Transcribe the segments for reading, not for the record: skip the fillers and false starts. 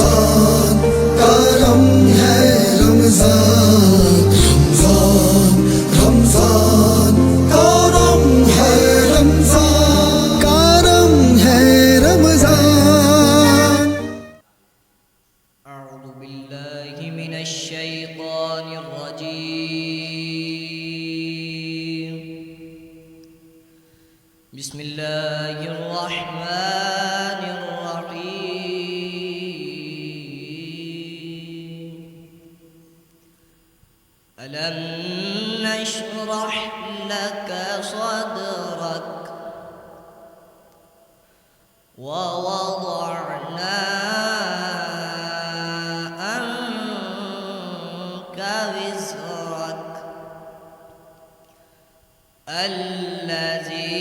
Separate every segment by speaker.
Speaker 1: رمضان کرم ہے رمضان، رمضان کرم ہے رمضان، کرم ہے رمضان۔
Speaker 2: اعوذ باللہ من الشیطان الرجیم، بسم اللہ الرحمن الرحیم۔ ألم نشرح لك صدرك ووضعنا عنك وزرك الذي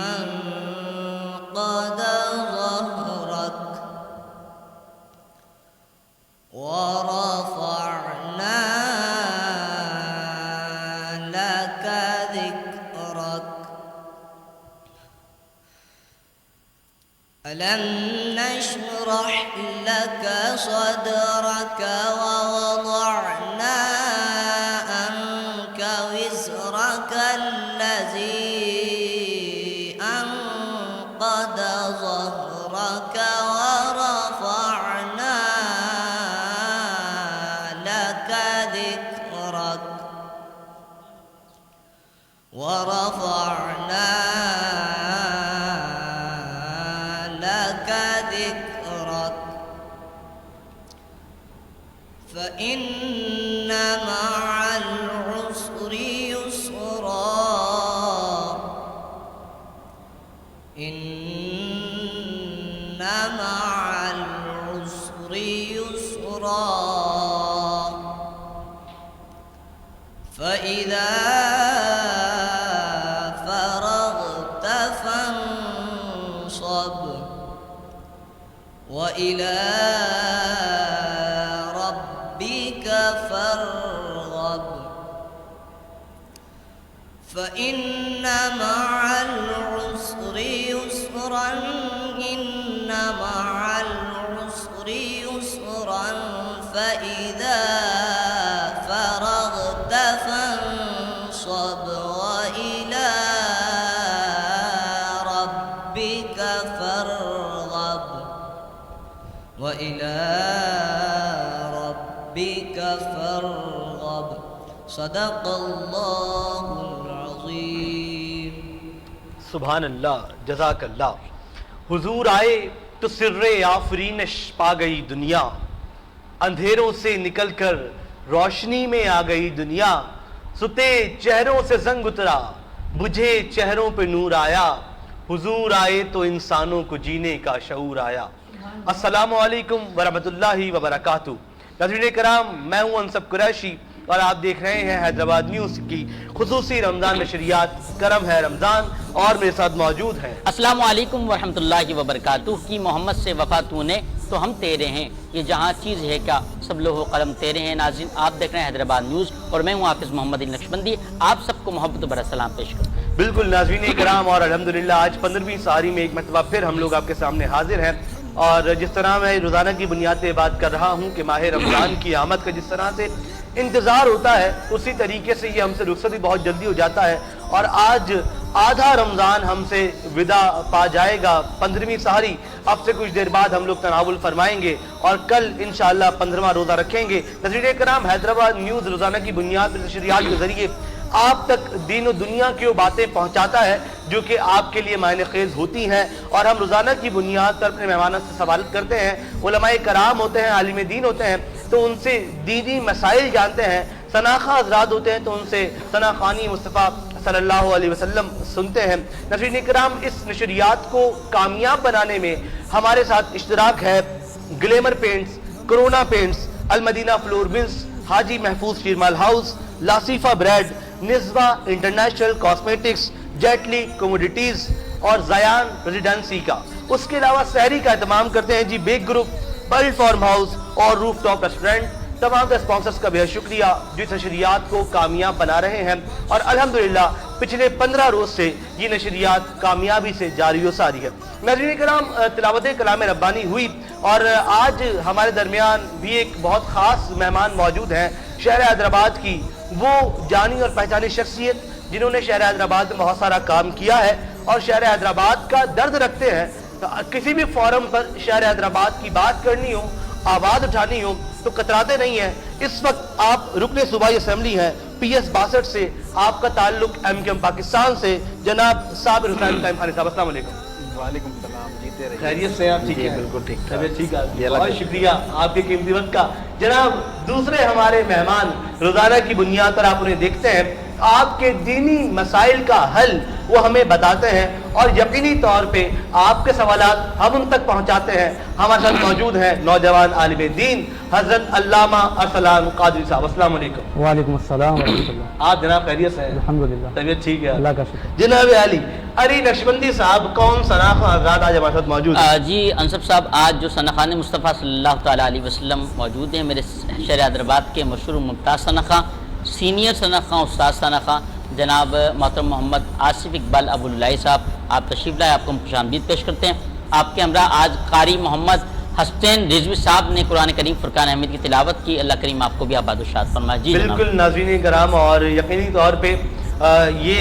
Speaker 2: أنقض ظهرك ورفعنا لك ذكرك۔ ألم نشرح لك صدرك ووضعنا عنك وزرك الذي أنقض ظهرك ورفعنا لك ذكرك، ورفعنا لك ذكرك، فإن مع العسر يسرا، إن مع العسر يسرا، فإذا فرغت فانصب وإلى ربك فارغب، فإن مع العسر يسرا، إن مع العسر يسرا، فإذا فرغت فانصب وإلى ربك فارغب، وإلى ربك فارغب۔ صدق اللہ العظیم۔
Speaker 3: سبحان اللہ، جزاک اللہ۔ حضور آئے تو سر آفرینش پا گئی دنیا، اندھیروں سے نکل کر روشنی میں آ گئی دنیا، ستے چہروں سے زنگ اترا، بجھے چہروں پہ نور آیا، حضور آئے تو انسانوں کو جینے کا شعور آیا۔ السلام علیکم ورحمۃ اللہ وبرکاتہ۔ ناظرین کرام، میں ہوں انصب قریشی اور آپ دیکھ رہے ہیں حیدرآباد نیوز کی خصوصی رمضان نشریات کرم ہے رمضان، اور میرے ساتھ موجود ہیں
Speaker 4: السلام علیکم ورحمۃ اللہ وبرکاتہ کی محمد سے وفا تو نے تو ہم تیرے ہیں، یہ جہاں چیز ہے کیا سب لوح و قلم تیرے ہیں۔ ناظرین، آپ دیکھ رہے ہیں حیدرآباد نیوز اور میں ہوں حافظ محمد نقشبندی، آپ سب کو محبت و برا سلام پیش کروں۔
Speaker 3: بالکل ناظرین کرام، اور الحمدللہ آج 15ویں ساری میں ایک مرتبہ پھر ہم لوگ آپ کے سامنے حاضر ہیں، اور جس طرح میں روزانہ کی بنیاد پہ بات کر رہا ہوں کہ ماہ رمضان کی آمد کا جس طرح سے انتظار ہوتا ہے، اسی طریقے سے یہ ہم سے رخصت بھی بہت جلدی ہو جاتا ہے، اور آج آدھا رمضان ہم سے ودا پا جائے گا۔ 15ویں سحری اب سے کچھ دیر بعد ہم لوگ تناول فرمائیں گے، اور کل انشاءاللہ 15واں روزہ رکھیں گے۔ ناظرین کرام، حیدرآباد نیوز روزانہ کی بنیاد پر نشریات کے ذریعے آپ تک دین و دنیا کی وہ باتیں پہنچاتا ہے جو کہ آپ کے لیے معنی خیز ہوتی ہیں، اور ہم روزانہ کی بنیاد پر اپنے مہمانوں سے سوالات کرتے ہیں، علماء کرام ہوتے ہیں، عالم دین ہوتے ہیں تو ان سے دینی مسائل جانتے ہیں، شناخواہ حضرات ہوتے ہیں تو ان سے شناخوانی مصطفیٰ صلی اللہ علیہ وسلم سنتے ہیں۔ ناظرین کرام، اس نشریات کو کامیاب بنانے میں ہمارے ساتھ اشتراک ہے glamour paints, Corona paints, Al-Madina flour mills, Haji Mahfooz sheermal house, لاسیفہ بریڈ، نزوہ انٹرنیشنل کاسمیٹکس، جیٹلی کوموڈیٹیز اور زیان ریزیڈنسی کا۔ اس کے علاوہ سحری کا اہتمام کرتے ہیں جی big group, pearl farm house اور روف ٹاپ ریسٹورنٹ۔ تمام اسپانسرز کا بہت شکریہ جو اس نشریات کو کامیاب بنا رہے ہیں، اور الحمدللہ पिछले 15 रोज से ये नशरियात कामयाबी से जारी व सारी है। नाज़रीन कराम, तिलावत कलाम रब्बानी हुई और आज हमारे दरमियान भी एक बहुत ख़ास मेहमान मौजूद हैं, शहर हैदराबाद की वो जानी और पहचानी शख्सियत जिन्होंने शहर हैदराबाद में बहुत सारा काम किया है और शहर हैदराबाद का दर्द रखते हैं। किसी भी फोरम पर शहर हैदराबाद की बात करनी हो, आवाज़ उठानी हो तो कतराते नहीं हैं। इस वक्त आप रुकने सूबाई असेंबली हैं PS 62 से, आपका ताल्लुक MKM पाकिस्तान से, जनाब साबिर हुसैन कायम खानी साहब, अस्सलाम वालेकुम।
Speaker 5: वालेकुम सलाम, जीते रहिए।
Speaker 3: खैरियत से आप? ठीक है,
Speaker 5: बिल्कुल ठीक ठाक।
Speaker 3: तबीयत ठीक है,
Speaker 5: ये
Speaker 3: बहुत शुक्रिया आपके कीमती वक्त का। जनाब दूसरे हमारे मेहमान रोजाना की बुनियाद पर आप उन्हें देखते हैं, आपके दीनी मसाइल का हल वो हमें बताते हैं और यकीनी तौर पे आपके सवालात हम उन तक पहुंचाते हैं। हमारे साथ मौजूद हैं नौजवान आलिम दीन हजरत अल्लामा अरसलान कादरी साहब, अस्सलाम वालेकुम।
Speaker 6: वालेकुम अस्सलाम वरहमतुल्लाह।
Speaker 3: आप जनाब खैरियत से हैं?
Speaker 6: अल्हम्दुलिल्लाह,
Speaker 3: तबीयत ठीक है,
Speaker 6: अल्लाह का शुक्र।
Speaker 3: जनाब अली नक्शबंदी साहब, कौन सनाखा हज़रात आज हमारे साथ मौजूद है?
Speaker 4: जी अनसब साहब, आज जो सनखान मुस्तफ़ा सल्लल्लाहु ताला अलैहि वसल्लम मौजूद हैं, मेरे शहर हैदराबाद के मशहूर मुमताज़ सनखा, सीनियर सनखा, उस्ताद सनखा जनाब मोहतरम मोहम्मद आसिफ इकबाल अबुल्लाई साहब, आप तशरीफ़ लाए, आपको हम खुशामदीद पेश करते हैं। आपके हमरा आज कारी मोहम्मद हसनैन रिजवी साहब ने कुरान करीम फुरकान अहमद की तिलावत की। अल्लाह करीम आपको भी आबाद शाद फरमाए। जी
Speaker 3: बिल्कुल नाज़रीन कराम, और यकीनी तौर पे ये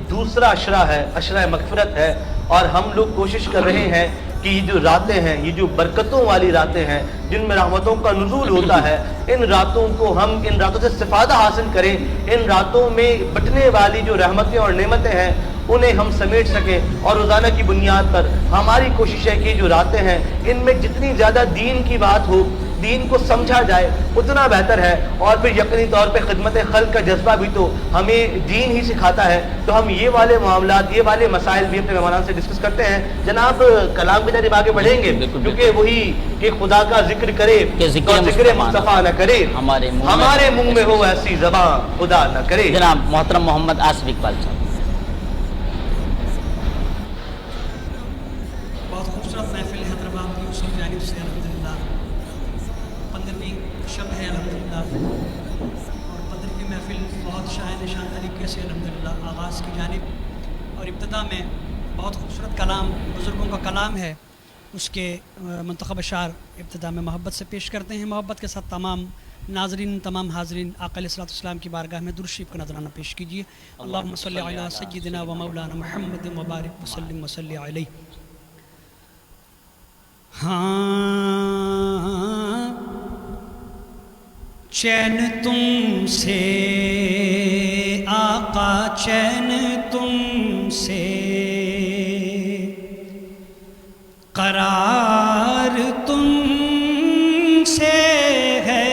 Speaker 3: दूसरा अशरा है, अशरा मगफिरत है, और हम लोग कोशिश कर रहे हैं कि ये जो रातें हैं, ये जो बरकतों वाली रातें हैं जिनमें रहमतों का नुज़ूल होता है, इन रातों को हम इन रातों से इस्तिफ़ादा हासिल करें। इन रातों में बटने वाली जो रहमतें और नेमतें हैं उन्हें हम समेट सकें, और रोज़ाना की बुनियाद पर हमारी कोशिश है कि जो रातें हैं इनमें जितनी ज़्यादा दीन की बात हो, दीन को समझा जाए, उतना बेहतर है। और फिर यकीनी तौर पे खिदमत खल्क का जज्बा भी तो हमें दीन ही सिखाता है। तो हम ये वाले मामलात, ये वाले मसाइल भी अपने मेहमानान से डिस्कस करते हैं। जनाब कलाम की जानिब आगे बढ़ेंगे, क्योंकि वही कि खुदा का जिक्र करे और जिक्र मुस्तफ़ा न करे, हमारे मुंह में हो ऐसी ज़बान खुदा न करे।
Speaker 4: जनाब मोहतरम मोहम्मद आसिफ इकबाल साहब।
Speaker 7: बहुत खूबसूरत महफिल हैदराबाद की उस जानिब से अल्हम्दुलिल्लाह 15वीं शब है अल्हम्दुलिल्लाह, और 15वीं महफिल बहुत शान निशान तरीके से अल्हम्दुलिल्लाह आगाज़ की जानिब, और इब्तिदा में बहुत खूबसूरत कलाम बुज़ुर्गों का कलाम है, उसके मुंतखब अशार इब्तिदा में मोहब्बत से पेश करते हैं। मोहब्बत के साथ तमाम नाज़रीन, तमाम हाज़रीन आका अलैहिस्सलाम की बारगाह में दुरूद शरीफ का नज़राना पेश कीजिए। अल्लाहुम्मा सल्लि अला सय्यिदिना व मौलाना मुहम्मद व बारिक व सल्लिम व सल्लि अलैहि। हाँ, चैन तुमसे आका, चैन तुमसे, करार तुमसे है,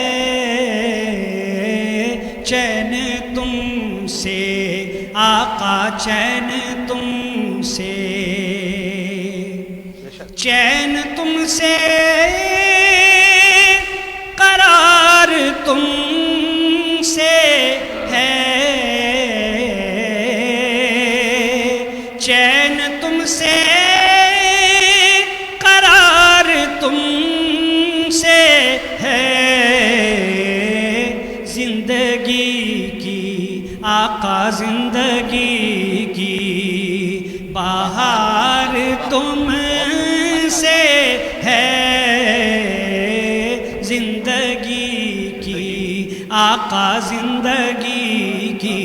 Speaker 7: चैन तुमसे आका, चैन तुमसे, चैन तुमसे, करार तुमसे है, चैन तुमसे, करार तुमसे है, जिंदगी की आका, जिंदगी की बहार तुमसे है, जिंदगी की आका, जिंदगी की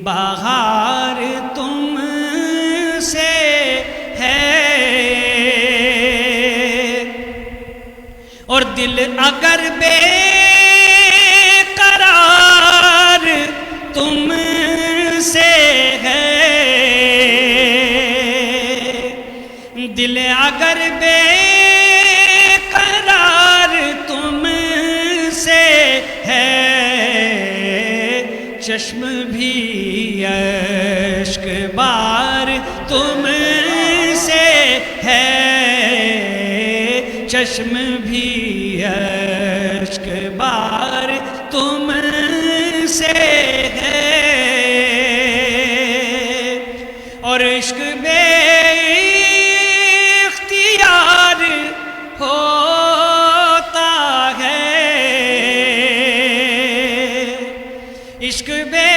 Speaker 7: बहार तुमसे है। और दिल अगर बेकरार तुमसे है, दिल अगर बेकरार तुमसे है, चश्म भी अश्क बार तुमसे है, चश्म भी अश्क बार तुमसे है, और इश्क बेइख्तियार होता है, इश्क बेइख्तियार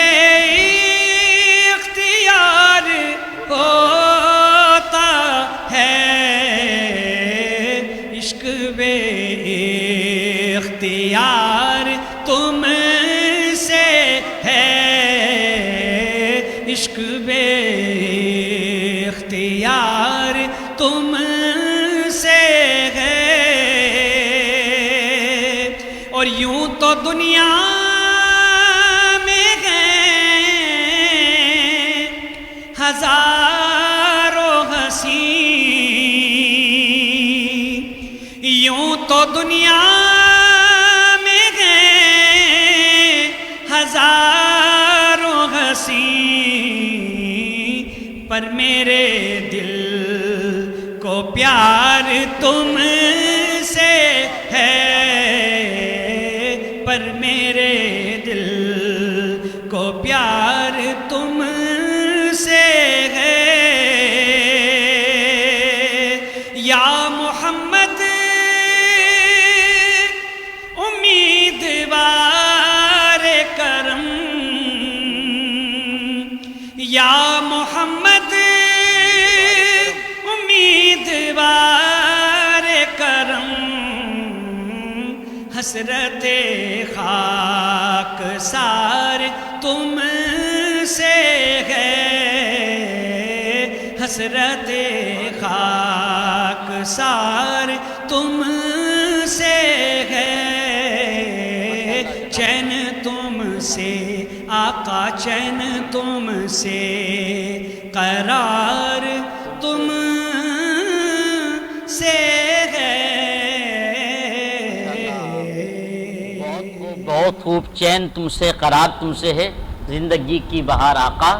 Speaker 7: اختیار تم سے ہے، عشق بے اختیار تم سے ہے، اور یوں تو دنیا میں ہیں ہزاروں حسین، یوں تو دنیا میں ہیں ہزاروں حسین، پر میرے دل کو پیار تم سے ہے، پر میرے دل کو پیار تم سے ہے، یا محمد امیدوار کرم، یا محمد امیدوار کرم، حسرت خاک سار تم سے ہے، حسرت خاک سار تم سے ہے، چین تم سے آقا چین تم سے، قرار تم سے ہے۔
Speaker 4: بہت خوب، چین تم سے، قرار تم سے ہے، زندگی کی بہار آقا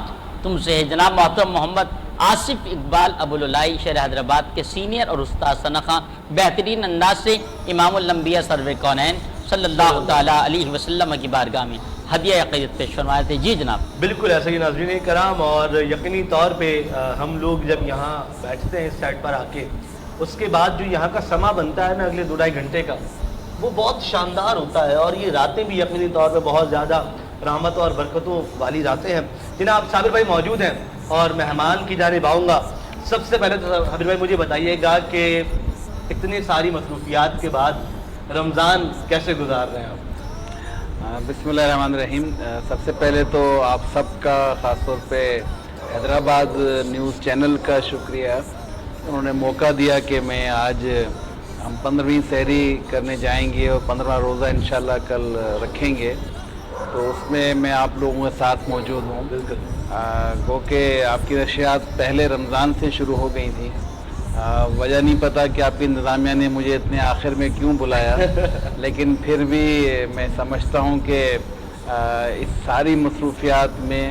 Speaker 4: تم سے ہے۔ جناب محترم محمد آصف اقبال ابوالعلائی شہر حیدرآباد کے سینئر اور استاد ثناء بہترین انداز سے امام الانبیاء سرور کونین صلی اللہ تعالیٰ علیہ وسلم کی بارگاہ میں ہدیہ عقیدت پیش فرمائے تھے۔ جی جناب۔
Speaker 3: بالکل ایسا ہی ناظرین کرام، اور یقینی طور پہ ہم لوگ جب یہاں بیٹھتے ہیں اس سائٹ پر آ کے، اس کے بعد جو یہاں کا سما بنتا ہے نا اگلے 2-2.5 گھنٹے کا، وہ بہت شاندار ہوتا ہے، اور یہ راتیں بھی یقینی طور پہ بہت زیادہ رحمتوں اور برکتوں والی راتیں ہیں۔ جناب صابر بھائی موجود ہیں اور مہمان کی جانب آؤں گا۔ سب سے پہلے تو صابر بھائی مجھے بتائیے گا کہ اتنی ساری مصروفیات کے بعد رمضان کیسے گزار رہے ہیں آپ؟
Speaker 6: بسم اللہ الرحمن الرحیم۔ سب سے پہلے تو آپ سب کا خاص طور پہ حیدرآباد نیوز چینل کا شکریہ، انہوں نے موقع دیا کہ میں آج ہم 15ویں سحری کرنے جائیں گے اور 15واں روزہ انشاءاللہ کل رکھیں گے، تو اس میں میں آپ لوگوں کے ساتھ موجود ہوں۔ گو کہ آپ کی نشریات پہلے رمضان سے شروع ہو گئی تھیں، وجہ نہیں پتا کہ آپ کی انتظامیہ نے مجھے اتنے آخر میں کیوں بلایا، لیکن پھر بھی میں سمجھتا ہوں کہ اس ساری مصروفیات میں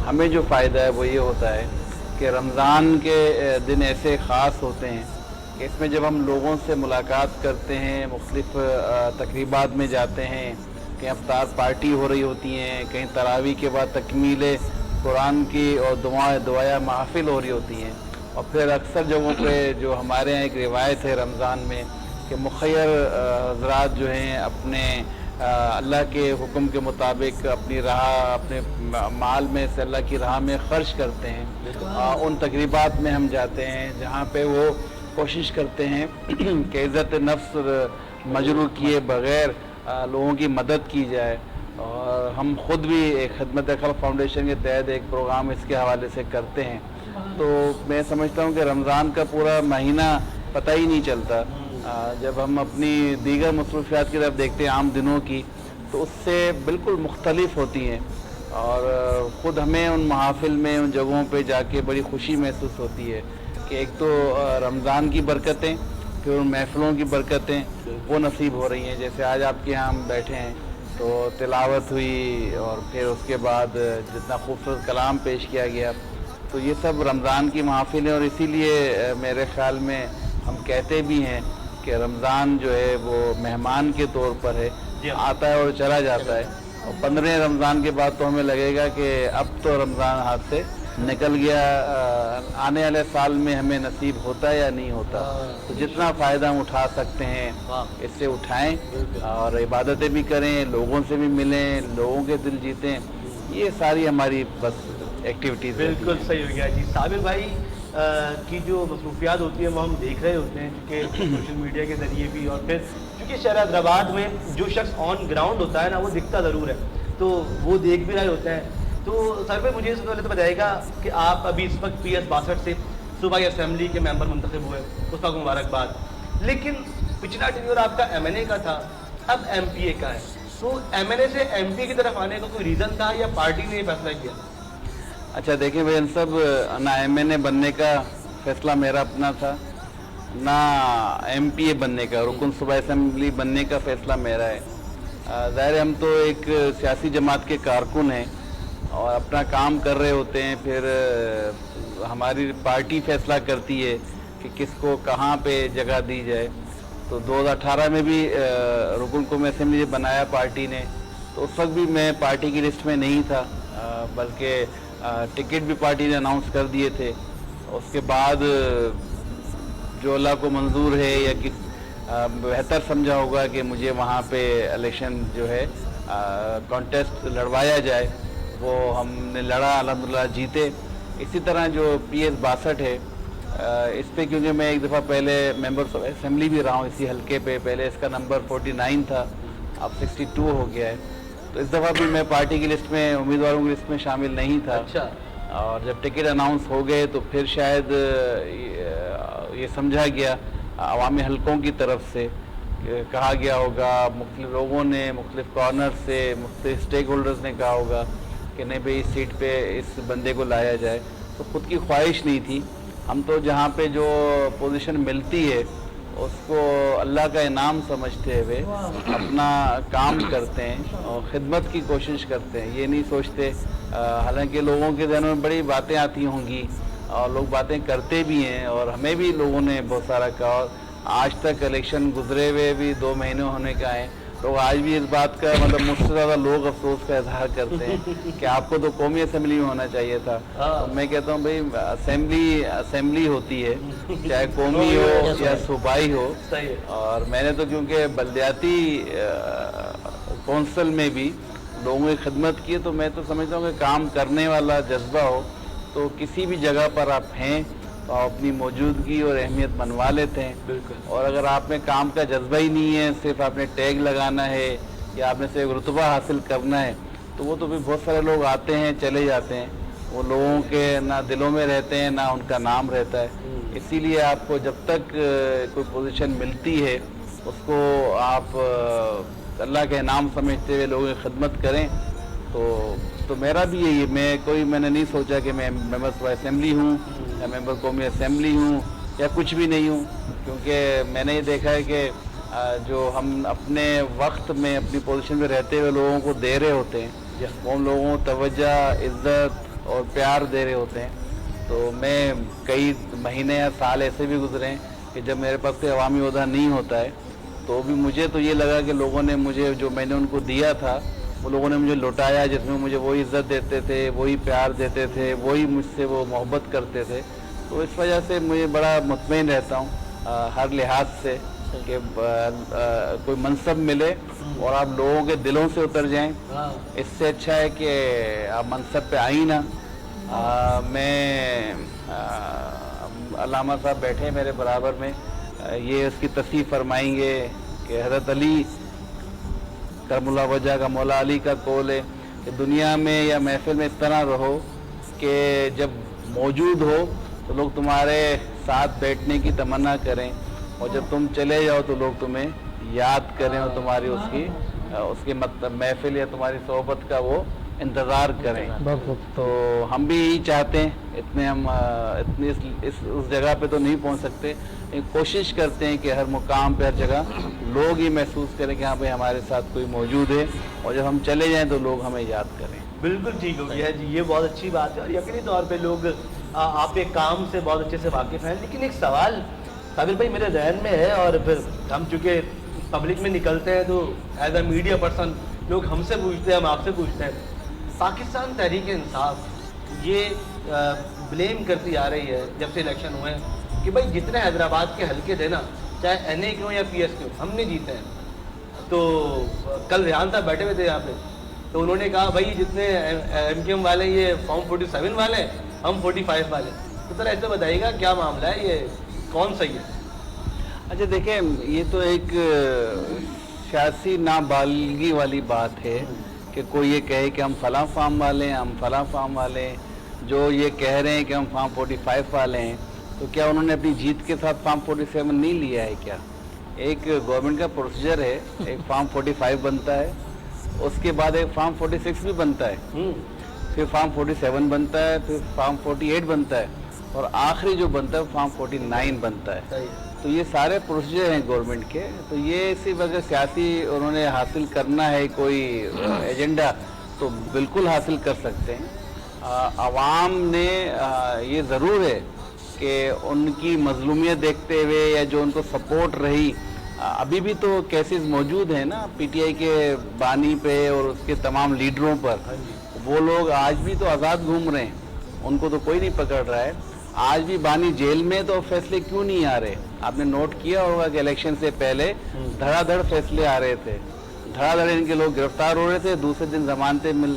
Speaker 6: ہمیں جو فائدہ ہے وہ یہ ہوتا ہے کہ رمضان کے دن ایسے خاص ہوتے ہیں کہ اس میں جب ہم لوگوں سے ملاقات کرتے ہیں، مختلف تقریبات میں جاتے ہیں، کہیں افطار پارٹی ہو رہی ہوتی ہیں، کہیں تراویح کے بعد تکمیل قرآن کی اور دعائیں محافل ہو رہی ہوتی ہیں، اور پھر اکثر جگہوں پہ جو ہمارے یہاں ایک روایت ہے رمضان میں کہ مخیر حضرات جو ہیں اپنے اللہ کے حکم کے مطابق اپنی راہ اپنے مال میں سے اللہ کی راہ میں خرچ کرتے ہیں، ان تقریبات میں ہم جاتے ہیں جہاں پہ وہ کوشش کرتے ہیں کہ عزت نفس مجروح کیے بغیر لوگوں کی مدد کی جائے، اور ہم خود بھی ایک خدمت خلق فاؤنڈیشن کے تحت ایک پروگرام اس کے حوالے سے کرتے ہیں۔ تو میں سمجھتا ہوں کہ رمضان کا پورا مہینہ پتہ ہی نہیں چلتا، جب ہم اپنی دیگر مصروفیات کی طرف دیکھتے ہیں عام دنوں کی تو اس سے بالکل مختلف ہوتی ہیں، اور خود ہمیں ان محافل میں ان جگہوں پہ جا کے بڑی خوشی محسوس ہوتی ہے کہ ایک تو رمضان کی برکتیں، پھر ان محفلوں کی برکتیں وہ نصیب ہو رہی ہیں، جیسے آج آپ کے یہاں ہم بیٹھے ہیں تو تلاوت ہوئی، اور پھر اس کے بعد جتنا خوبصورت کلام پیش کیا گیا، تو یہ سب رمضان کی محافل ہیں، اور اسی لیے میرے خیال میں ہم کہتے بھی ہیں کہ رمضان جو ہے وہ مہمان کے طور پر ہے، آتا ہے اور چلا جاتا ہے، اور 15 رمضان کے بعد تو ہمیں لگے گا کہ اب تو رمضان ہاتھ سے نکل گیا، آنے والے سال میں ہمیں نصیب ہوتا ہے یا نہیں ہوتا، تو جتنا فائدہ ہم اٹھا سکتے ہیں اس سے اٹھائیں، اور عبادتیں بھی کریں، لوگوں سے بھی ملیں، لوگوں کے دل جیتیں، یہ ساری ہماری بس ایکٹیویٹیز۔
Speaker 3: بالکل صحیح ہو گیا جی۔ صابر بھائی کی جو مصروفیات ہوتی ہیں وہ ہم دیکھ رہے ہوتے ہیں، چونکہ سوشل میڈیا کے ذریعے بھی، اور پھر چونکہ شہر حیدرآباد میں جو شخص آن گراؤنڈ ہوتا ہے نا وہ دکھتا ضرور ہے، تو وہ دیکھ بھی رہے ہوتے ہیں. تو سر بھائی مجھے اس سے پہلے تو بتائیے گا کہ آپ ابھی اس وقت PS 62 سے صوبائی اسمبلی کے ممبر منتخب ہوئے، اس وقت مبارکباد. لیکن پچھلا ٹینیور آپ کا MNA کا تھا، اب MPA کا ہے، تو MNA سے MPA کی طرف آنے کا کوئی ریزن تھا یا پارٹی نے یہ فیصلہ کیا؟
Speaker 6: اچھا دیکھیں بھائی سب، نہ MNA بننے کا فیصلہ میرا اپنا تھا، نہ MPA بننے کا، رکن صوبائی اسمبلی بننے کا فیصلہ میرا ہے. ظاہر ہم تو ایک سیاسی جماعت کے کارکن ہیں اور اپنا کام کر رہے ہوتے ہیں، پھر ہماری پارٹی فیصلہ کرتی ہے کہ کس کو کہاں پہ جگہ دی جائے. تو 2018 میں بھی رکن قومی اسمبلی بنایا پارٹی نے، تو اس وقت بھی میں پارٹی کی لسٹ میں نہیں تھا، بلکہ ٹکٹ بھی پارٹی نے اناؤنس کر دیے تھے. اس کے بعد جو اللہ کو منظور ہے یا بہتر سمجھا ہوگا کہ مجھے وہاں پہ الیکشن جو ہے کانٹیسٹ لڑوایا جائے، وہ ہم نے لڑا، الحمدللہ جیتے. اسی طرح جو PS 62 ہے، اس پہ کیونکہ میں ایک دفعہ پہلے ممبر آف اسمبلی بھی رہا ہوں اسی حلقے پہ، پہلے اس کا نمبر 49 تھا، اب 62 ہو گیا ہے. تو اس دفعہ بھی میں پارٹی کی لسٹ میں، امیدواروں کی لسٹ میں شامل نہیں تھا.
Speaker 3: اچھا.
Speaker 6: اور جب ٹکٹ اناؤنس ہو گئے تو پھر شاید یہ سمجھا گیا عوامی حلقوں کی طرف سے، کہا گیا ہوگا، مختلف لوگوں نے، مختلف کارنر سے، مختلف اسٹیک ہولڈرز نے کہا ہوگا کہ نہیں بھئی اس سیٹ پہ اس بندے کو لایا جائے. تو خود کی خواہش نہیں تھی. ہم تو جہاں پہ جو پوزیشن ملتی ہے اس کو اللہ کا انعام سمجھتے ہوئے اپنا کام کرتے ہیں اور خدمت کی کوشش کرتے ہیں. یہ نہیں سوچتے، حالانکہ لوگوں کے ذہنوں میں بڑی باتیں آتی ہوں گی اور لوگ باتیں کرتے بھی ہیں، اور ہمیں بھی لوگوں نے بہت سارا کہا. اور آج تک الیکشن گزرے ہوئے بھی 2 مہینے ہونے کا ہے، لوگ آج بھی اس بات کا مطلب مجھ سے زیادہ لوگ افسوس کا اظہار کرتے ہیں کہ آپ کو تو قومی اسمبلی میں ہونا چاہیے تھا. تو میں کہتا ہوں بھائی اسمبلی ہوتی ہے، چاہے قومی ہو یا صوبائی ہو. اور میں نے تو کیونکہ بلدیاتی کونسل میں بھی لوگوں کی خدمت کی، تو میں تو سمجھتا ہوں کہ کام کرنے والا جذبہ ہو تو کسی بھی جگہ پر آپ ہیں تو آپ اپنی موجودگی اور اہمیت منوا لیتے ہیں.
Speaker 3: بالکل.
Speaker 6: اور اگر آپ میں کام کا جذبہ ہی نہیں ہے، صرف آپ نے ٹیگ لگانا ہے یا آپ نے صرف رتبہ حاصل کرنا ہے، تو وہ تو بھی بہت سارے لوگ آتے ہیں چلے جاتے ہیں، وہ لوگوں کے نہ دلوں میں رہتے ہیں نہ ان کا نام رہتا ہے. اسی لیے آپ کو جب تک کوئی پوزیشن ملتی ہے اس کو آپ اللہ کے انعام سمجھتے ہوئے لوگوں کی خدمت کریں. تو میرا بھی یہی ہے، میں نے نہیں سوچا کہ میں ممبر صوبائی اسمبلی ہوں یا ممبر قومی اسمبلی ہوں یا کچھ بھی نہیں ہوں، کیونکہ میں نے یہ دیکھا ہے کہ جو ہم اپنے وقت میں اپنی پوزیشن میں رہتے ہوئے لوگوں کو دے رہے ہوتے ہیں، وہ ہم لوگوں کو توجہ، عزت اور پیار دے رہے ہوتے ہیں. تو میں کئی مہینے یا سال ایسے بھی گزرے ہیں کہ جب میرے پاس کوئی عوامی عہدہ نہیں ہوتا ہے تو بھی مجھے تو یہ لگا کہ لوگوں نے مجھے جو میں نے ان کو دیا تھا وہ لوگوں نے مجھے لوٹایا، جس میں مجھے وہی عزت دیتے تھے، وہی پیار دیتے تھے، وہی مجھ سے وہ محبت کرتے تھے. تو اس وجہ سے مجھے بڑا مطمئن رہتا ہوں ہر لحاظ سے کہ کوئی منصب ملے اور آپ لوگوں کے دلوں سے اتر جائیں، اس سے اچھا ہے کہ آپ منصب پہ آئیں نہ. میں علامہ صاحب بیٹھے ہیں میرے برابر میں، یہ اس کی تصحیح فرمائیں گے کہ حضرت علی کرم اللہ وجہ کا، مولا علی کا قول ہے کہ دنیا میں یا محفل میں اس طرح رہو کہ جب موجود ہو تو لوگ تمہارے ساتھ بیٹھنے کی تمنا کریں، اور جب تم چلے جاؤ تو لوگ تمہیں یاد کریں اور تمہاری اس کی محفل یا تمہاری صحبت کا وہ انتظار کریں. تو ہم بھی یہی چاہتے ہیں، ہم اس جگہ پہ تو نہیں پہنچ سکتے، کوشش کرتے ہیں کہ ہر مقام پہ، ہر جگہ لوگ یہ محسوس کریں کہ ہاں بھائی ہمارے ساتھ کوئی موجود ہے، اور جب ہم چلے جائیں تو لوگ ہمیں یاد کریں.
Speaker 3: بالکل ٹھیک ہو گیا جی، یہ بہت اچھی بات ہے، اور یقینی طور پہ لوگ آپ کے کام سے بہت اچھے سے واقف ہیں. لیکن ایک سوال صابر بھائی میرے ذہن میں ہے، اور پھر ہم چونکہ پبلک میں نکلتے ہیں تو ایز اے میڈیا پرسن لوگ ہم سے پوچھتے ہیں، ہم آپ سے پوچھتے ہیں. پاکستان تحریک انصاف یہ بلیم کرتی آ رہی ہے جب سے الیکشن ہوئے ہیں کہ بھائی جتنے حیدرآباد کے حلقے تھے نا، چاہے NA کے ہوں یا PS کے ہوں، ہم نے جیتے ہیں. تو کل ریحان صاحب بیٹھے ہوئے تھے یہاں پہ، تو انہوں نے کہا بھائی جتنے MKM والے یہ فارم 47 والے، ہم 45 والے. تو ذرا ایسا بتائیے گا کیا معاملہ ہے, یہ کون صحیح ہے؟
Speaker 6: اچھا دیکھیں, یہ تو ایک سیاسی نابالغی والی بات ہے کہ کوئی یہ کہے کہ ہم فلاں فارم والے ہیں, ہم فلاں فارم والے ہیں. جو یہ کہہ رہے ہیں کہ ہم فارم 45 والے ہیں, تو کیا انہوں نے اپنی جیت کے ساتھ فارم 47 نہیں لیا ہے کیا؟ ایک گورنمنٹ کا پروسیجر ہے, ایک فارم 45 بنتا ہے, اس کے بعد ایک فارم 46 بھی بنتا ہے, پھر فارم 47 بنتا ہے, پھر فارم 48 بنتا ہے, اور آخری جو بنتا ہے فارم 49 بنتا ہے. تو یہ سارے پروسیجر ہیں گورنمنٹ کے. تو یہ صرف اگر سیاسی انہوں نے حاصل کرنا ہے کوئی ایجنڈا تو بالکل حاصل کر سکتے ہیں. عوام نے یہ ضرور ہے کہ ان کی مظلومیت دیکھتے ہوئے یا جو ان کو سپورٹ رہی, ابھی بھی تو کیسز موجود ہیں نا پی ٹی آئی کے بانی پہ اور اس کے تمام لیڈروں پر. وہ لوگ آج بھی تو آزاد گھوم رہے ہیں, ان کو تو کوئی نہیں پکڑ رہا ہے. آج بھی بانی جیل میں, تو فیصلے کیوں نہیں آ رہے؟ آپ نے نوٹ کیا ہوگا کہ الیکشن سے پہلے دھڑا دھڑ فیصلے آ رہے تھے, دھڑا دھڑ ان کے لوگ گرفتار ہو رہے تھے, دوسرے دن ضمانتیں مل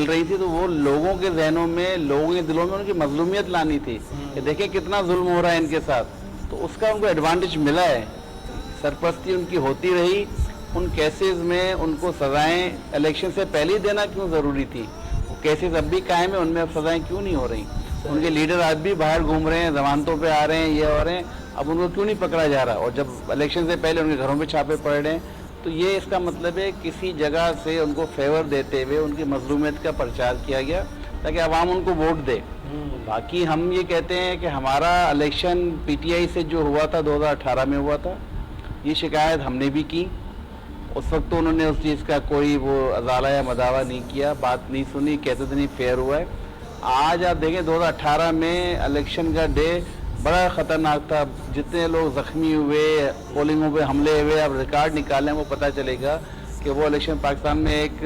Speaker 6: رہی تھی. تو وہ لوگوں کے ذہنوں میں, لوگوں کے دلوں میں ان کی مظلومیت لانی تھی کہ دیکھیں کتنا ظلم ہو رہا ہے ان کے ساتھ. تو اس کا ان کو ایڈوانٹیج ملا ہے, سرپرستی ان کی ہوتی رہی. ان کیسز میں ان کو سزائیں الیکشن سے پہلے ہی دینا کیوں ضروری تھی؟ وہ کیسز اب بھی قائم ہیں, ان میں اب سزائیں کیوں نہیں ہو رہی؟ ان کے لیڈر آج بھی باہر گھوم رہے ہیں, ضمانتوں پہ آ رہے ہیں, یہ ہو رہے ہیں, اب ان کو کیوں نہیں پکڑا جا رہا؟ اور جب الیکشن سے پہلے ان کے گھروں پہ چھاپے پڑ رہے ہیں. تو یہ اس کا مطلب ہے کسی جگہ سے ان کو فیور دیتے ہوئے ان کی مظلومیت کا پرچار کیا گیا تاکہ عوام ان کو ووٹ دے. باقی ہم یہ کہتے ہیں کہ ہمارا الیکشن پی ٹی آئی سے جو ہوا تھا 2018 میں ہوا تھا, یہ شکایت ہم نے بھی کی. اس وقت تو انہوں نے اس چیز کا کوئی وہ ازالہ یا مداوع نہیں کیا, بات نہیں سنی, کہتے تھے نہیں فیئر ہوا ہے. آج آپ دیکھیں 2018 میں الیکشن کا ڈے بڑا خطرناک تھا. جتنے لوگ زخمی ہوئے, پولنگوں پہ حملے ہوئے, آپ ریکارڈ نکالیں وہ پتہ چلے گا کہ وہ الیکشن پاکستان میں ایک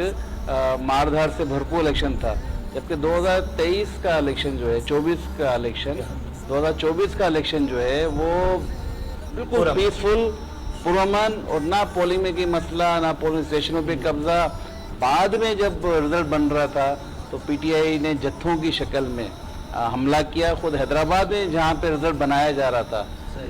Speaker 6: مار دھاڑ سے بھرپور الیکشن تھا. جبکہ 2023 کا الیکشن جو ہے, 2024 کا الیکشن جو ہے وہ بالکل پیسفل, پرامن, اور نہ پولنگ میں کوئی مسئلہ, نہ پولنگ اسٹیشنوں پہ قبضہ. بعد میں جب رزلٹ بن رہا تھا تو پی ٹی آئی نے جتھوں کی شکل میں حملہ کیا. خود حیدرآباد میں جہاں پہ رزلٹ بنایا جا رہا تھا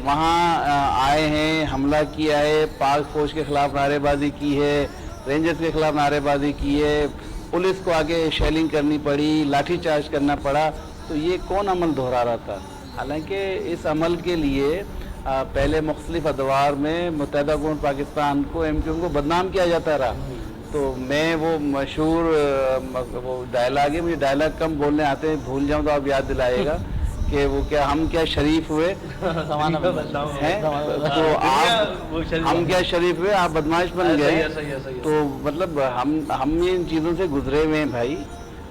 Speaker 6: وہاں آئے ہیں, حملہ کیا ہے, پاک فوج کے خلاف نعرے بازی کی ہے, رینجرز کے خلاف نعرے بازی کی ہے, پولیس کو آگے شیلنگ کرنی پڑی, لاٹھی چارج کرنا پڑا. تو یہ کون عمل دہرا رہا تھا؟ حالانکہ اس عمل کے لیے پہلے مختلف ادوار میں متحدہ حکومت پاکستان کو, ایم کیو ایم کو بدنام کیا جاتا رہا. تو میں وہ مشہور وہ ڈائلاگ ہے, مجھے ڈائلاگ کم بولنے آتے ہیں, بھول جاؤں تو آپ یاد دلائے گا کہ وہ کیا, ہم کیا شریف ہوئے ہیں, تو آپ ہم کیا شریف ہوئے, آپ بدماش بن گئے. تو مطلب ہم ان چیزوں سے گزرے ہوئے ہیں بھائی.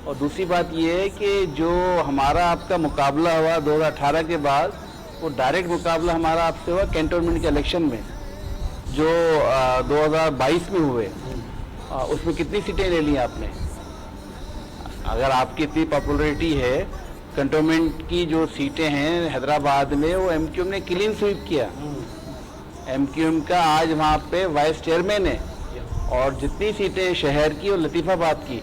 Speaker 6: اور دوسری بات یہ ہے کہ جو ہمارا آپ کا مقابلہ ہوا 2018 کے بعد, وہ ڈائریکٹ مقابلہ ہمارا آپ سے ہوا کینٹونمنٹ کے الیکشن میں جو 2022 میں ہوئے. اس میں کتنی سیٹیں لے لی آپ نے؟ اگر آپ کی اتنی پاپولیرٹی ہے, کنٹونمنٹ کی جو سیٹیں ہیں حیدرآباد میں وہ ایم کیو ایم نے کلین سویپ کیا. ایم کیو ایم کا آج وہاں پہ وائس چیئرمین ہے, اور جتنی سیٹیں شہر کی اور لطیف آباد کی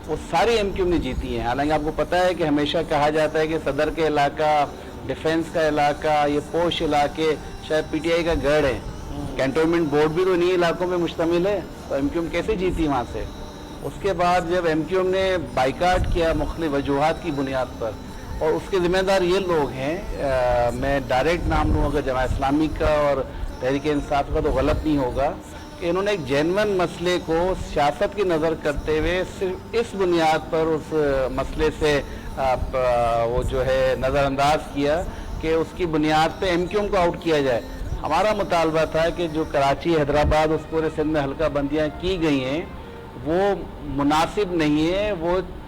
Speaker 6: وہ ساری ایم کیو ایم نے جیتی ہیں. حالانکہ آپ کو پتہ ہے کہ ہمیشہ کہا جاتا ہے کہ صدر کے علاقہ, ڈیفنس کا علاقہ, یہ پوش علاقے شاید پی ٹی آئی کا گڑھ ہے. کینٹونمنٹ بورڈ بھی تو انہی علاقوں پہ مشتمل ہے, تو ایم کیو ایم کیسے جیتی وہاں سے؟ اس کے بعد جب ایم کیو ایم نے بائیکاٹ کیا مختلف وجوہات کی بنیاد پر, اور اس کے ذمہ دار یہ لوگ ہیں, میں ڈائریکٹ نام لوں گا جماعت اسلامی کا اور تحریک انصاف کا تو غلط نہیں ہوگا, کہ انہوں نے ایک جینون مسئلے کو سیاست کی نظر کرتے ہوئے صرف اس بنیاد پر اس مسئلے سے وہ جو ہے نظر انداز کیا کہ اس کی بنیاد پہ ایم کیو ایم کو آؤٹ کیا جائے. ہمارا مطالبہ تھا کہ جو کراچی, حیدرآباد, اس پورے سندھ میں حلقہ بندیاں کی گئی ہیں وہ مناسب نہیں ہے.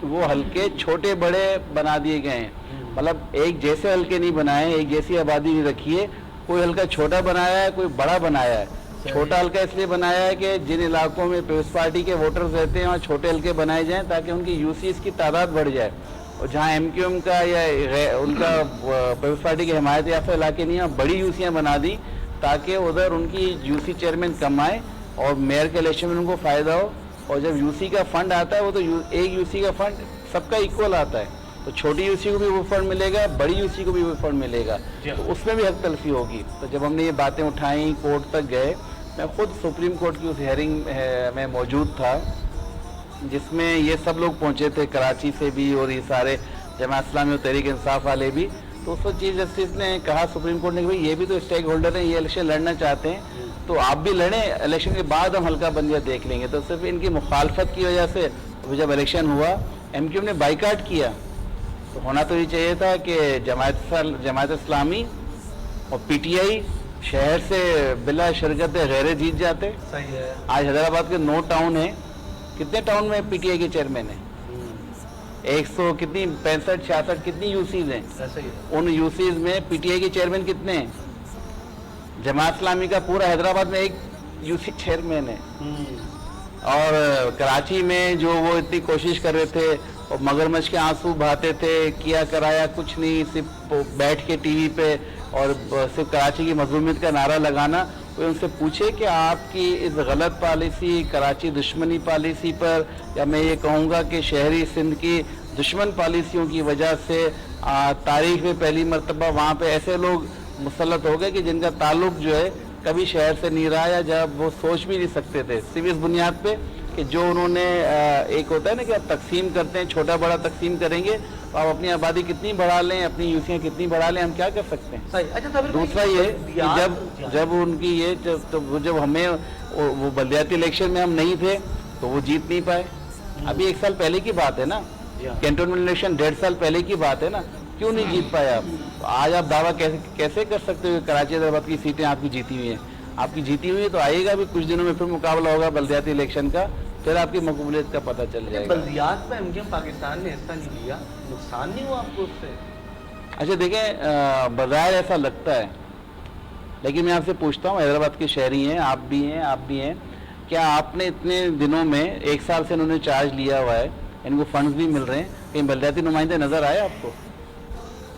Speaker 6: وہ حلقے چھوٹے بڑے بنا دیے گئے ہیں, مطلب ایک جیسے حلقے نہیں بنائے, ایک جیسی آبادی نہیں رکھی ہے. کوئی حلقہ چھوٹا بنایا ہے, کوئی بڑا بنایا ہے. چھوٹا حلقہ اس لیے بنایا ہے کہ جن علاقوں میں پیپلز پارٹی کے ووٹرز رہتے ہیں وہاں چھوٹے حلقے بنائے جائیں تاکہ ان کی یو سیز کی تعداد بڑھ جائے. اور جہاں ایم کیو ایم کا یا ان کا پیپلز پارٹی کے حمایت یافتہ علاقے نہیں ہیں, بڑی یو سیاں بنا دی تاکہ ادھر ان کی یو سی چیئرمین کم آئے اور میئر کے الیکشن میں ان کو فائدہ ہو. اور جب یو سی کا فنڈ آتا ہے وہ تو ایک یو سی کا فنڈ سب کا ایکول آتا ہے. تو چھوٹی यूसी को भी वो फंड मिलेगा, बड़ी यूसी को भी वो फंड मिलेगा, तो उसमें भी हक तलफी होगी। तो जब हमने ये बातें उठाई, कोर्ट तक गए, मैं खुद सुप्रीम कोर्ट की उस हियरिंग में मौजूद था जिसमें ये सब लोग पहुंचे थे, कराची से भी और ये सारे जमात इस्लामी और तहरीक इंसाफ वाले भी। तो उस वक्त चीफ जस्टिस ने कहा सुप्रीम कोर्ट ने कि भाई ये भी तो स्टेक होल्डर हैं, ये इलेक्शन लड़ना चाहते हैं, तो आप भी लड़ें, इलेक्शन के बाद हम हल्का बंदियाँ देख लेंगे। तो सिर्फ इनकी मुखालफत की वजह से जब इलेक्शन हुआ MQM ने बाइकाट किया। तो होना तो ये चाहिए था कि जमात इस्लामी और PTI शहर से बिला शिरकत गैरे जीत जाते।
Speaker 3: सही है।
Speaker 6: आज हैदराबाद के 9 टाउन है, कितने टाउन में PTI के चेयरमैन है? 100 कितनी 65-66 कितनी यूसीज हैं?
Speaker 3: ऐसे ही है।
Speaker 6: उन यूसीज में PTI के चेयरमैन कितने हैं? जमात इस्लामी का पूरा हैदराबाद में एक यूसी चेयरमैन है। और कराची में जो वो इतनी कोशिश कर रहे थे और मगरमच्छ के आंसू बहाते थे, किया कराया कुछ नहीं, सिर्फ बैठ के टीवी पे और सिर्फ कराची की मजलूमियत का नारा लगाना। कोई उनसे पूछे कि आपकी इस गलत पॉलिसी, कराची दुश्मनी पॉलिसी पर, या मैं ये कहूँगा कि शहरी सिंध की दुश्मन पॉलिसियों की वजह से तारीख में पहली मरतबा वहाँ पे ऐसे लोग मुसल्लत हो गए कि जिनका ताल्लुक जो है कभी शहर से नहीं रहा, या जब वो सोच भी नहीं सकते थे सिर्फ इस बुनियाद पे कि जो उन्होंने एक होता है ना कि आप तकसीम करते हैं, छोटा बड़ा तकसीम करेंगे तो आप अपनी आबादी कितनी बढ़ा लें, अपनी यूसियाँ कितनी बढ़ा लें, हम क्या कर सकते हैं।
Speaker 3: सही। अच्छा तब
Speaker 6: दूसरा ये कि जब उनकी ये जब हमें वो बलदियाती इलेक्शन में हम नहीं थे तो वो जीत नहीं पाए। अभी 1 साल पहले की बात है ना, कैंटोनमेंट इलेक्शन 1.5 साल पहले की बात है ना, क्यों नहीं जीत पाए आप? तो आज आप दावा कैसे कर सकते हो कराची हैदराबाद की सीटें आपकी जीती हुई हैं? आपकी जीती हुई है तो आएगा भी कुछ दिनों में, फिर मुकाबला होगा बलदियाती इलेक्शन का, फिर आपकी मकबूलियत का पता चल जाएगा।
Speaker 3: बल्दियात में MQM पाकिस्तान ने हिस्सा नहीं लिया, नुकसान नहीं हुआ आपको उससे?
Speaker 6: अच्छा देखें, बज़ाहिर ऐसा लगता है, लेकिन मैं आपसे पूछता हूँ, हैदराबाद के शहरी हैं, आप भी हैं, क्या आपने इतने दिनों में 1 साल से इन्होंने चार्ज लिया हुआ है, इनको फंड्स भी मिल रहे हैं, कहीं बलदियाती नुमाइंदे नज़र आए आपको?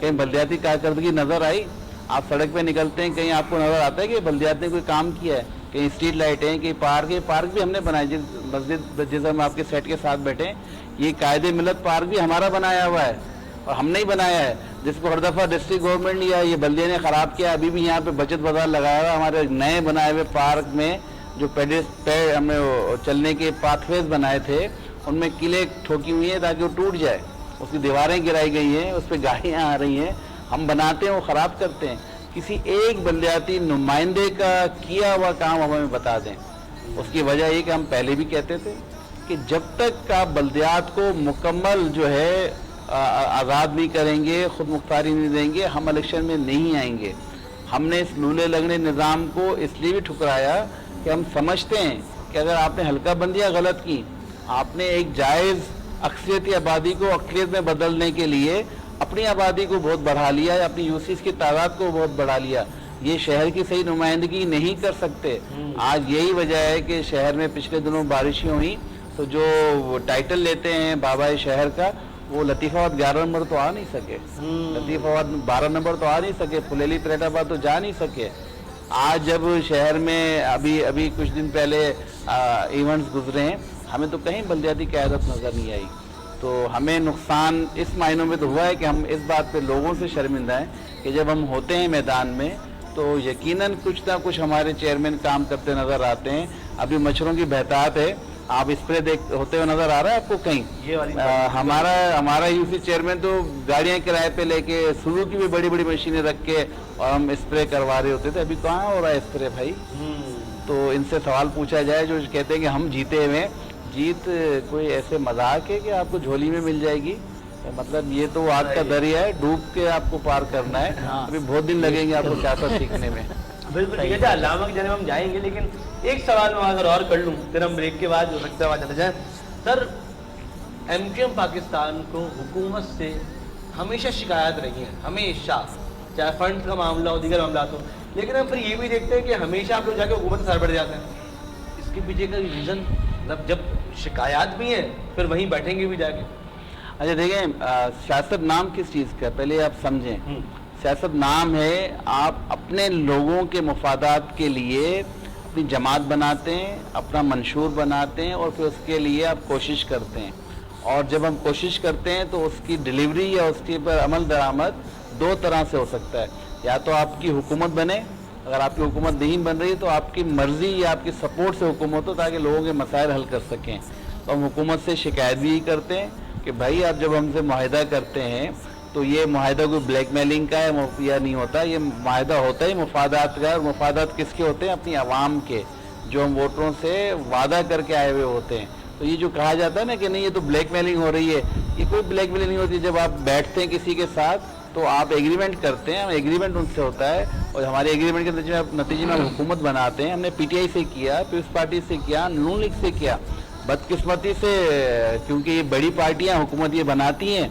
Speaker 6: कहीं बलदियाती कारकर्दगी नज़र आई? आप सड़क पे निकलते हैं, कहीं आपको नज़र आता है कि बलदियात ने कोई काम किया है? कहीं स्ट्रीट लाइट है, कहीं पार्क भी हमने बनाए, जिस मस्जिद जिस हम आपके सेट के साथ बैठे हैं, ये कायदे मिलत पार्क भी हमारा बनाया हुआ है और हमने ही बनाया है, जिसको हर दफ़ा डिस्ट्रिक्ट गवर्नमेंट या ये बल्दिया ने ख़राब किया। अभी भी यहाँ पे बचत बाजार लगाया हुआ हमारे नए बनाए हुए पार्क में, जो हमने चलने के पाथवेज बनाए थे उनमें किले ठोकी हुई है ताकि वो टूट जाए, उसकी दीवारें गिराई गई हैं, उस पर गाड़ियाँ आ रही हैं, हम बनाते हैं वो ख़राब करते हैं। किसी एक बलदियाती नुमाइंदे का किया हुआ काम हमें बता दें। उसकी वजह ये कि हम पहले भी कहते थे कि जब तक आप बलदियात को मुकम्मल जो है आज़ाद नहीं करेंगे, खुद मुख्तारी नहीं देंगे, हम इलेक्शन में नहीं आएंगे। हमने इस लूले लगने निज़ाम को इसलिए भी ठुकराया कि हम समझते हैं कि अगर आपने हल्का बंदियाँ गलत की, आपने एक जायज़ अक्सरियती आबादी को अक़लियत में बदलने के लिए अपनी आबादी को बहुत बढ़ा लिया, या अपनी यूसीज की तादाद को बहुत बढ़ा लिया, ये शहर की सही नुमाइंदगी नहीं कर सकते। आज यही वजह है कि शहर में पिछले दिनों बारिशें हुई तो जो टाइटल लेते हैं बाबा शहर का, वो लतीफ़ाबाद 11 नंबर तो आ नहीं सके, लतीफ़ाबाद 12 नंबर तो आ नहीं सके, फुलेली परेटाबाद तो जा नहीं सके। आज जब शहर में अभी कुछ दिन पहले इवेंट्स गुजरे हैं, हमें तो कहीं बलदियाती क़यादत नज़र नहीं आई। तो हमें नुकसान इस मायनों में तो हुआ है कि हम इस बात पे लोगों से शर्मिंदा हैं कि जब हम होते हैं मैदान में तो यकीनन कुछ ना कुछ हमारे चेयरमैन काम करते नज़र आते हैं। अभी मच्छरों की बहतात है, आप स्प्रे होते हुए नज़र आ रहा है आपको कहीं?
Speaker 3: ये वाली
Speaker 6: हमारा यूसी चेयरमैन तो गाड़ियाँ किराए पे लेके शुरू की भी बड़ी बड़ी मशीनें रख के और हम स्प्रे करवा रहे होते थे। अभी कहाँ हो रहा है स्प्रे भाई? तो इनसे सवाल पूछा जाए जो कहते हैं कि हम जीते हुए, जीत कोई ऐसे मजाक है कि आपको झोली में मिल जाएगी? मतलब ये तो आग का दरिया है, डूब के आपको पार करना है। अभी बहुत दिन लगेंगे आपको सियासत सीखने में।
Speaker 3: बिल्कुल ठीक है, अल्लामा की जानिब हम जाएंगे, लेकिन एक सवाल मैं अगर और कर लूँ फिर हम ब्रेक के बाद हो सकता है वहाँ चले जाएँ। सर, MQM पाकिस्तान को हुकूमत से हमेशा शिकायत रही है, हमेशा, चाहे फंड का मामला हो, दीगर मामला हो, लेकिन हम फिर ये भी देखते हैं कि हमेशा आप लोग जाके हुकूमत से सर बढ़ जाते हैं। इसके पीछे का रीज़न, मतलब जब शिकायत भी है फिर वहीं बैठेंगे भी जाके।
Speaker 6: अच्छा देखें, सियासत नाम किस चीज़ का पहले आप समझें। सियासत नाम है आप अपने लोगों के मफादात के लिए अपनी जमात बनाते हैं, अपना मंशूर बनाते हैं और फिर उसके लिए आप कोशिश करते हैं। اور جب ہم کوشش کرتے ہیں تو اس کی ڈیلیوری یا اس کے پر عمل درآمد دو طرح سے ہو سکتا ہے. یا تو آپ کی حکومت بنے, اگر آپ کی حکومت نہیں بن رہی تو آپ کی مرضی یا آپ کی سپورٹ سے حکومت ہو تاکہ لوگوں کے مسائل حل کر سکیں. تو ہم حکومت سے شکایت بھی کرتے ہیں کہ بھائی آپ جب ہم سے معاہدہ کرتے ہیں تو یہ معاہدہ کوئی بلیک میلنگ کا ہے یا نہیں ہوتا, یہ معاہدہ ہوتا ہے مفادات کا. اور مفادات کس کے ہوتے ہیں؟ اپنی عوام کے, جو ہم ووٹروں سے وعدہ کر کے آئے ہوئے ہوتے ہیں. تو یہ جو کہا جاتا ہے نا کہ نہیں یہ تو بلیک میلنگ ہو رہی ہے, یہ کوئی بلیک میلنگ نہیں ہوتی. جب آپ بیٹھتے ہیں کسی کے ساتھ تو آپ ایگریمنٹ کرتے ہیں, ایگریمنٹ ان سے ہوتا ہے, اور ہمارے ایگریمنٹ کے نتیجے میں ہم حکومت بناتے ہیں. ہم نے پی ٹی آئی سے کیا, پیپلز پارٹی سے کیا, نون لیگ سے کیا. بدقسمتی سے کیونکہ یہ بڑی پارٹیاں حکومت یہ بناتی ہیں,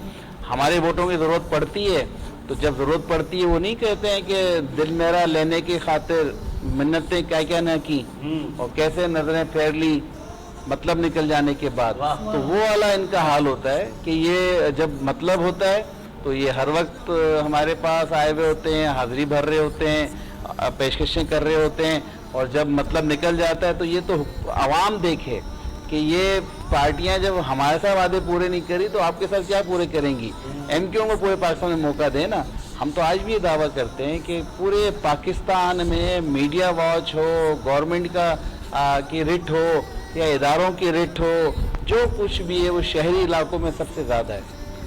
Speaker 6: ہمارے ووٹوں کی ضرورت پڑتی ہے, تو جب ضرورت پڑتی ہے وہ نہیں کہتے ہیں کہ دل میرا لینے کی خاطر منتیں کیا کیا نہ کی اور کیسے نظریں پھیر لی مطلب نکل جانے کے بعد. تو وہ والا ان کا حال ہوتا ہے کہ یہ جب مطلب ہوتا ہے تو یہ ہر وقت ہمارے پاس آئے ہوئے ہوتے ہیں, حاضری بھر رہے ہوتے ہیں, پیشکشیں کر رہے ہوتے ہیں. اور جب مطلب نکل جاتا ہے تو یہ تو عوام دیکھے کہ یہ پارٹیاں جب ہمارے ساتھ وعدے پورے نہیں کری تو آپ کے ساتھ کیا پورے کریں گی. ایم کیو کو پورے پاکستان میں موقع دیں نا. ہم تو آج بھی یہ دعویٰ کرتے ہیں کہ پورے پاکستان میں میڈیا واچ ہو, گورنمنٹ کا کی رٹ ہو یا اداروں کی رٹ ہو, جو کچھ بھی ہے وہ شہری علاقوں میں سب سے زیادہ ہے.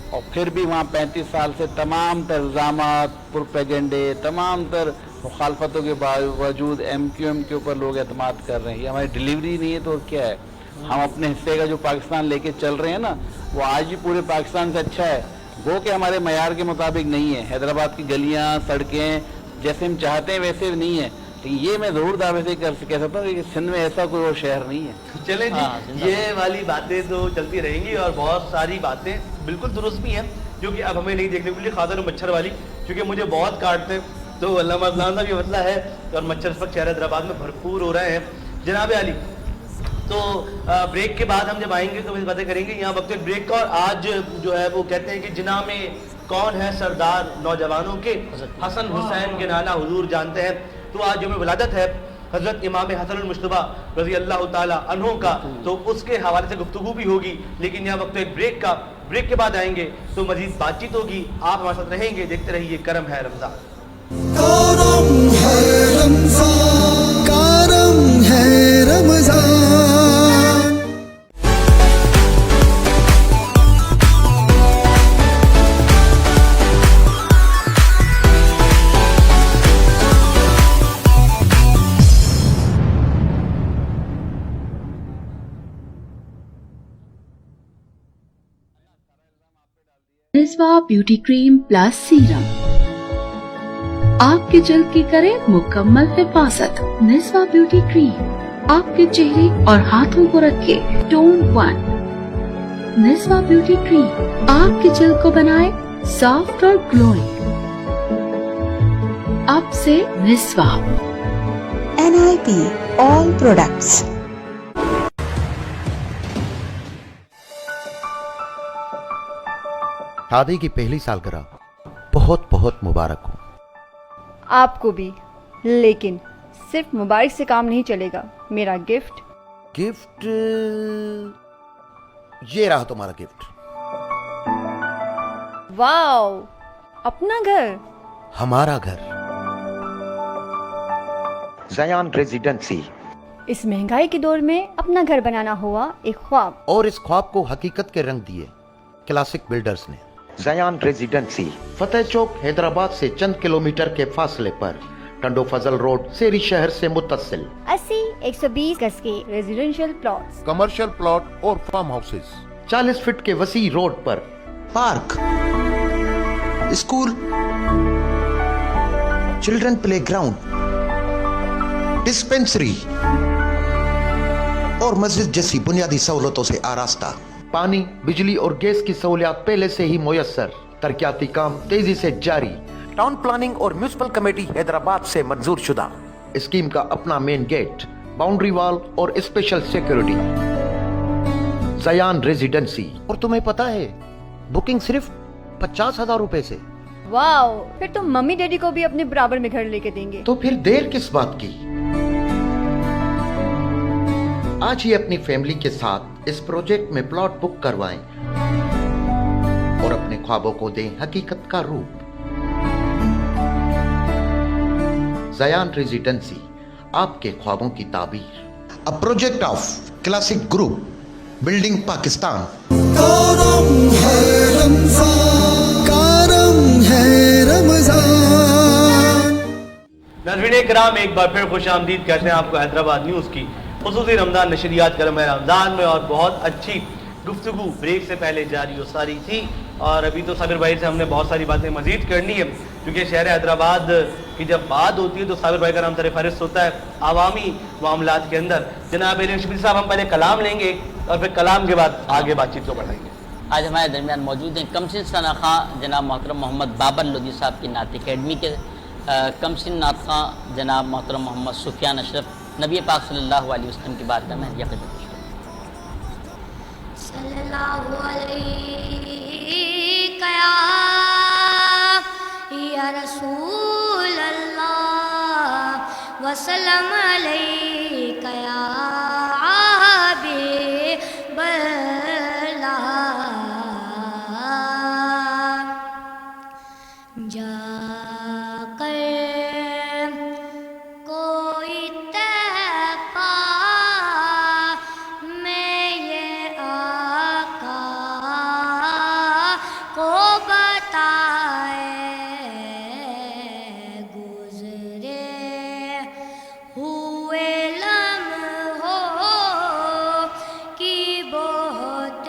Speaker 6: اور پھر بھی وہاں 35 سال سے تمام تر الزامات, پروپیگنڈے, تمام تر مخالفتوں کے باوجود ایم کیو ایم کے اوپر لوگ اعتماد کر رہے ہیں. یہ ہماری ڈیلیوری نہیں ہے تو کیا ہے؟ ہم اپنے حصے کا جو پاکستان لے کے چل رہے ہیں نا وہ آج بھی پورے پاکستان سے اچھا ہے. وہ کہ ہمارے معیار کے مطابق نہیں ہے. حیدرآباد کی گلیاں, سڑکیں جیسے ہم چاہتے ہیں ویسے نہیں ہیں. لیکن یہ میں ضرور دعوے سے کہہ سکتا ہوں کہ سندھ میں ایسا کوئی اور شہر نہیں ہے.
Speaker 3: چلیں جی, یہ والی باتیں تو چلتی رہیں گی اور بہت ساری باتیں بالکل درست بھی ہیں جو کہ اب ہمیں نہیں دیکھنے کو ملی. خاطر مچھر والی, کیونکہ مجھے بہت کاٹتے تو علامہ اذلان صاحب یہ مسئلہ ہے اور مچھر اس وقت شہر حیدرآباد میں بھرپور ہو رہے ہیں. جناب علی, تو بریک کے بعد ہم جب آئیں گے تو اس باتیں کریں گے. یہاں وقت بریک کا, اور آج جو ہے وہ کہتے ہیں کہ جناح میں کون ہے سردار نوجوانوں کے, حسن حسین کے نانا حضور جانتے ہیں. تو آج یوم ولادت ہے حضرت امام حسن المجتبیٰ رضی اللہ تعالی عنہ کا, تو اس کے حوالے سے گفتگو بھی ہوگی. لیکن یہاں وقت ایک بریک کا, بریک کے بعد آئیں گے تو مزید بات چیت ہوگی. آپ ہمارے ساتھ رہیں گے, دیکھتے رہیے کرم ہے رمضان.
Speaker 1: کرم ہے رمضان, کرم ہے رمضان.
Speaker 5: نسوا بیوٹی کریم پلس سیرم آپ کے جلد کی کرے مکمل حفاظت. نسوا بیوٹی کریم آپ کے چہرے اور ہاتھوں کو رکھے ٹون 1. نسوا بیوٹی کریم آپ کے جلد کو بنائے سافٹ اور گلوئنگ. اب سے نسوا.
Speaker 8: NIP all products.
Speaker 9: شادی کی پہلی سالگرہ بہت بہت مبارک ہو.
Speaker 10: آپ کو بھی, لیکن صرف مبارک سے کام نہیں چلے گا. میرا گفٹ.
Speaker 9: گفٹ یہ رہا تمہارا گفٹ.
Speaker 10: واو, اپنا گھر.
Speaker 9: ہمارا گھر. زیان ریزیڈنسی.
Speaker 10: اس مہنگائی کے دور میں اپنا گھر بنانا ہوا ایک خواب, اور
Speaker 9: اس خواب کو حقیقت کے رنگ دیے کلاسک بلڈرز نے. زیان ریزیڈنسی فتح چوک حیدرآباد سے چند کلومیٹر کے فاصلے پر, ٹنڈو فضل روڈ, سیری شہر سے متصل.
Speaker 10: 80-120 گز کے ریزیڈینشیل پلاٹس,
Speaker 11: کمرشل پلاٹ اور فارم ہاؤسز.
Speaker 9: 40 فٹ کے وسیع روڈ پر
Speaker 12: park, school, children play ground, dispensary اور مسجد جیسی بنیادی سہولتوں سے آراستہ.
Speaker 9: پانی, بجلی اور گیس کی سہولیات پہلے سے ہی میسر. ترقیاتی کام تیزی سے جاری. ٹاؤن پلاننگ اور میونسپل کمیٹی حیدرآباد سے منظور شدہ. اسکیم کا اپنا مین گیٹ, باؤنڈری وال اور اسپیشل سیکیورٹی. زیان ریزیڈنسی. اور تمہیں پتا ہے بکنگ صرف 50,000 روپے سے.
Speaker 10: واو, پھر تو ممی ڈیڈی کو بھی اپنے برابر میں گھر لے کے دیں گے.
Speaker 9: تو پھر دیر کس بات کی, آج ہی اپنی فیملی کے ساتھ اس پروجیکٹ میں پلاٹ بک کروائیں. ख्वाबों को दें हकीकत का रूप। जयान रेजिडेंसी, आपके ख्वाबों की ताबीर।
Speaker 12: A project of Classic Group, Building Pakistan.
Speaker 1: करम है रमजान, करम है रमजान।
Speaker 3: नाज़रीन किराम, एक बार फिर खुश आमदीद कहते हैं आपको हैदराबाद न्यूज़ की खुसूसी रमज़ान नशरियात करम है रमज़ान में। और बहुत अच्छी गुफ्तगू ब्रेक से पहले जारी और सारी थी, और अभी तो साबिर भाई से हमने बहुत सारी बातें मज़ीद करनी है, क्योंकि शहर हैदराबाद की जब बात होती है तो साबिर भाई का नाम सरफ़हरिस्त होता है आवामी मामलात के अंदर। जनाब एलियन शबीर साहब, हम पहले कलाम लेंगे और फिर कलाम के बाद आगे बातचीत को बढ़ाएंगे।
Speaker 4: आज हमारे दरमियान मौजूद हैं कमसिन सना खां जनाब मोहतरम मोहम्मद बाबर लोधी साहब की नात अकेडमी के कमसिन नात खां जनाब मोहतरम मोहम्मद सुफियान अशरफ नबी पाक सल्लल्लाहु अलैहि वसल्लम की बात में यकीन
Speaker 13: सल्लल्लाहु अलैहि या रसूल अल्लाह वसल्लम अलैका या हबीबल्लाह। जाकर कोई तहफ़ा मैं ये आका को बताए, गुज़रे हुए लम्हों की बहुत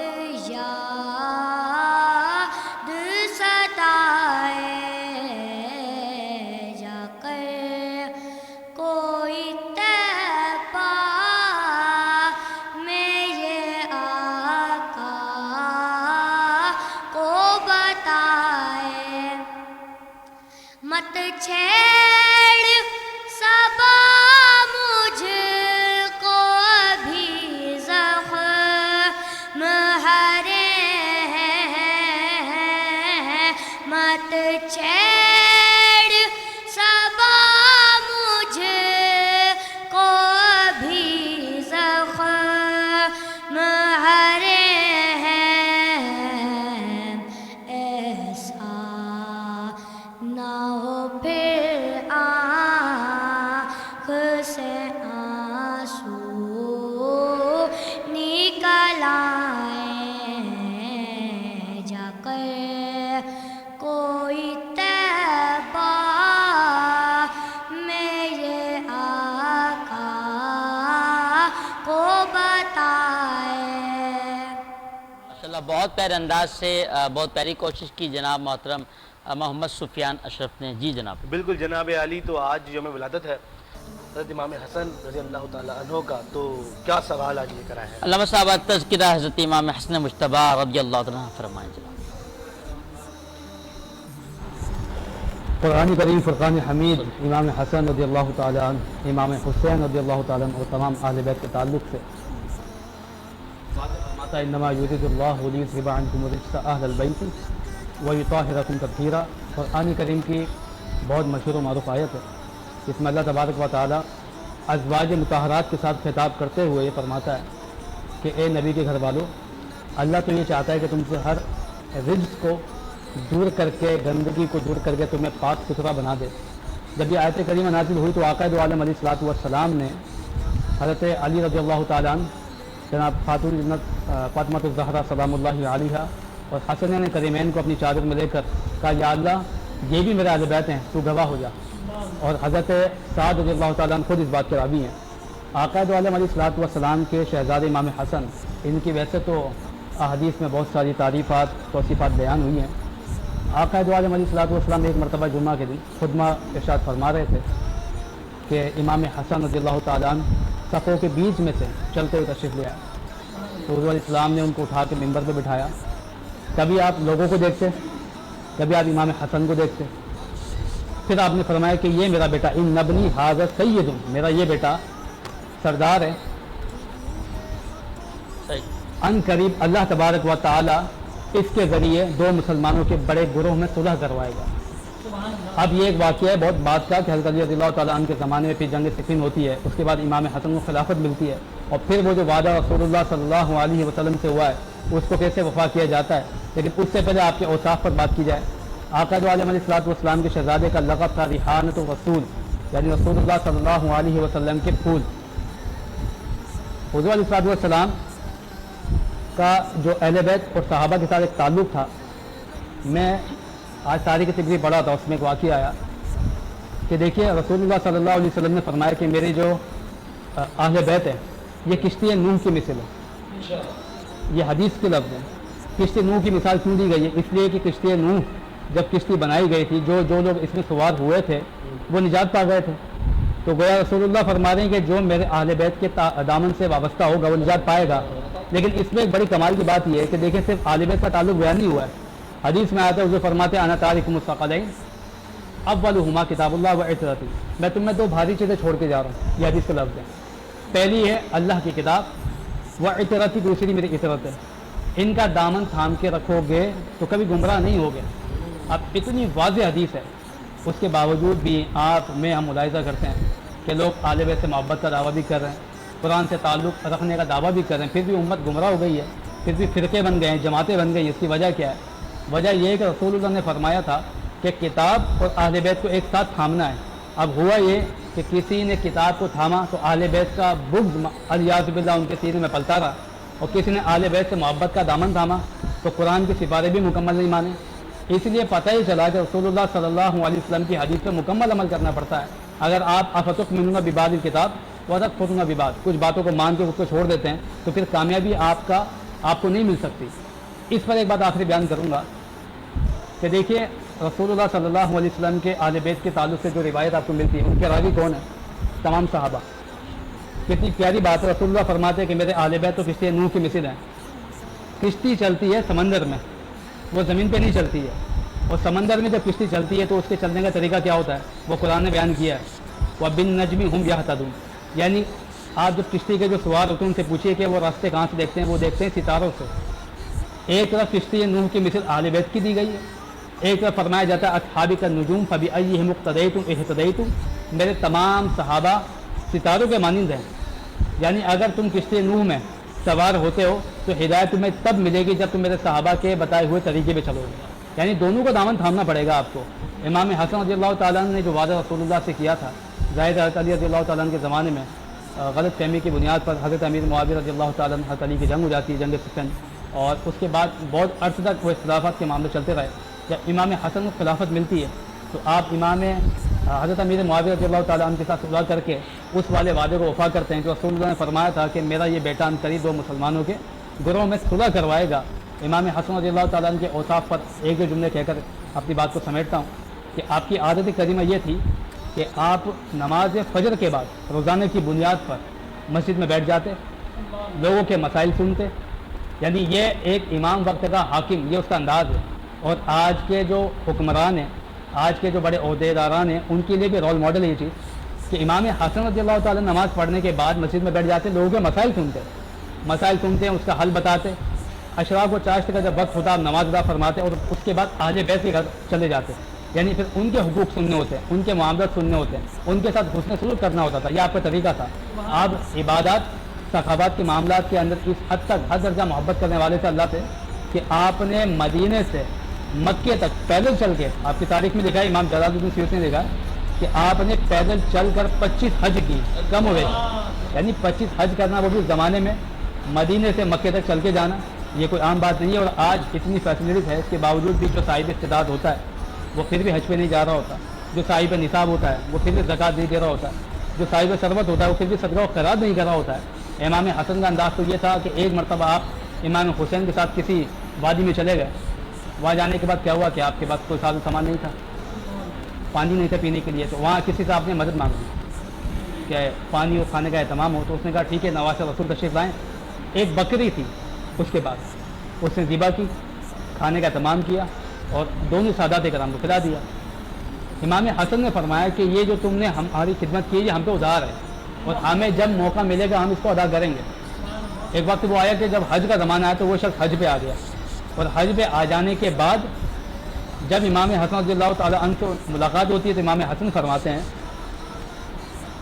Speaker 13: याद सताए। जाकर कोई तहफ़ा मैं ये आका को बताए, मत छेड़ सबा मुझको अभी ज़ख्म हरे हैं, मत छेड़ सबा मुझको अभी ज़ख्म हरे हैं, ऐसा ना हो फिर आँख से आंसू निकल आए। जाकर कोई तहफ़ा मैं ये आका को बताए।
Speaker 4: माशाल्लाह बहुत प्यारे अंदाज से बहुत प्यारी कोशिश की जनाब मोहतरम मोहम्मद सुफियान अशरफ ने। जी जनाब।
Speaker 3: बिल्कुल जनाब अली, तो आज यौम विलादत है हज़रत इमाम हसन रज़ी अल्लाह तआला अन्हु का, तो क्या सवाल आज लेकर आए हैं?
Speaker 4: अल्लामा साहब तज़किरा हज़रत इमाम हसन मुज्तबा रज़ी अल्लाह तआला फरमाएं जनाब।
Speaker 14: कुरान करीम फुरक़ान हमीद इमाम हसन रज़ी अल्लाह तआला अन्हु, इमाम हुसैन रज़ी अल्लाह तआला अन्हु और तमाम अहले बैत के ताल्लुक़ से फरमाता है, इन्नमा युरिदुल्लाहु लियुज़हिबा अन्कुम रिज्सा अहलल बैति व युताहिरकुम तत्हीरा। कुरान करीम की बहुत मशहूर व मारूफ़ आयत है, इसमें अल्लाह तबारक व तआला अज़वाज मुताहरात के साथ खिताब करते हुए ये फरमाता है कि ए नबी के घर वालों, अल्लाह तो ये चाहता है कि तुमसे हर रिज्स को दूर करके, गंदगी को दूर करके तुम्हें पाक सुथरा बना दे। जब ये आयत करीमा नाज़िल हुई तो आक़ाए दो आलम अलैहिस्सलातु वस्सलाम ने हज़रत अली रज़ी अल्लाह तआला अन्हु, जनाब खातून जन्नत फ़ातिमा ज़हरा सलामुल्लाहि अलैहा और हसनैन करीमैन को अपनी चादर में लेकर कहा, या अल्लाह ये भी मेरे अहले बैत हैं, तू गवाह हो जा। और हज़रत साद रज़ी अल्लाह तआला अन्हु खुद इस बात के रावी हैं। आक़ाए दो आलम अलैहिस्सलातु वस्सलाम के शहज़ादे इमाम हसन, इनकी वैसे तो अहादीस में बहुत सारी तारीफ़ात तौसीफ़ात बयान हुई हैं। आक़ाए दो आलम अलैहिस्सलातु वस्सलाम एक मरतबा जुम्मा के दिन खुतबा इरशाद फरमा रहे थे कि इमाम हसन रज़ी अल्लाह तआला अन्हु सफ़ों के बीच में से चलते हुए तशरीफ़ ले आए, तो हुज़ूर अलैहिस्सलाम ने उनको उठा के मिंबर पर बिठाया। कभी आप लोगों को देखते, कभी आप इमाम हसन को देखते, फिर आपने फरमाया कि ये मेरा बेटा इन नबनी हाज़ा सय्यदुन, मेरा ये बेटा सरदार है। अन करीब अल्लाह तबारक व तआला इसके ज़रिए दो मुसलमानों के बड़े गुरोह में सुलह करवाएगा। अब ये एक वाक़या है बहुत बात का कि हज़रत अली रज़ियल्लाहु तआला अन्हु के ज़माने में फिर जंग सिफ़ीन होती है, उसके बाद इमाम हसन को खिलाफत मिलती है, और फिर वो जो वादा रसूलुल्लाह सल्लल्लाहु अलैहि वसल्लम से हुआ है उसको कैसे वफ़ा किया जाता है। لیکن اس سے پہلے آپ کے اوصاف پر بات کی جائے. آقا جو علیہ الصلوۃ والسلام کے شہزادے کا لقب تھا ریحانۃ الرسول، یعنی رسول اللہ صلی اللہ علیہ وسلم کے پھول. حضور علیہ الصلوۃ والسلام کا جو اہل بیت اور صحابہ کے ساتھ ایک تعلق تھا، میں آج تاریخ طبری پڑھا تھا، اس میں ایک واقعہ آیا کہ دیکھیے رسول اللہ صلی اللہ علیہ وسلم نے فرمایا کہ میرے جو اہل بیت ہے یہ کشتی نوح کی مثل ہے. یہ حدیث کے لفظ ہیں. کشتی نوح کی مثال کیوں دی گئی ہے؟ اس لیے کہ کشتی نوح جب کشتی بنائی گئی تھی، جو لوگ اس میں سوار ہوئے تھے وہ نجات پا گئے تھے. تو گویا رسول اللہ فرما رہے ہیں کہ جو میرے اہل بیت کے دامن سے وابستہ ہوگا وہ نجات پائے گا. لیکن اس میں ایک بڑی کمال کی بات یہ ہے کہ دیکھیں صرف اہل بیت کا تعلق بیان نہیں ہوا ہے. حدیث میں آتا ہے حضور فرماتے ہیں انا تارک مستقلین اولہما کتاب اللہ و عترتی، میں تم میں دو بھاری چیزیں چھوڑ کے جا رہا ہوں. یہ حدیث کا لفظ ہے. پہلی ہے اللہ کی کتاب، و عترتی دوسری میری عترت ہے. ان کا دامن تھام کے رکھو گے تو کبھی گمراہ نہیں ہوگے. اب اتنی واضح حدیث ہے، اس کے باوجود بھی آپ میں ہم ملاحظہ کرتے ہیں کہ لوگ اہل بیت سے محبت کا دعویٰ بھی کر رہے ہیں، قرآن سے تعلق رکھنے کا دعویٰ بھی کر رہے ہیں، پھر بھی امت گمراہ ہو گئی ہے، پھر بھی فرقے بن گئے ہیں، جماعتیں بن گئی. اس کی وجہ کیا ہے؟ وجہ یہ ہے کہ رسول اللہ نے فرمایا تھا کہ کتاب اور اہل بیت کو ایک ساتھ تھامنا ہے. اب ہوا یہ کہ کسی نے کتاب کو تھاما تو اہل بیت کا بغض الیاذ باللہ ان کے سینے میں پلتا رہا، اور کسی نے اہل بیت سے محبت کا دامن تھاما تو قرآن کی سفاریں بھی مکمل نہیں مانے. اس لیے پتہ ہی چلا کہ رسول اللہ صلی اللہ علیہ وسلم کی حدیث پر مکمل عمل کرنا پڑتا ہے. اگر آپ افتؤمنون ببعض الکتاب وتکفرون ببعض، کچھ باتوں کو مان کے اس کو چھوڑ دیتے ہیں تو پھر کامیابی آپ کو نہیں مل سکتی. اس پر ایک بات آخری بیان کروں گا کہ دیکھیے رسول اللہ صلی اللہ علیہ وسلم کے اہل بیت کے تعلق سے جو روایت آپ کو ملتی ہے ان کے راوی کون ہیں؟ تمام صحابہ. کتنی پیاری بات ہے. رسول اللہ فرماتے ہیں کہ میرے اہل بیت تو کشتی نوح کی مثل ہیں. کشتی چلتی ہے سمندر میں، وہ زمین پہ نہیں چلتی ہے. اور سمندر میں جب کشتی چلتی ہے تو اس کے چلنے کا طریقہ کیا ہوتا ہے؟ وہ قرآن نے بیان کیا ہے. وَبِالنَّجْمِ هُمْ يَهْتَدُونَ، یعنی آپ جب کشتی کے جو سوار ہوتے ہیں ان سے پوچھیے کہ وہ راستے کہاں سے دیکھتے ہیں، وہ دیکھتے ہیں ستاروں سے. ایک طرف کشتی نوح کی مثل اہل بیت کی دی گئی ہے، ایک طرف فرمایا جاتا ہے اصحابک النجوم فبأیہم اقتدیتم اہتدیتم، میرے تمام صحابہ ستاروں کے مانند ہیں. یعنی اگر تم کشتی نوح میں سوار ہوتے ہو تو ہدایت تمہیں تب ملے گی جب تم میرے صحابہ کے بتائے ہوئے طریقے پہ چلو گے. یعنی دونوں کو دامن تھامنا پڑے گا آپ کو. امام حسن رضی اللہ تعالیٰ نے جو وعدہ رسول اللہ سے کیا تھا، ظاہر حضرت علی رضی اللہ تعالیٰ کے زمانے میں غلط فہمی کی بنیاد پر حضرت امیر معاویہ رضی اللہ تعالیٰ حضرت علی کی جنگ ہو جاتی ہے، جنگ صفین، اور اس کے بعد بہت عرصے تک وہ اختلافات کے معاملے چلتے رہے. جب امام حسن کو خلافت ملتی ہے تو آپ امام حضرت امیر معاویہ رضی اللہ تعالیٰ عنہ کے ساتھ صلح کر کے اس والے وعدے کو وفا کرتے ہیں کہ رسول اللہ نے فرمایا تھا کہ میرا یہ بیٹا ان قریب دو مسلمانوں کے گروہ میں صلح کروائے گا. امام حسن رضی اللہ تعالیٰ عنہ کے اوصاف پر ایک دو جملے کہہ کر اپنی بات کو سمیٹتا ہوں کہ آپ کی عادت کریمہ یہ تھی کہ آپ نماز فجر کے بعد روزانہ کی بنیاد پر مسجد میں بیٹھ جاتے، لوگوں کے مسائل سنتے. یعنی یہ ایک امام وقت کا حاکم، یہ اس کا انداز ہے. اور آج کے جو حکمران ہیں، آج کے جو بڑے عہدیداران ہیں، ان کے لیے بھی رول ماڈل یہ چیز کہ امام حسن رضی اللہ تعالیٰ نماز پڑھنے کے بعد مسجد میں بیٹھ جاتے، لوگوں کے مسائل سنتے ہیں، اس کا حل بتاتے. اشراف و چاشت کا جب وقت ہوتا آپ نماز ادا فرماتے اور اس کے بعد اہل بیت کے گھر چلے جاتے. یعنی پھر ان کے حقوق سننے ہوتے ہیں، ان کے معاملات سننے ہوتے ہیں، ان کے ساتھ حسن سلوک کرنا ہوتا تھا. یہ آپ کا طریقہ تھا. آپ عبادات ثقافت کے معاملات کے اندر اس حد تک ہر درجہ محبت کرنے والے تھے اللہ سے کہ آپ نے مدینے سے مکے تک پیدل چل کے، آپ کی تاریخ میں لکھا ہے، امام جلال الدین سیوطی نے لکھا کہ آپ نے پیدل چل کر 25 حج کی. کم ہوئے، یعنی 25 حج کرنا، وہ بھی اس زمانے میں مدینے سے مکے تک چل کے جانا یہ کوئی عام بات نہیں ہے. اور آج اتنی فیسلٹیز ہے، اس کے باوجود بھی جو صاحب استعداد ہوتا ہے وہ پھر بھی حج پہ نہیں جا رہا ہوتا، جو صاحب نصاب ہوتا ہے وہ پھر بھی زکوٰۃ نہیں دے رہا ہوتا ہے، جو صاحب ثروت ہوتا ہے وہ پھر بھی صدقہ و خیرات نہیں کر رہا ہوتا ہے. امام حسن کا انداز تو یہ تھا کہ ایک مرتبہ آپ امام حسین کے ساتھ کسی وادی میں چلے گئے. وہاں جانے کے بعد کیا ہوا کہ آپ کے پاس کوئی ساز و سامان نہیں تھا، پانی نہیں تھا پینے کے لیے. تو وہاں کسی سے آپ نے مدد مانگی کہ پانی اور کھانے کا اہتمام ہو. تو اس نے کہا ٹھیک ہے، نواز رسول تشریف لائیں. ایک بکری تھی، اس کے بعد اس نے ذبح کی، کھانے کا اہتمام کیا اور دونوں سادات کرام کو کھلا دیا. امام حسن نے فرمایا کہ یہ جو تم نے ہماری خدمت کی یہ ہم پہ ادھار ہے اور ہمیں جب موقع ملے گا ہم اس کو ادا کریں گے. ایک وقت وہ آیا کہ جب حج کا زمانہ آیا تو وہ شخص حج پہ آ گیا، اور حج پہ آ جانے کے بعد جب امام حسن رضی اللہ تعالیٰ عنہ سے ملاقات ہوتی ہے تو امام حسن فرماتے ہیں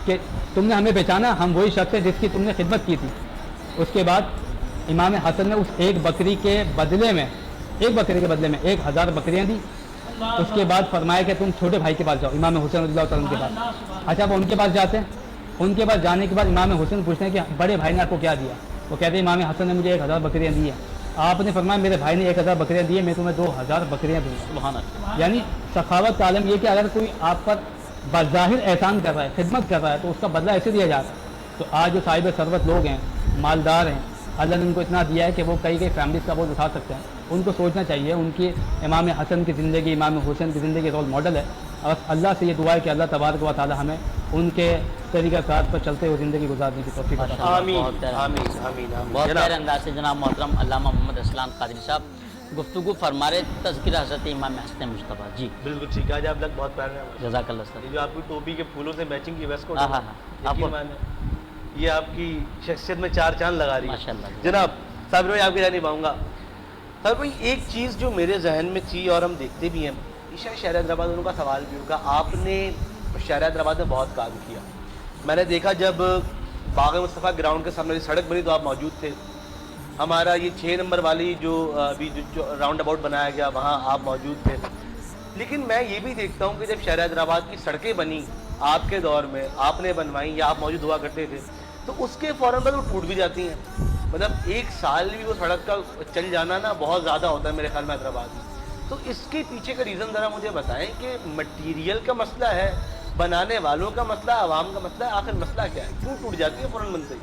Speaker 14: کہ تم نے ہمیں پہچانا، ہم وہی شخص ہے جس کی تم نے خدمت کی تھی. اس کے بعد امام حسن نے اس ایک بکری کے بدلے میں एक बकरे के बदले में 1000 बकरियां दी। उसके बाद फरमाया कि तुम छोटे भाई के पास जाओ, इमाम हुसैन रज़ियल्लाहु ताला के पास। अच्छा, वो उनके पास जाते हैं, उनके पास जाने के बाद इमाम हुसैन पूछते हैं कि बड़े भाई ने आपको क्या दिया? वो कहते हैं इमाम हसन ने मुझे 1000 बकरियां दी है। आपने फरमाया मेरे भाई ने 1000 बकरियां दी है, मैं तुम्हें 2000 बकरियां दूंगा। सुभान अल्लाह। यानी सखावत का आलम ये कि अगर कोई आप पर बज़ाहिर एहसान कर रहा है, खिदमत कर रहा है, तो उसका बदला ऐसे दिया जाता है। तो आज जो साहिब सरवत लोग हैं, मालदार हैं, अल्लाह ने उनको इतना दिया है कि वो कई फैमिलीज़ का बोझ उठा सकते हैं। उनको सोचना चाहिए, उनकी इमाम हसन की ज़िंदगी, इमाम हुसैन की ज़िंदगी रोल मॉडल है। और अल्लाह से ये दुआ है कि अल्लाह तबारक व तआला हमें उनके तरीक़ाकार पर चलते हुए ज़िंदगी गुजारने की तौफ़ीक़ अता फरमाए।
Speaker 3: आमीन आमीन आमीन।
Speaker 4: बहुत प्यारे अंदाज से जनाब मोहतरम अल्लामा मोहम्मद असलान क़ादरी साहब गुफ्तगू फरमा रहे तज़किरा हज़रत इमाम हसन मुस्तफ़ा जी।
Speaker 3: बिल्कुल ठीक है, आज आप लोग बहुत प्यारे हैं।
Speaker 4: जज़ाकल्लाह सर।
Speaker 3: ये जो आपकी टोपी के फूलों से मैचिंग की वेस्ट कोट, ये आपकी शख्सियत में 4 चांद लगा रही है माशाअल्लाह। जनाब साहब भाई आपके जाने पाऊँगा सर भाई, एक चीज़ जो मेरे जहन में थी और हम देखते भी हैं, ईशा शहर हैदराबाद उनका सवाल भी होगा। आपने शहर हैदराबाद में बहुत काम किया, मैंने देखा जब बाग मुस्तफ़ा ग्राउंड के सामने सड़क बनी तो आप मौजूद थे। हमारा ये 6 नंबर वाली जो अभी जो राउंड अबाउट बनाया गया वहाँ आप मौजूद थे। लेकिन मैं ये भी देखता हूँ कि जब शहर हैदराबाद की सड़कें बनी आपके दौर में, आपने बनवाई या आप मौजूद हुआ करते थे, तो उसके फ़ौरन बाद वो टूट भी जाती हैं। मतलब 1 साल भी वो सड़क का चल जाना ना बहुत ज़्यादा होता है मेरे ख्याल में हैदराबाद में। तो इसके पीछे का रीज़न ज़रा मुझे बताएं कि मटीरियल का मसला है, बनाने वालों का मसला, आवाम का मसला है, आखिर मसला क्या है, क्यों टूट जाती है फ़ौरन बनते ही?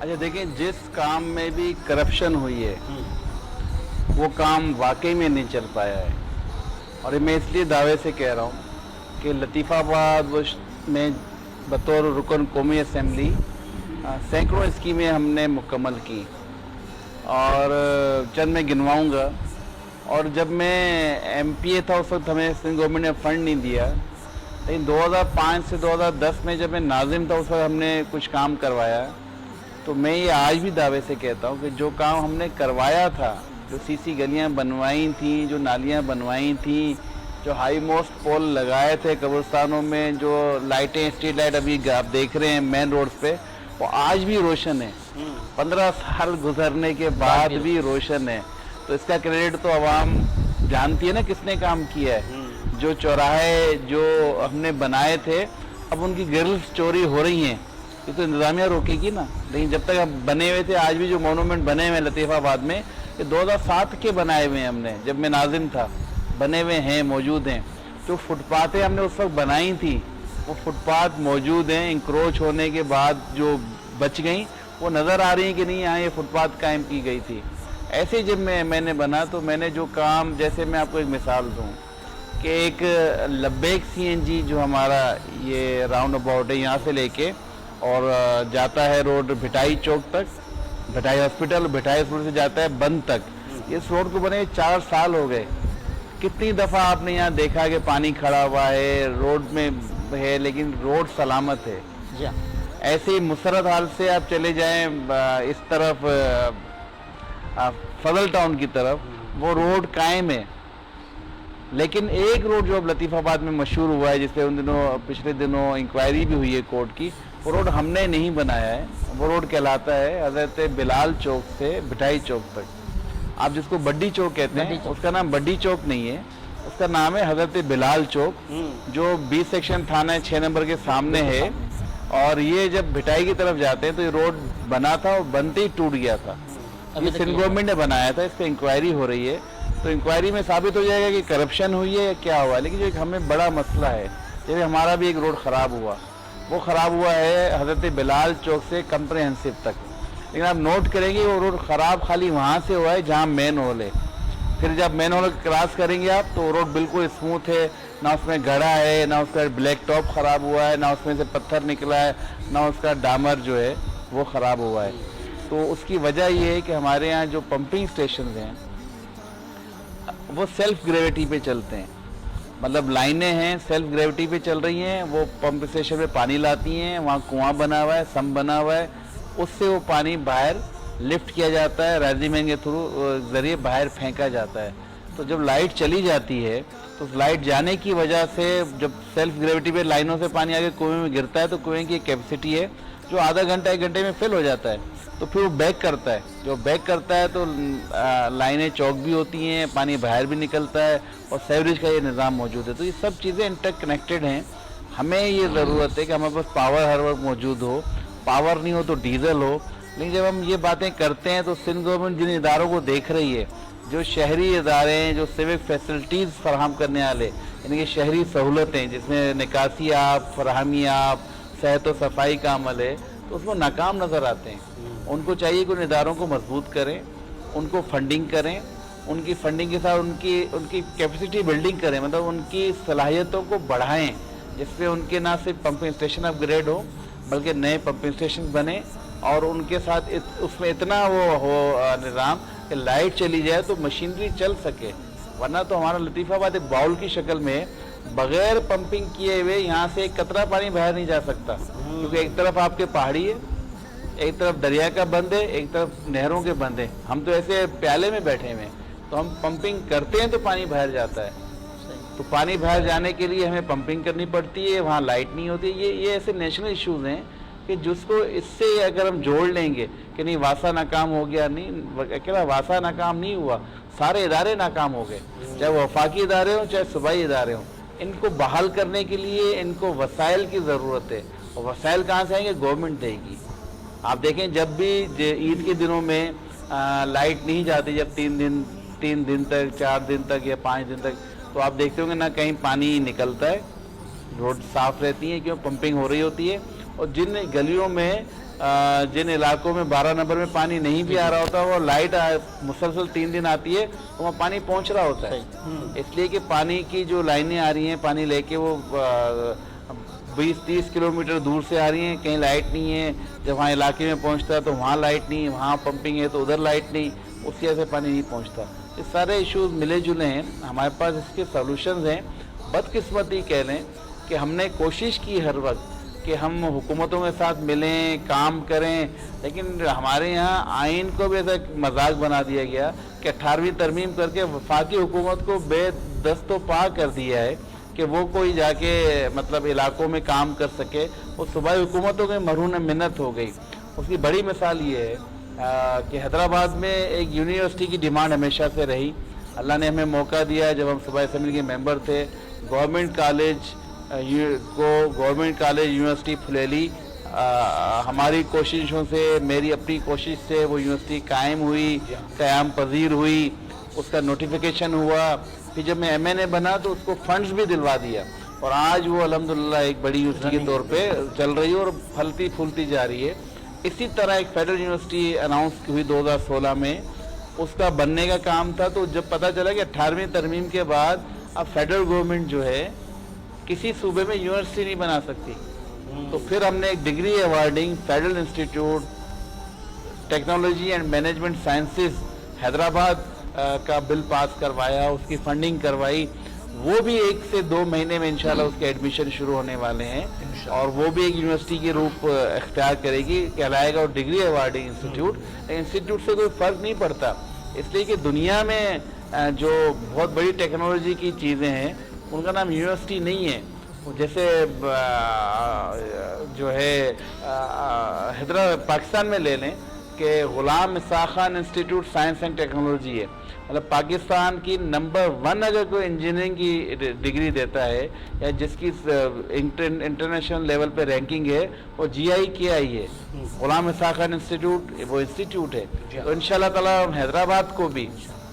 Speaker 6: अच्छा देखिए, जिस काम में भी करप्शन हुई है वो काम वाकई में नहीं चल पाया है। और मैं इसलिए दावे से कह रहा हूँ कि लतीफ़ाबाद में बतौर रुकन कौमी असम्बली सैकड़ों स्कीमें हमने मुकम्मल की और चंद मैं गिनवाऊँगा। और जब मैं MPA था उस वक्त हमें सिंध गवर्नमेंट ने फ़ंड नहीं दिया, लेकिन 2005 से 2010 में जब मैं नाज़िम था उस वक्त हमने कुछ काम करवाया। तो मैं ये आज भी दावे से कहता हूँ कि जो काम हमने करवाया था, जो CC गलियाँ बनवाई थी, जो नालियाँ बनवाई थी, जो हाई मोस्ट पोल लगाए थे कब्रिस्तानों में, जो लाइटें स्ट्रीट लाइट अभी आप देख रहे हैं मेन रोड पे, वो आज भी रोशन है। 15 साल गुजरने के बाद भी रोशन है। तो इसका क्रेडिट तो आवाम जानती है ना किसने काम किया है। जो चौराहे जो हमने बनाए थे अब उनकी ग्रिल्स चोरी हो रही हैं, ये तो इंतजामिया रोकेगी ना। लेकिन जब तक हम बने हुए थे, आज भी जो मोनूमेंट बने हुए हैं लतीफ़ाबाद में, ये 2007 के बनाए हुए हैं हमने, जब मैं नाज़िम था, बने हुए हैं, मौजूद हैं। जो फुटपाथें हमने उस वक्त बनाई थी वो फुटपाथ मौजूद हैं। इंक्रोच होने के बाद जो बच गई वो नज़र आ रही हैं कि नहीं यहाँ ये फुटपाथ कायम की गई थी। ऐसे जब मैंने बना तो मैंने जो काम, जैसे मैं आपको एक मिसाल दूँ कि एक लब्बैक CNG जो हमारा ये राउंड अबाउट है, यहाँ से लेके और जाता है रोड भिटाई चौक तक, भिटाई हॉस्पिटल, भिटाई हॉस्पिटल से जाता है बंद तक। इस रोड को बने 4 साल हो गए। कितनी दफ़ा आपने यहाँ देखा कि पानी खड़ा हुआ है, रोड में है, लेकिन रोड सलामत है। ऐसे ही मुसरत हाल से आप चले जाएं इस तरफ फजल टाउन की तरफ, वो रोड कायम है। लेकिन एक रोड जो अब लतीफ़ाबाद में मशहूर हुआ है, जिसपे उन दिनों पिछले दिनों इंक्वायरी भी हुई है कोर्ट की, वो रोड हमने नहीं बनाया है। वो रोड कहलाता है हज़रत बिलाल चौक से भिटाई चौक तक। आप जिसको बड्डी चौक कहते हैं, उसका नाम बड्डी चौक नहीं है, उसका नाम है हज़रत बिलाल चौक, जो 20 सेक्शन थाना 6 नंबर के सामने है। और ये जब भिटाई की तरफ जाते हैं तो ये रोड बना था और बनते ही टूट गया था। ये सिंध गवर्नमेंट ने बनाया था, इस पर इंक्वायरी हो रही है। तो इंक्वायरी में साबित हो जाएगा कि करप्शन हुई है या क्या हुआ। लेकिन जो एक हमें बड़ा मसला है, जैसे हमारा भी एक रोड ख़राब हुआ, वो ख़राब हुआ है हज़रत बिलाल चौक से कम्प्रहेंसिव तक। लेकिन आप नोट करेंगे वो रोड ख़राब खाली वहाँ से हुआ है जहाँ मेन होल है। फिर जब मेन होल क्रॉस करेंगे आप तो रोड बिल्कुल स्मूथ है, ना उसमें गड़ा है, ना उसका ब्लैक टॉप ख़राब हुआ है, ना उसमें से पत्थर निकला है, ना उसका डामर जो है वो ख़राब हुआ है। तो उसकी वजह ये है कि हमारे यहाँ जो पंपिंग स्टेशन हैं वो सेल्फ ग्रेविटी पे चलते हैं। मतलब लाइनें हैं सेल्फ ग्रेविटी पे चल रही हैं, वो पंप स्टेशन पे पानी लाती हैं, वहाँ कुआं बना हुआ है, सम्प बना हुआ है, उससे वो पानी बाहर लिफ्ट किया जाता है, राइजिंग के थ्रू ज़रिए बाहर फेंका जाता है। तो जब लाइट चली जाती है तो लाइट जाने की वजह से जब सेल्फ ग्रेविटी पे लाइनों से पानी आगे कुएं में गिरता है तो कुएं की कैपेसिटी है जो आधा घंटा 1 घंटे में फिल हो जाता है। तो फिर वो बैक करता है, जो बैक करता है तो लाइनें चौक भी होती हैं, पानी बाहर भी निकलता है और सीवरेज का ये निज़ाम मौजूद है। तो ये सब चीज़ें इंटरकनेक्टेड हैं। हमें ये ज़रूरत है कि हमारे पास पावर हर वक्त मौजूद हो, पावर नहीं हो तो डीजल हो। लेकिन जब हम ये बातें करते हैं तो सिंध गवर्नमेंट जिन इदारों को देख रही है, जो शहरी इदारे हैं, जो सिविक फैसिलिटीज़ फराहम करने वाले, यानी कि शहरी सहूलतें जिसमें निकासी आप, फराहमी आप, सेहत व सफाई का अमल है, तो उसमें नाकाम नज़र आते हैं। उनको चाहिए कि उन इदारों को मजबूत करें, उनको फंडिंग करें, उनकी फंडिंग के साथ उनकी कैपेसिटी बिल्डिंग करें, मतलब उनकी सलाहियतों को बढ़ाएं, जिसपे उनके ना सिर्फ पंपिंग स्टेशन अपग्रेड हो बल्कि नए पंपिंग स्टेशन बने और उनके साथ उसमें इतना वो हो निज़ाम कि लाइट चली जाए तो मशीनरी चल सके। वरना तो हमारा लतीफ़ाबाद एक बाउल की शक्ल में बगैर पंपिंग किए हुए यहाँ से एक कतरा पानी बाहर नहीं जा सकता, क्योंकि एक तरफ आपके पहाड़ी है, एक तरफ दरिया का बंद है, एक तरफ नहरों के बंद है। हम तो ऐसे प्याले में बैठे हुए हैं, तो हम पंपिंग करते हैं तो पानी बाहर जाता है। तो पानी बाहर जाने के लिए हमें पंपिंग करनी पड़ती है, वहाँ लाइट नहीं होती। ये ऐसे नेशनल इश्यूज हैं कि जिसको इससे अगर हम जोड़ लेंगे कि नहीं वासा नाकाम हो गया, नहीं अकेला वासा नाकाम नहीं हुआ, सारे इदारे नाकाम हो गए, चाहे वो वफाकी इदारे हों चाहे सूबाई इदारे हों। इनको बहाल करने के लिए इनको वसाइल की ज़रूरत है, और वसाइल कहाँ से आएंगे? गवर्नमेंट देगी। आप देखें जब भी ईद के दिनों में लाइट नहीं जाती, जब 3 दिन तक, 4 दिन तक या 5 दिन तक, तो आप देखते होंगे ना कहीं पानी निकलता है, रोड साफ रहती है, क्यों? पंपिंग हो रही होती है। और जिन गलियों में जिन इलाकों में 12 नंबर में पानी नहीं भी आ रहा होता, वो लाइट मुसलसल 3 दिन आती है तो वहाँ पानी पहुँच रहा होता है। इसलिए कि पानी की जो लाइनें आ रही हैं, पानी लेके वो 20-30 किलोमीटर दूर से आ रही हैं, कहीं लाइट नहीं है। जब वहाँ इलाके में पहुँचता है तो वहाँ लाइट नहीं, वहाँ पंपिंग है तो उधर लाइट नहीं, उस वजह से पानी नहीं पहुँचता। ये सारे इश्यूज मिले जुले हैं, हमारे पास इसके सॉल्यूशंस हैं। बदकिस्मती कह लें कि हमने कोशिश की हर वक्त कि हम हुकूमतों के साथ मिलें, काम करें, लेकिन हमारे यहाँ आइन को भी ऐसा मजाक बना दिया गया कि 18वीं तरमीम करके वफाकी हुकूमत को बेदस्तो पा कर दिया है कि वो कोई जाके मतलब इलाकों में काम कर सके। वो सूबाई हुकूमतों के मरहून मिन्नत हो गई। उसकी बड़ी मिसाल ये है कि हैदराबाद में एक यूनिवर्सिटी की डिमांड हमेशा से रही। अल्लाह ने हमें मौका दिया, जब हम सूबाई असेंबली के मेंबर थे, गवर्नमेंट कॉलेज यूनिवर्सिटी फुलेली, हमारी कोशिशों से, मेरी अपनी कोशिश से वो यूनिवर्सिटी कायम हुई, क़याम पजीर हुई, उसका नोटिफिकेशन हुआ। फिर जब मैं MNA बना तो उसको फंड्स भी दिलवा दिया, और आज वो अल्हम्दुलिल्लाह एक बड़ी यूनिवर्सिटी के तौर पे चल रही है और फलती फूलती जा रही है। इसी तरह एक फेडरल यूनिवर्सिटी अनाउंस हुई 2016 में, उसका बनने का काम था। तो जब पता चला कि 18वीं तरमीम के बाद अब फेडरल गवर्नमेंट जो है किसी सूबे में यूनिवर्सिटी नहीं बना सकती, तो फिर हमने एक degree awarding federal institute technology and management sciences Hyderabad का बिल पास करवाया, उसकी फंडिंग करवाई। वो भी 1 से 2 महीने में इंशाल्लाह उसके एडमिशन शुरू होने वाले हैं, और वो भी एक यूनिवर्सिटी के रूप इख्तियार करेगी, कहलाएगा और डिग्री अवार्डिंग इंस्टीट्यूट। इंस्टीट्यूट से कोई फ़र्क नहीं पड़ता, इसलिए कि दुनिया में जो बहुत बड़ी टेक्नोलॉजी की चीज़ें हैं उनका नाम यूनिवर्सिटी नहीं है। जैसे जो है पाकिस्तान में ले लें कि Ghulam Ishaq Khan institute science and technology है, मतलब पाकिस्तान की नंबर 1 अगर कोई इंजीनियरिंग की डिग्री देता है या जिसकी इंटरनेशनल लेवल पे रैंकिंग है, वो GIKI है। गुलाम इसाक़ खान इंस्टीट्यूट वो इंस्टीट्यूट है। तो इंशाल्लाह ताला हम हैदराबाद को भी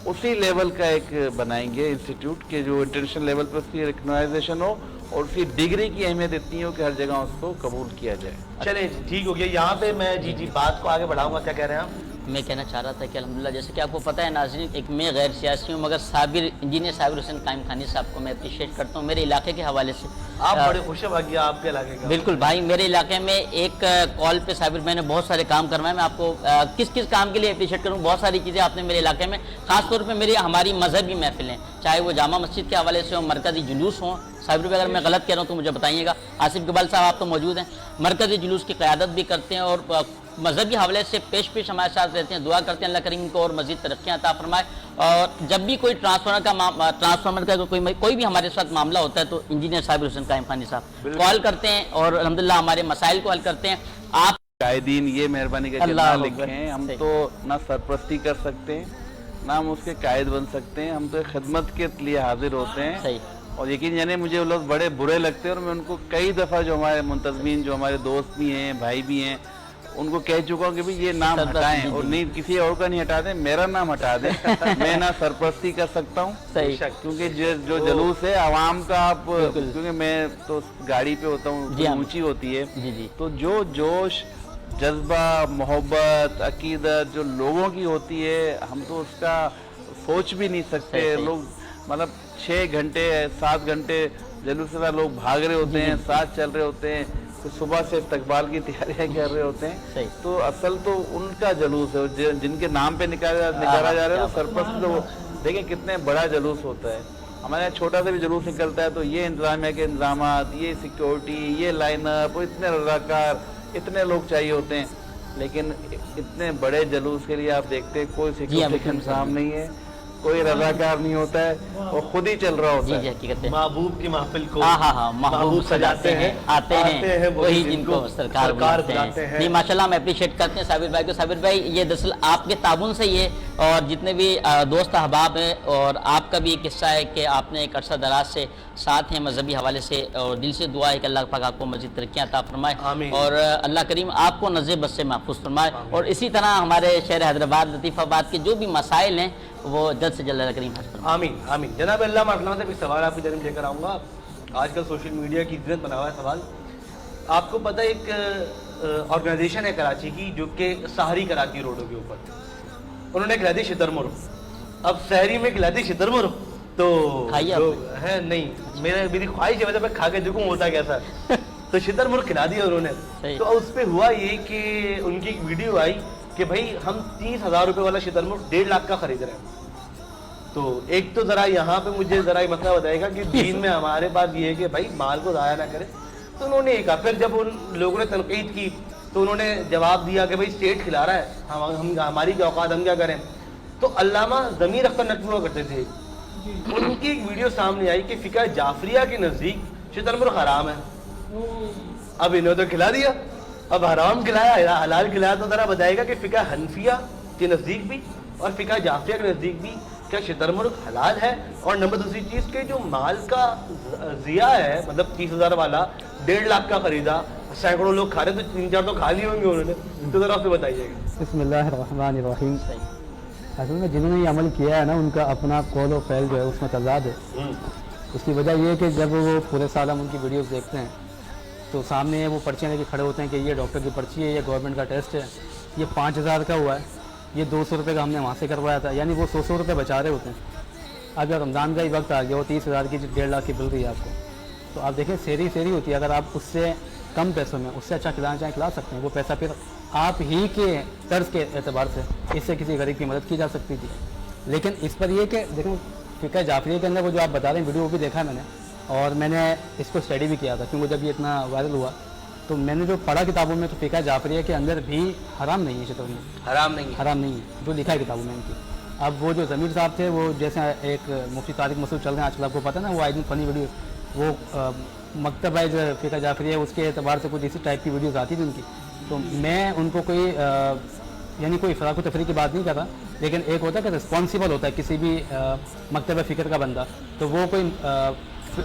Speaker 6: उसी लेवल का एक बनाएंगे इंस्टीट्यूट के जो इंटरनेशनल लेवल पर उसकी रिकग्नाइजेशन हो और उसकी डिग्री की अहमियत इतनी हो कि हर जगह उसको कबूल किया जाए।
Speaker 3: चलिए ठीक हो गया, यहाँ पे मैं जी बात को आगे बढ़ाऊंगा। क्या कह रहे हैं आप?
Speaker 4: मैं कहना चाह रहा था कि अल्हम्दुलिल्लाह, जैसे कि आपको पता है नाज़रीन, एक मैं गैर सियासी हूँ, मगर इंजीनियर साबिर हुसैन कायम खानी साहब को मैं अप्रिशिएट करता हूँ मेरे इलाके के हवाले से।
Speaker 3: आप बड़े खुश भाग्य आपके इलाके का।
Speaker 4: बिल्कुल भाई, मेरे इलाके में एक कॉल पे साबिर मैंने बहुत सारे काम करवाए। मैं आपको किस किस काम के लिए अप्रिशिएट करूँ, बहुत सारी चीज़ें आपने मेरे इलाके में, खासतौर पर हमारी मजहबी महफिलें, चाहे वो जामा मस्जिद के हवाले से हो, मरकज़ी जुलूस हों। साबिर भाई अगर मैं गलत कह रहा हूँ तो मुझे बताइएगा। आसिफ इकबाल साहब आप तो मौजूद हैं, मरकज़ी जुलूस की क़यादत भी करते हैं और मजहबी हवाले से पेश हमारे साथ रहते हैं। दुआ करते हैं अल्लाह करीम को और मज़ीद तरक्कियाँ अता फरमाए। और जब भी कोई ट्रांसफार्मर का कोई भी हमारे साथ मामला होता है तो इंजीनियर साबिर हुसैन कायम खानी साहब कॉल करते हैं और अल्हम्दुलिल्लाह हमारे मसाइल को हल करते हैं। आप
Speaker 6: कायदीन ये मेहरबानी करके ना
Speaker 4: अल्लाह
Speaker 6: लिखें, हम तो ना सरपरस्ती कर सकते हैं ना हम उसके कायद बन सकते हैं, हम तो खिदमत के लिए हाजिर होते हैं।
Speaker 4: सही।
Speaker 6: और यकीन जाने मुझे वो लोग बड़े बुरे लगते हैं और मैं उनको कई दफ़ा जो हमारे मुंतज़मीन जो हमारे दोस्त भी हैं भाई भी हैं उनको कह चुका हूँ कि भाई ये नाम हटाएं और नहीं किसी और का नहीं हटा दें, मेरा नाम हटा दें। मैं ना सरपरस्ती कर सकता हूँ क्योंकि जो जलूस है आवाम का आप, क्योंकि मैं तो गाड़ी पे होता हूँ ऊंची होती है, तो जो जोश जज्बा मोहब्बत अकीदत जो लोगों की होती है हम तो उसका सोच भी नहीं सकते। लोग मतलब 6 घंटे 7 घंटे जलूस से लोग भाग रहे होते हैं, साथ चल रहे होते हैं, तो सुबह से इस्तकबाल की तैयारियां कर रहे होते हैं। तो असल तो उनका जलूस है जिनके नाम पे निकाला जा रहा है। तो सरपरस्त तो देखिए कितने बड़ा जलूस होता है। हमारे यहाँ छोटा सा भी जलूस निकलता है तो ये इंतजामिया के इंतजामात, ये सिक्योरिटी, ये लाइनअप, इतने रज़ाकार, इतने लोग चाहिए होते हैं, लेकिन इतने बड़े जलूस के लिए आप देखते हैं कोई सिक्योरिटी इंतजाम नहीं है, कोई रज़ाकार नहीं होता है और खुद ही चल रहा होता है।
Speaker 4: हकीकत है।
Speaker 3: महबूब की महफिल को
Speaker 4: महबूब सजाते हैं, आते हैं वही जिनको सरकार बुलाते हैं। जी माशाल्लाह, मैं अप्रिशिएट करते हैं साबिर भाई को। साबिर भाई ये दरअसल आपके ताबुन से ये और जितने भी दोस्त अहबाब हैं और आपका भी एक किस्सा है कि आपने एक अरसा दराज से साथ हैं मजहबी हवाले से और दिल से दुआ है कि अल्लाह पाक आपको मज़ीद तरक्कियां अता फरमाए और अल्लाह करीम आपको नज़र बस से महफूज फरमाए। और इसी तरह हमारे शहर हैदराबाद लतीफ़ाबाद के जो भी मसाइल हैं वो जल्द से जल्द अल्लाह करीम हल फरमाए।
Speaker 3: आमीन आमीन। जनाब अल्लाह माफ़ से एक सवाल आपकी जानब लेकर आऊँगा। आजकल सोशल मीडिया की इज्जत बना हुआ है सवाल। आपको पता है एक ऑर्गेनाइजेशन है कराची की जो कि सहरी कराती रोडों के ऊपर, उन्होंने खिला दी शितरमुर। अब शहरी में खिला दी शितरमुर तो है नहीं, मेरी ख्वाहिश है मैं खा के देखूँ होता कैसा। तो शितरमुर खिला दिया उन्होंने। तो उस पर हुआ ये कि उनकी एक वीडियो आई कि भाई हम 30,000 रुपये वाला शितरमुर 1.5 लाख का खरीद रहे हैं। तो एक तो ज़रा यहाँ पे मुझे ज़रा ये मसला बताएगा कि दीन में हमारे पास ये है कि भाई माल को ज़ाया ना करें। तो उन्होंने एक फिर जब उन लोगों ने तनकीद की तो उन्होंने जवाब दिया कि भाई स्टेट खिला रहा है, हम हमारी क्या औकात, हम क्या करें। तो अल्लामा ज़मीर अख्तर नकवी हुआ करते थे, उनकी एक वीडियो सामने आई कि फ़िक़ह जाफरिया के नज़दीक शितरमुर हराम है। अब इन्होंने तो खिला दिया, अब हराम खिलाया हलाल खिलाया। तो ज़रा बताएगा कि फ़िक़ह हनफिया के नज़दीक भी और फ़िक़ह जाफरिया के नज़दीक भी क्या शितरमुर हलाल है। और नंबर दूसरी चीज़ के जो माल का ज़िया है, मतलब 30,000 वाला 1.5 लाख का खरीदा, सैकड़ों लोग खा रहे, तो 3-4 तो खा लिए होंगे उन्होंने। तो ज़रा उससे बताइएगा।
Speaker 14: बिस्मिल्लाहिर्रहमानिर्रहीम। असल में जिन्होंने ये अमल किया है ना उनका अपना कौल और फ़ैल जो है उसमें तज़ाद है। उसकी वजह ये है कि जब वो पूरे साल हम उनकी वीडियोस देखते हैं तो सामने वो पर्चियाँ लेके खड़े होते हैं कि ये डॉक्टर की पर्ची है, ये गवर्नमेंट का टेस्ट है, ये 5,000 का हुआ है, ये 200 रुपये का हमने वहाँ से करवाया था, यानी वो 100 रुपये बचा रहे होते हैं। अब जब रमज़ान का ही वक्त आ गया, वो 30,000 की 1.5 लाख की बिल रही है आपको, तो आप देखें सेरी होती है। अगर आप उससे कम पैसों में उससे अच्छा खिलाना चाहें खिला सकते हैं। वो पैसा फिर आप ही के कर्ज के एतबार से इससे किसी गरीब की मदद की जा सकती थी। लेकिन इस पर यह कि देखो फ़िक़ह जाफरिया के अंदर वो जो आप बता रहे हैं वीडियो वो भी देखा है मैंने और मैंने इसको स्टडी भी किया था क्योंकि जब ये इतना वायरल हुआ तो मैंने जो पढ़ा किताबों में तो फ़िक़ह जाफरिया के अंदर भी हराम नहीं है शितरमुर, हराम नहीं है जो लिखा है किताबों में इनकी। अब वो जो ज़मीर साहब थे वो जैसे एक मुफ्ती तारिक मसूद चल रहे हैं आजकल, आपको पता है ना, वो आई दिन फ़नी वीडियो, वो मकतब है जो फ़िक़ह जाफरिया उसके एतबार से कुछ इसी टाइप की वीडियोज़ आती थी उनकी। तो मैं उनको कोई यानी कोई फ़राक़ तफ़रीक़ की बात नहीं कर रहा, लेकिन एक होता है कि रिस्पॉन्सिबल होता है किसी भी मकतब फ़िक्र का बंदा, तो वो कोई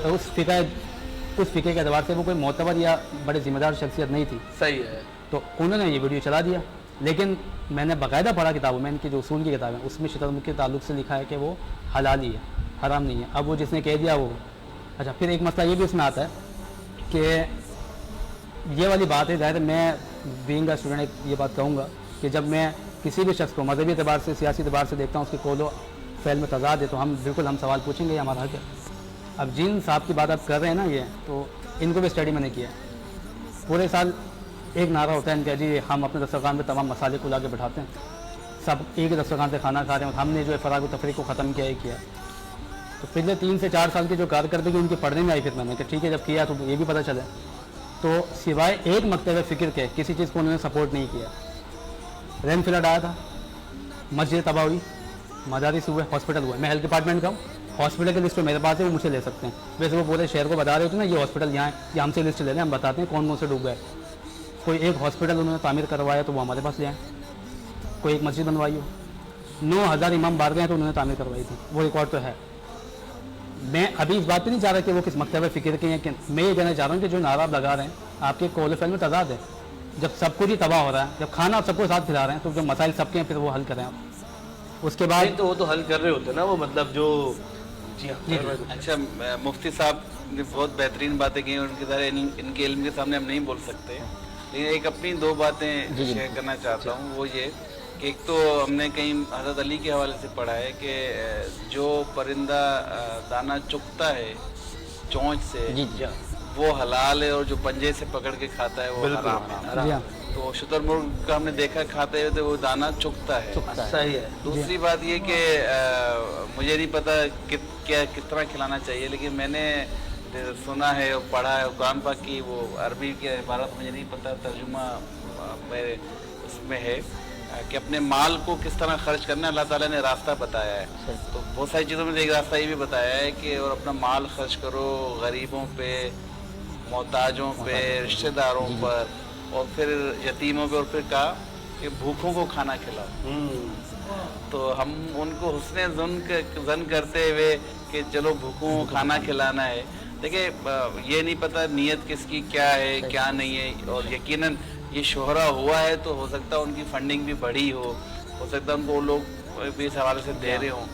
Speaker 14: उस फ़िक़े के अतबार से वो कोई मोतबर या बड़े ज़िम्मेदार शख्सियत नहीं थी।
Speaker 3: सही है।
Speaker 14: तो उन्होंने ये वीडियो चला दिया, लेकिन मैंने बाकायदा पढ़ा किताबों में, इनकी जो उसूल की किताब है उसमें शितरमुर के ताल्लुक़ से लिखा है कि वो हलाल ही है, हराम नहीं है। अब वो जिसने कह दिया वो अच्छा। फिर एक मसला ये भी उसमें आता है कि ये वाली बात है, ज़ाहिर मैं बीइंग अ स्टूडेंट ये बात कहूँगा कि जब मैं किसी भी शख्स को मजहबी एतबार से सियासी एतबार से देखता हूँ उसके कौलो फ़ैल में तज़ाद है तो हम सवाल पूछेंगे, हमारा हक है। अब जिन साहब की बात आप कर रहे हैं ना, ये तो इनको भी स्टडी मैंने किया। पूरे साल एक नारा होता है इनका, जी हम अपने दस्तरखान में तमाम मसाले को ला के बैठाते हैं, सब एक ही दस्तरखान से खाना खा रहे हैं, हमने जो है फ़राग़ व तफ़रीक़ को ख़त्म किया। तो पिछले 3 से 4 साल की जो कारकर्दगी उनकी पढ़ने में आई फिर मैंने कि ठीक है जब किया तो ये भी पता चले, तो सिवाय एक मकतब फ़िक्र के किसी चीज़ को उन्होंने सपोर्ट नहीं किया। रेन फ्लड आया था, मस्जिद तबाह हुई, मदारिस हुए, हॉस्पिटल हुए। मैं हेल्थ डिपार्टमेंट का हूँ, हॉस्पिटल की लिस्ट तो मेरे पास है, वो मुझसे ले सकते हैं। वैसे वो पूरे शहर को बता रहे होते ना ये हॉस्पिटल यहाँ है, ये हमसे लिस्ट ले लें, हम बताते हैं कौन कौन से डूब गए। कोई एक हॉस्पिटल उन्होंने तामीर करवाया तो वो हमारे पास ले आए, कोई एक मस्जिद बनवाई हो, 9,000 इमाम बार गए तो उन्होंने तामीर करवाई थी, वो रिकॉर्ड तो है। मैं अभी इस बात पे नहीं चाह रहा कि वो किस मकतब फ़िक्र के हैं, कि मैं ये कहना चाह रहा हूँ कि जो नारा आप लगा रहे हैं आपके कौल फ़िल में तज़ाद है। जब सब कुछ ही तबाह हो रहा है, जब खाना आप सबको साथ खिला रहे हैं, तो जो मसाइल सबके हैं फिर वो हल करें आप। उसके बाद
Speaker 3: तो वो तो हल कर रहे होते ना वो, मतलब जो जी हाँ।
Speaker 6: अच्छा, मुफ्ती साहब ने बहुत बेहतरीन बातें की, उनके सारे इनके इल्म के सामने हम नहीं बोल सकते, लेकिन एक अपनी दो बातें शेयर करना चाहता हूँ। वो ये कि एक तो हमने कहीं हज़रत अली के हवाले से पढ़ा है कि जो परिंदा दाना चुगता है चोंच से वो हलाल है, और जो पंजे से पकड़ के खाता है वो हराम है। तो शुतुरमुर्ग का हमने देखा खाते हुए तो वो दाना चुगता है।
Speaker 3: सही है।
Speaker 6: दूसरी बात ये कि मुझे नहीं पता किस तरह खिलाना चाहिए, लेकिन मैंने सुना है और पढ़ा है कुरान पाक की वो अरबी की इबारत, मुझे नहीं पता तर्जुमा मेरे उसमें है कि अपने माल को किस तरह खर्च करना अल्लाह ताला ने रास्ता बताया है। तो बहुत सारी चीज़ों में एक रास्ता ये भी बताया है कि और अपना माल खर्च करो गरीबों पे, मोहताजों पे, रिश्तेदारों पर, और फिर यतीमों पे, और फिर कहा कि भूखों को खाना खिलाओ। तो हम उनको हुस्ने ज़न करते हुए कि चलो भूखों को खाना खिलाना है। देखिए ये नहीं पता नीयत किसकी क्या है क्या नहीं है, और यकीनन ये शोहरा हुआ है तो हो सकता है उनकी फंडिंग भी बढ़ी हो सकता है उनको वो लोग भी इस हवाले से दे रहे हों।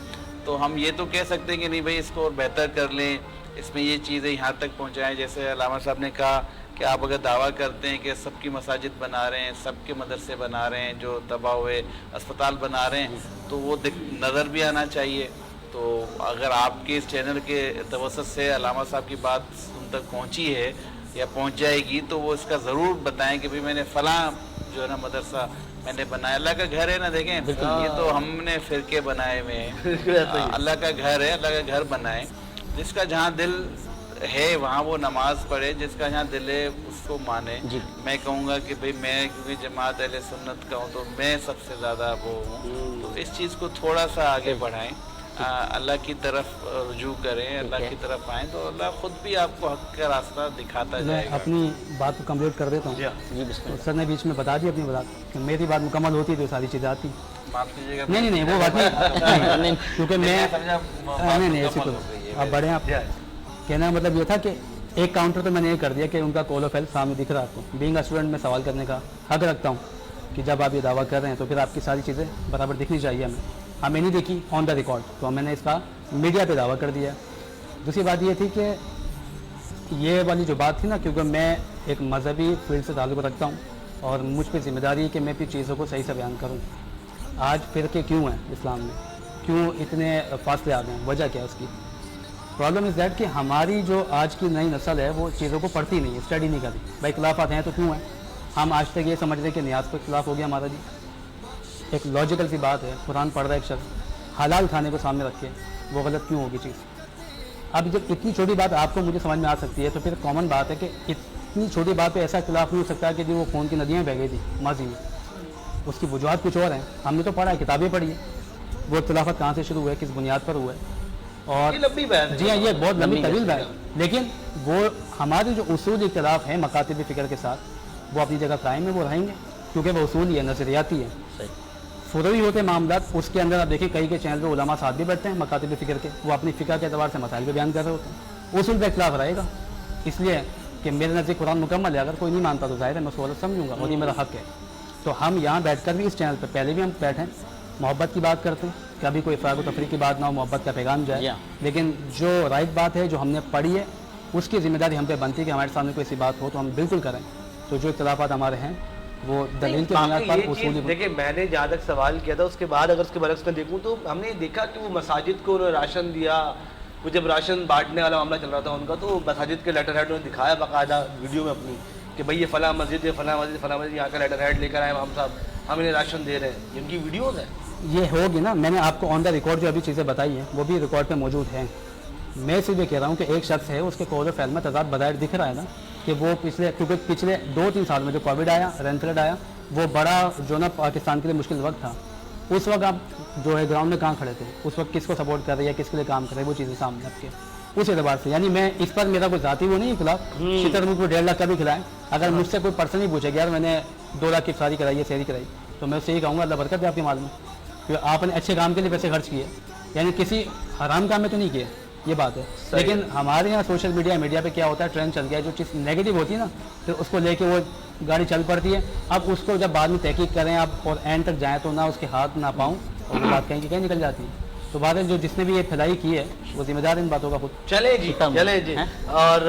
Speaker 6: तो हम ये तो कह सकते हैं कि नहीं भाई इसको और बेहतर कर लें, इसमें ये चीज़ें यहाँ तक पहुँचाएँ। जैसे अल्लामा साहब ने कहा कि आप अगर दावा करते हैं कि सबकी मसाजिद बना रहे हैं, सबके मदरसे बना रहे हैं, जो तबाह हुए अस्पताल बना रहे हैं, तो वो नज़र भी आना चाहिए। तो अगर आपके इस चैनल के तवसत से अल्लामा साहब की बात उन तक पहुँची है या पहुँच जाएगी, तो वो इसका ज़रूर बताएं कि भाई मैंने फ़लाँ जो है ना मदरसा मैंने बनाया। अल्लाह का घर है ना, देखें ये तो हमने फ़िरके बनाए हुए हैं, अल्लाह का घर है, अल्लाह का घर बनाए। जिसका जहाँ दिल है वहाँ वो नमाज पढ़े, जिसका जहाँ दिल है उसको माने। मैं कहूँगा कि भाई मैं क्योंकि जमात अहले सुन्नत का हूँ तो मैं सबसे ज़्यादा वो हूँ, तो इस चीज़ को थोड़ा सा आगे बढ़ाएं, अल्लाह की तरफ रुजू करें, अल्लाह की तरफ आएँ, तो अल्लाह ख़ुद भी आपको हक़ का रास्ता दिखाता जाएगा।
Speaker 14: मैं अपनी बात को कंप्लीट कर देता हूँ। तो सर ने बीच में बता दी अपनी बात कि मेरी बात मुकम्मल होती तो सारी चीज़ें आती।
Speaker 6: माफ़ कीजिएगा।
Speaker 14: नहीं वो बात नहीं, क्योंकि मैं नहीं ऐसी तो आप बड़े आप कहना मतलब ये था कि एक काउंटर तो मैंने ये कर दिया कि उनका कॉल ऑफ हेल्थ सामने दिख रहा है आपको। बीइंग अ स्टूडेंट में सवाल करने का हक रखता हूँ कि जब आप ये दावा कर रहे हैं तो फिर आपकी सारी चीज़ें बराबर दिखनी चाहिए हमें नहीं दिखी ऑन द रिकॉर्ड, तो मैंने इसका मीडिया पे दावा कर दिया। दूसरी बात ये थी कि ये वाली जो बात थी ना, क्योंकि मैं एक मजहबी फील्ड से ताल्लुक़ रखता हूँ और मुझ पर जिम्मेदारी है कि मैं भी चीज़ों को सही से बयान करूँ। आज फ़िरके क्यों हैं इस्लाम में, क्यों इतने फासले आ गए, वजह क्या है उसकी? प्रॉब्लम इज़ दैट कि हमारी जो आज की नई नस्ल है वो चीज़ों को पढ़ती नहीं है, स्टडी नहीं करती। भाई खिलाफात हैं तो क्यों हैं? हम आज तक ये समझ रहे कि न्याज पर खिलाफ हो गया हमारा जी। एक लॉजिकल सी बात है, कुरान पढ़ रहा है एक शख्स, हलाल खाने को सामने रख के वो गलत क्यों होगी चीज़? अब जब इतनी छोटी बात आपको मुझे समझ में आ सकती है तो फिर कॉमन बात है कि इतनी छोटी बात पे ऐसा खिलाफ नहीं हो सकता कि जो वो खून की नदियाँ बह गई थी माजी में, उसकी वजूहत कुछ और हैं। हमने तो पढ़ा है, किताबें पढ़ी है, वो इख्तिलाफत कहाँ से शुरू हुआ है, किस बुनियाद पर हुआ है। और
Speaker 3: लंबी बहस,
Speaker 14: जी हाँ ये बहुत लंबी तवील बहस, लेकिन वो हमारे जो उसूल इख्तिलाफ है मकातिब फ़िक्र के साथ वो अपनी जगह कायम है, वो रहेंगे क्योंकि वो उसूल ही है, नज़रियाती है। फुरवी होते मामला उसके अंदर आप देखिए कई के चैनल पर उलमा साथ भी बैठते हैं मकातिब फ़िक्र के, वो अपनी फ़िक्र के अतबार से मसाइल भी बयान कर रहे होते हैं, उसूल पर इख्तिलाफ रहेगा। इसलिए कि मेरे नज़दीक कुरान मुकम्मल है, अगर कोई नहीं मानता तो ज़ाहिर है मैं उसको गलत समझूंगा और ये मेरा हक़ है। तो हम यहाँ बैठकर भी इस चैनल पर पहले भी हम बैठें, मोहब्बत की बात करते हैं, कभी कोई फ़राग व तफरीक की बात ना हो, मोहब्बत का पैगाम जाए, लेकिन जो राइट बात है जो हमने पढ़ी है उसकी ज़िम्मेदारी हम पे बनती है कि हमारे सामने कोई ऐसी बात हो तो हम बिल्कुल करें। तो जो इख्तिलाफात हमारे हैं वो दलील के बुनियाद पर उसूल।
Speaker 3: देखिए मैंने जहाँ तक सवाल किया था उसके बाद अगर उसके बरक्स में देखूँ तो हमने देखा कि वो मसाजिद को उन्होंने राशन दिया, वो जब राशन बांटने वाला मामला चल रहा था उनका, तो मसाजिद के लेटर हेड उन्होंने दिखाया बाकायदा वीडियो में अपनी कि भाई ये फ़लाँ मस्जिद है, फ़लाँ मस्जिद, फ़लाँ मस्जिद, यहाँ का लेटर हेड लेकर आए हम साहब, हम इन्हें राशन दे रहे हैं, इनकी वीडियोज़ है।
Speaker 14: ये होगी ना, मैंने आपको ऑन द रिकॉर्ड जो अभी चीज़ें बताई हैं वो भी रिकॉर्ड पे मौजूद हैं। मैं सिर्फ ये कह रहा हूँ कि एक शख्स है उसके कौल फैल में तजाद बज़ाहिर दिख रहा है ना कि वो क्योंकि पिछले 2-3 साल में जो कोविड आया, रेन फ्लड आया, वो बड़ा जो ना पाकिस्तान के लिए मुश्किल वक्त था। उस वक्त आप जो है ग्राउंड में कहाँ खड़े थे, उस वक्त किसको सपोर्ट कर रहे हैं, किसके लिए काम कर रहे हैं, वो चीज़ें सामने आपके। उस एतबार से, यानी मैं इस पर मेरा कोई ज़ाती वो नहीं है खिलाफ, शुतुरमुर्ग को 1.5 लाख का भी खिलाएं। अगर मुझसे कोई पर्सन ही पूछेगा यार मैंने 2 लाख की इफ्तारी कराई है, सहरी कराई, तो मैं उससे यही कहूँगा अल्लाह बरकत है आपके माल में, क्योंकि आपने अच्छे काम के लिए पैसे खर्च किए, यानी किसी हराम काम में तो नहीं किए, ये बात है। लेकिन हमारे यहाँ सोशल मीडिया पे क्या होता है, ट्रेंड चल गया है, जो चीज़ नेगेटिव होती है ना तो उसको लेके वो गाड़ी चल पड़ती है। अब उसको जब बाद में तहकीक करें आप और एंड तक जाएँ तो ना उसके हाथ ना पाऊँ और वो बात कहीं की कहीं निकल जाती है। तो बात है जो जिसने भी ये फैलाई की है वो जिम्मेदार इन बातों का खुद।
Speaker 3: चले जी चले जी। और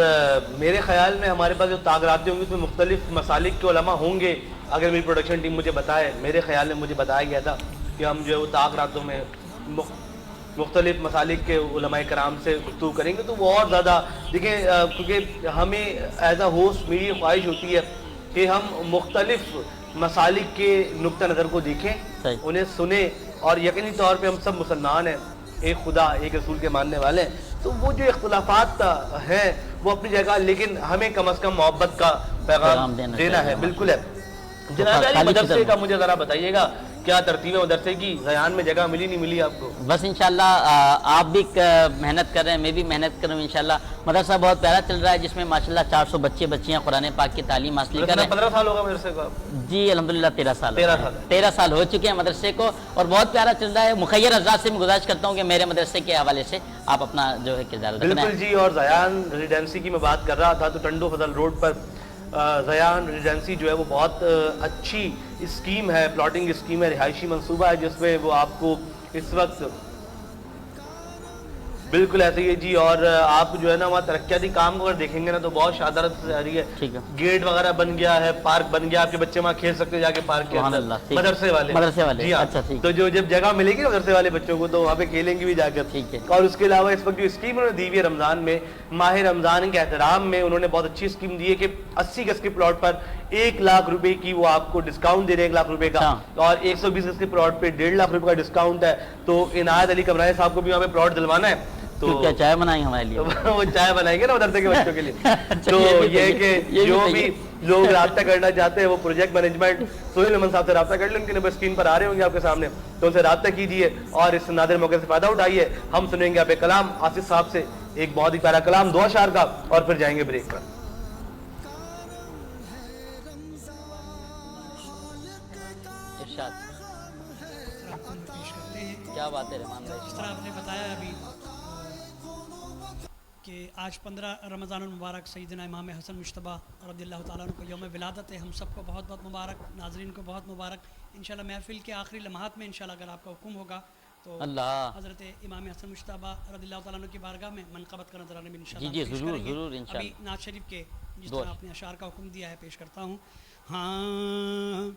Speaker 3: मेरे ख्याल में हमारे पास जो तागरातें होंगी उसमें मुख्तलिफ मसालिक के उलमा होंगे। अगर मेरी प्रोडक्शन टीम मुझे बताए, मेरे ख्याल में मुझे बताया गया था कि हम जो है वो तागरातों में मुख्तलिफ मसालिक के उलमाए कराम से गुफ्तगू करेंगे तो वो और ज़्यादा देखें, क्योंकि हमें एज अ होस्ट मेरी ख्वाहिश होती है कि हम मुख्तलिफ मसालिक के नुक्ता नज़र को देखें, उन्हें सुने, और यकीनी तौर पे हम सब मुसलमान हैं, एक खुदा एक रसूल के मानने वाले हैं, तो वो जो इख्तिलाफात हैं वो अपनी जगह, लेकिन हमें कम अज़ कम मोहब्बत का पैगाम देना है। बिल्कुल है। जनाब अली मदरसे का मुझे ज़रा बताइएगा, क्या तरतीब है मदरसे की? ज़यान में जगह मिली नहीं मिली आपको?
Speaker 4: बस इंशाल्लाह आप भी मेहनत कर रहे हैं, मैं भी मेहनत कर रहा हूँ इंशाल्लाह। मदरसा बहुत प्यारा चल रहा है जिसमें माशाल्लाह 400 बच्चे बच्चियाँ कुरान पाक की तालीम हासिल कर रहे हैं।
Speaker 3: 15 साल होगा मदरसे को?
Speaker 4: जी अल्हम्दुलिल्लाह 13 साल हो चुके हैं मदरसे को और बहुत प्यारा चल रहा है। मुखैर हज़रात से मैं गुजारिश करता हूँ कि मेरे मदरसे के हवाले से आप अपना जो है किरदार रखना है।
Speaker 3: बिल्कुल जी। और ज़यान रेजिडेंसी की मैं बात कर रहा था तो टंडो फजल रोड पर ज़यान रेजिडेंसी जो है वो बहुत अच्छी स्कीम है, प्लॉटिंग स्कीम है, रिहायशी मंसूबा है जिसमें वो आपको इस वक्त बिल्कुल ऐसे ही है जी। और आप जो है ना वहाँ तरक्याती काम अगर देखेंगे ना तो बहुत शानदार से आ रही है।
Speaker 4: ठीक है।
Speaker 3: गेट वगैरह बन गया है, पार्क बन गया, आपके बच्चे वहाँ खेल सकते हैं जाके पार्क के अंदर, मदरसे वाले जी।
Speaker 4: अच्छा ठीक।
Speaker 3: तो जो जब जगह मिलेगी ना मदरसे वाले बच्चों को तो वहाँ पे खेलेंगे भी जाकर।
Speaker 4: ठीक है।
Speaker 3: और उसके अलावा इस वक्त जो स्कीम उन्होंने दी हुई है रमजान में, माह रमजान के एहतराम में उन्होंने बहुत अच्छी स्कीम दी है कि 80 गज के प्लॉट पर 1 लाख रुपए की वो आपको डिस्काउंट दे रहे हैं, 1 लाख रुपए का, और 120 गज के प्लॉट पे 1.5 लाख रुपए का डिस्काउंट है। तो इनायत अली कमरानी साहब को भी वहाँ पे प्लॉट दिलवाना है तो
Speaker 4: क्या चाय बनाएंगे हमारे लिए?
Speaker 3: वो चाय बनाएंगे ना मदरसे के बच्चों के लिए। तो ये कि जो भी लोग राब्ता करना चाहते हैं वो प्रोजेक्ट मैनेजमेंट सोहेल अमन साहब से राब्ता कर लें, उनके नंबर स्क्रीन पर आ रहे होंगे आपके सामने, तो उनसे राब्ता कीजिए और इस नादिर मौके से फायदा उठाइए। हम सुनेंगे आप कलाम आसिफ साहब से, एक बहुत ही प्यारा कलाम 2 अशार का, और फिर जाएंगे ब्रेक पर।
Speaker 4: क्या बात है रहमान भाई,
Speaker 7: जिस तरह आपने बताया अभी कि आज 15 रमज़ानुल मुबारक सैयदना इमाम हसन मुश्तबा रज़ियल्लाहु ताला अन्हु को यौम विलादत है। हम सबको बहुत बहुत मुबारक, नाज़रीन को बहुत मुबारक। इंशाल्लाह महफिल के आखिरी लम्हात में इंशाल्लाह अगर आपका हुक्म होगा तो हज़रत इमाम हसन मुश्तबा रज़ियल्लाहु ताला अन्हु की बारगाह में मनक़बत का नज़राना भी इंशाल्लाह पेश करेंगे। अभी नात शरीफ के जिस तरह आपने अशार का हुक्म दिया है पेश करता हूँ। हाँ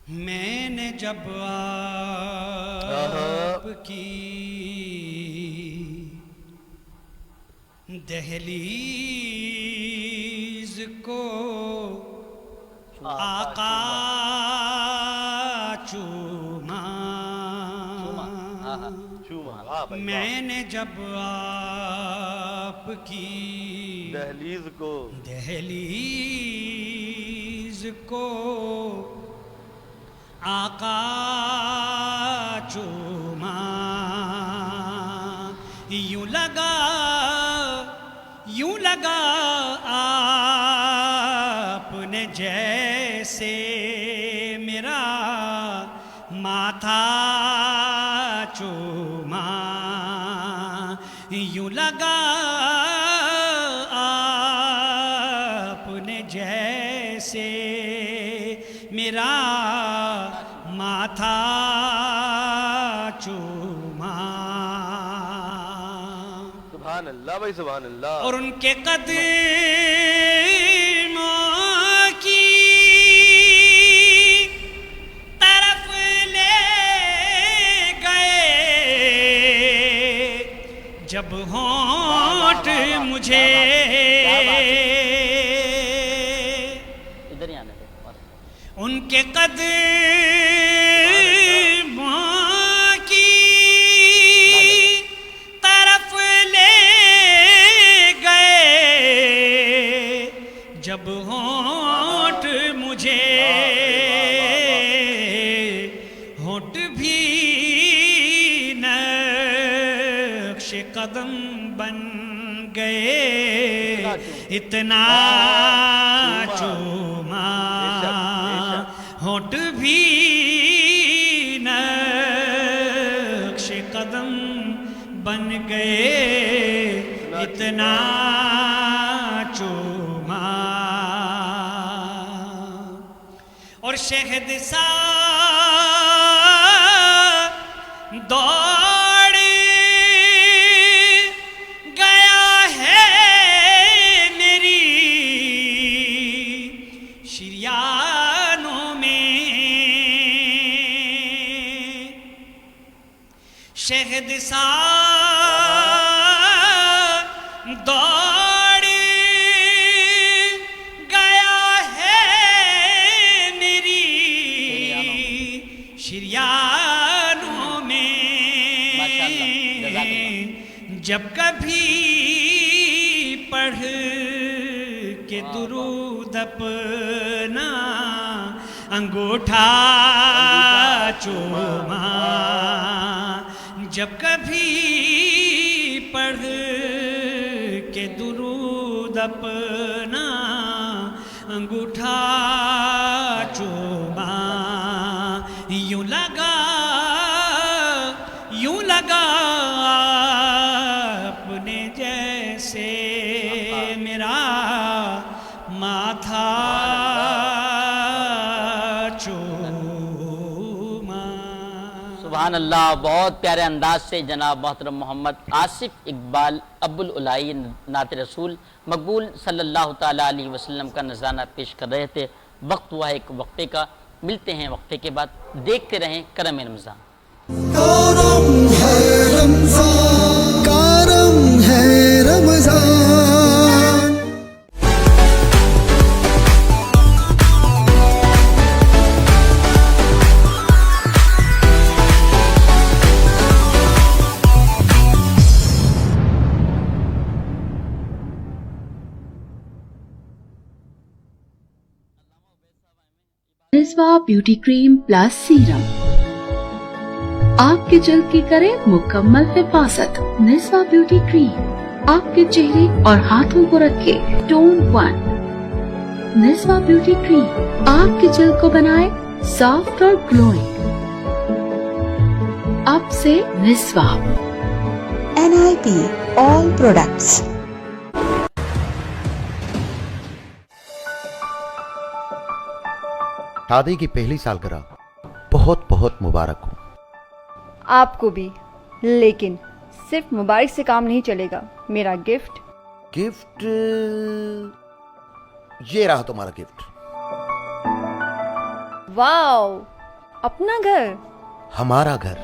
Speaker 7: मैंने जब आपकी दहलीज को आका चूमा, मैंने जब आपकी दहलीज को आका चूमा, यूं लगा आपने जैसे मेरा माथा चूमा, यूं लगा आपने जैसे मेरा माथा चूमा।
Speaker 3: सुभान अल्लाह भाई, सुभान अल्लाह।
Speaker 7: और उनके कदमों की तरफ ले गए जब होंठ मुझे,
Speaker 4: इधर ही आने दे।
Speaker 7: उनके कदमों की तरफ ले गए जब होंठ मुझे, होंठ भी नक्श قدم بن گئے اتنا چوما ہونٹ بھی نقش قدم بن گئے اتنا چوما اور شہد سا دوڑ گیا ہے میری شریانوں میں شہد سا دوڑ گیا ہے میری شریانوں میں جب کبھی پڑھ کے درود اپنا انگوٹھا چوما جب کبھی پڑھ کے درود اپنا انگوٹھا چوما یوں لگا اپنے جیسے میرا ماتھا چوما.
Speaker 4: سبحان اللہ. بہت پیارے انداز سے جناب محترم محمد آصف اقبال ابو العلائی نعت رسول مقبول صلی اللہ تعالیٰ علیہ وسلم کا نذرانہ پیش کر رہے تھے. وقت ہوا ایک وقفے کا. ملتے ہیں وقفے کے بعد. دیکھتے رہیں کرم رمضان.
Speaker 1: کرم ہے رمضان، کرم ہے رمضان.
Speaker 5: نسوہ بیوٹی کریم پلس سیرم آپ کے جلد کی کرے مکمل حفاظت. نسوہ بیوٹی کریم آپ کے چہرے اور ہاتھوں کو رکھے ٹون 1. نسوہ بیوٹی کریم آپ کے جلد کو بنائے سافٹ اور گلوئنگ. اب سے نسوہ.
Speaker 8: NIP all products.
Speaker 9: شادی کی پہلی سالگرہ بہت بہت مبارک ہو.
Speaker 10: آپ کو بھی، لیکن صرف مبارک سے کام نہیں چلے گا. میرا گفٹ
Speaker 9: یہ رہا تمہارا گفٹ.
Speaker 10: واو، اپنا گھر.
Speaker 9: ہمارا گھر.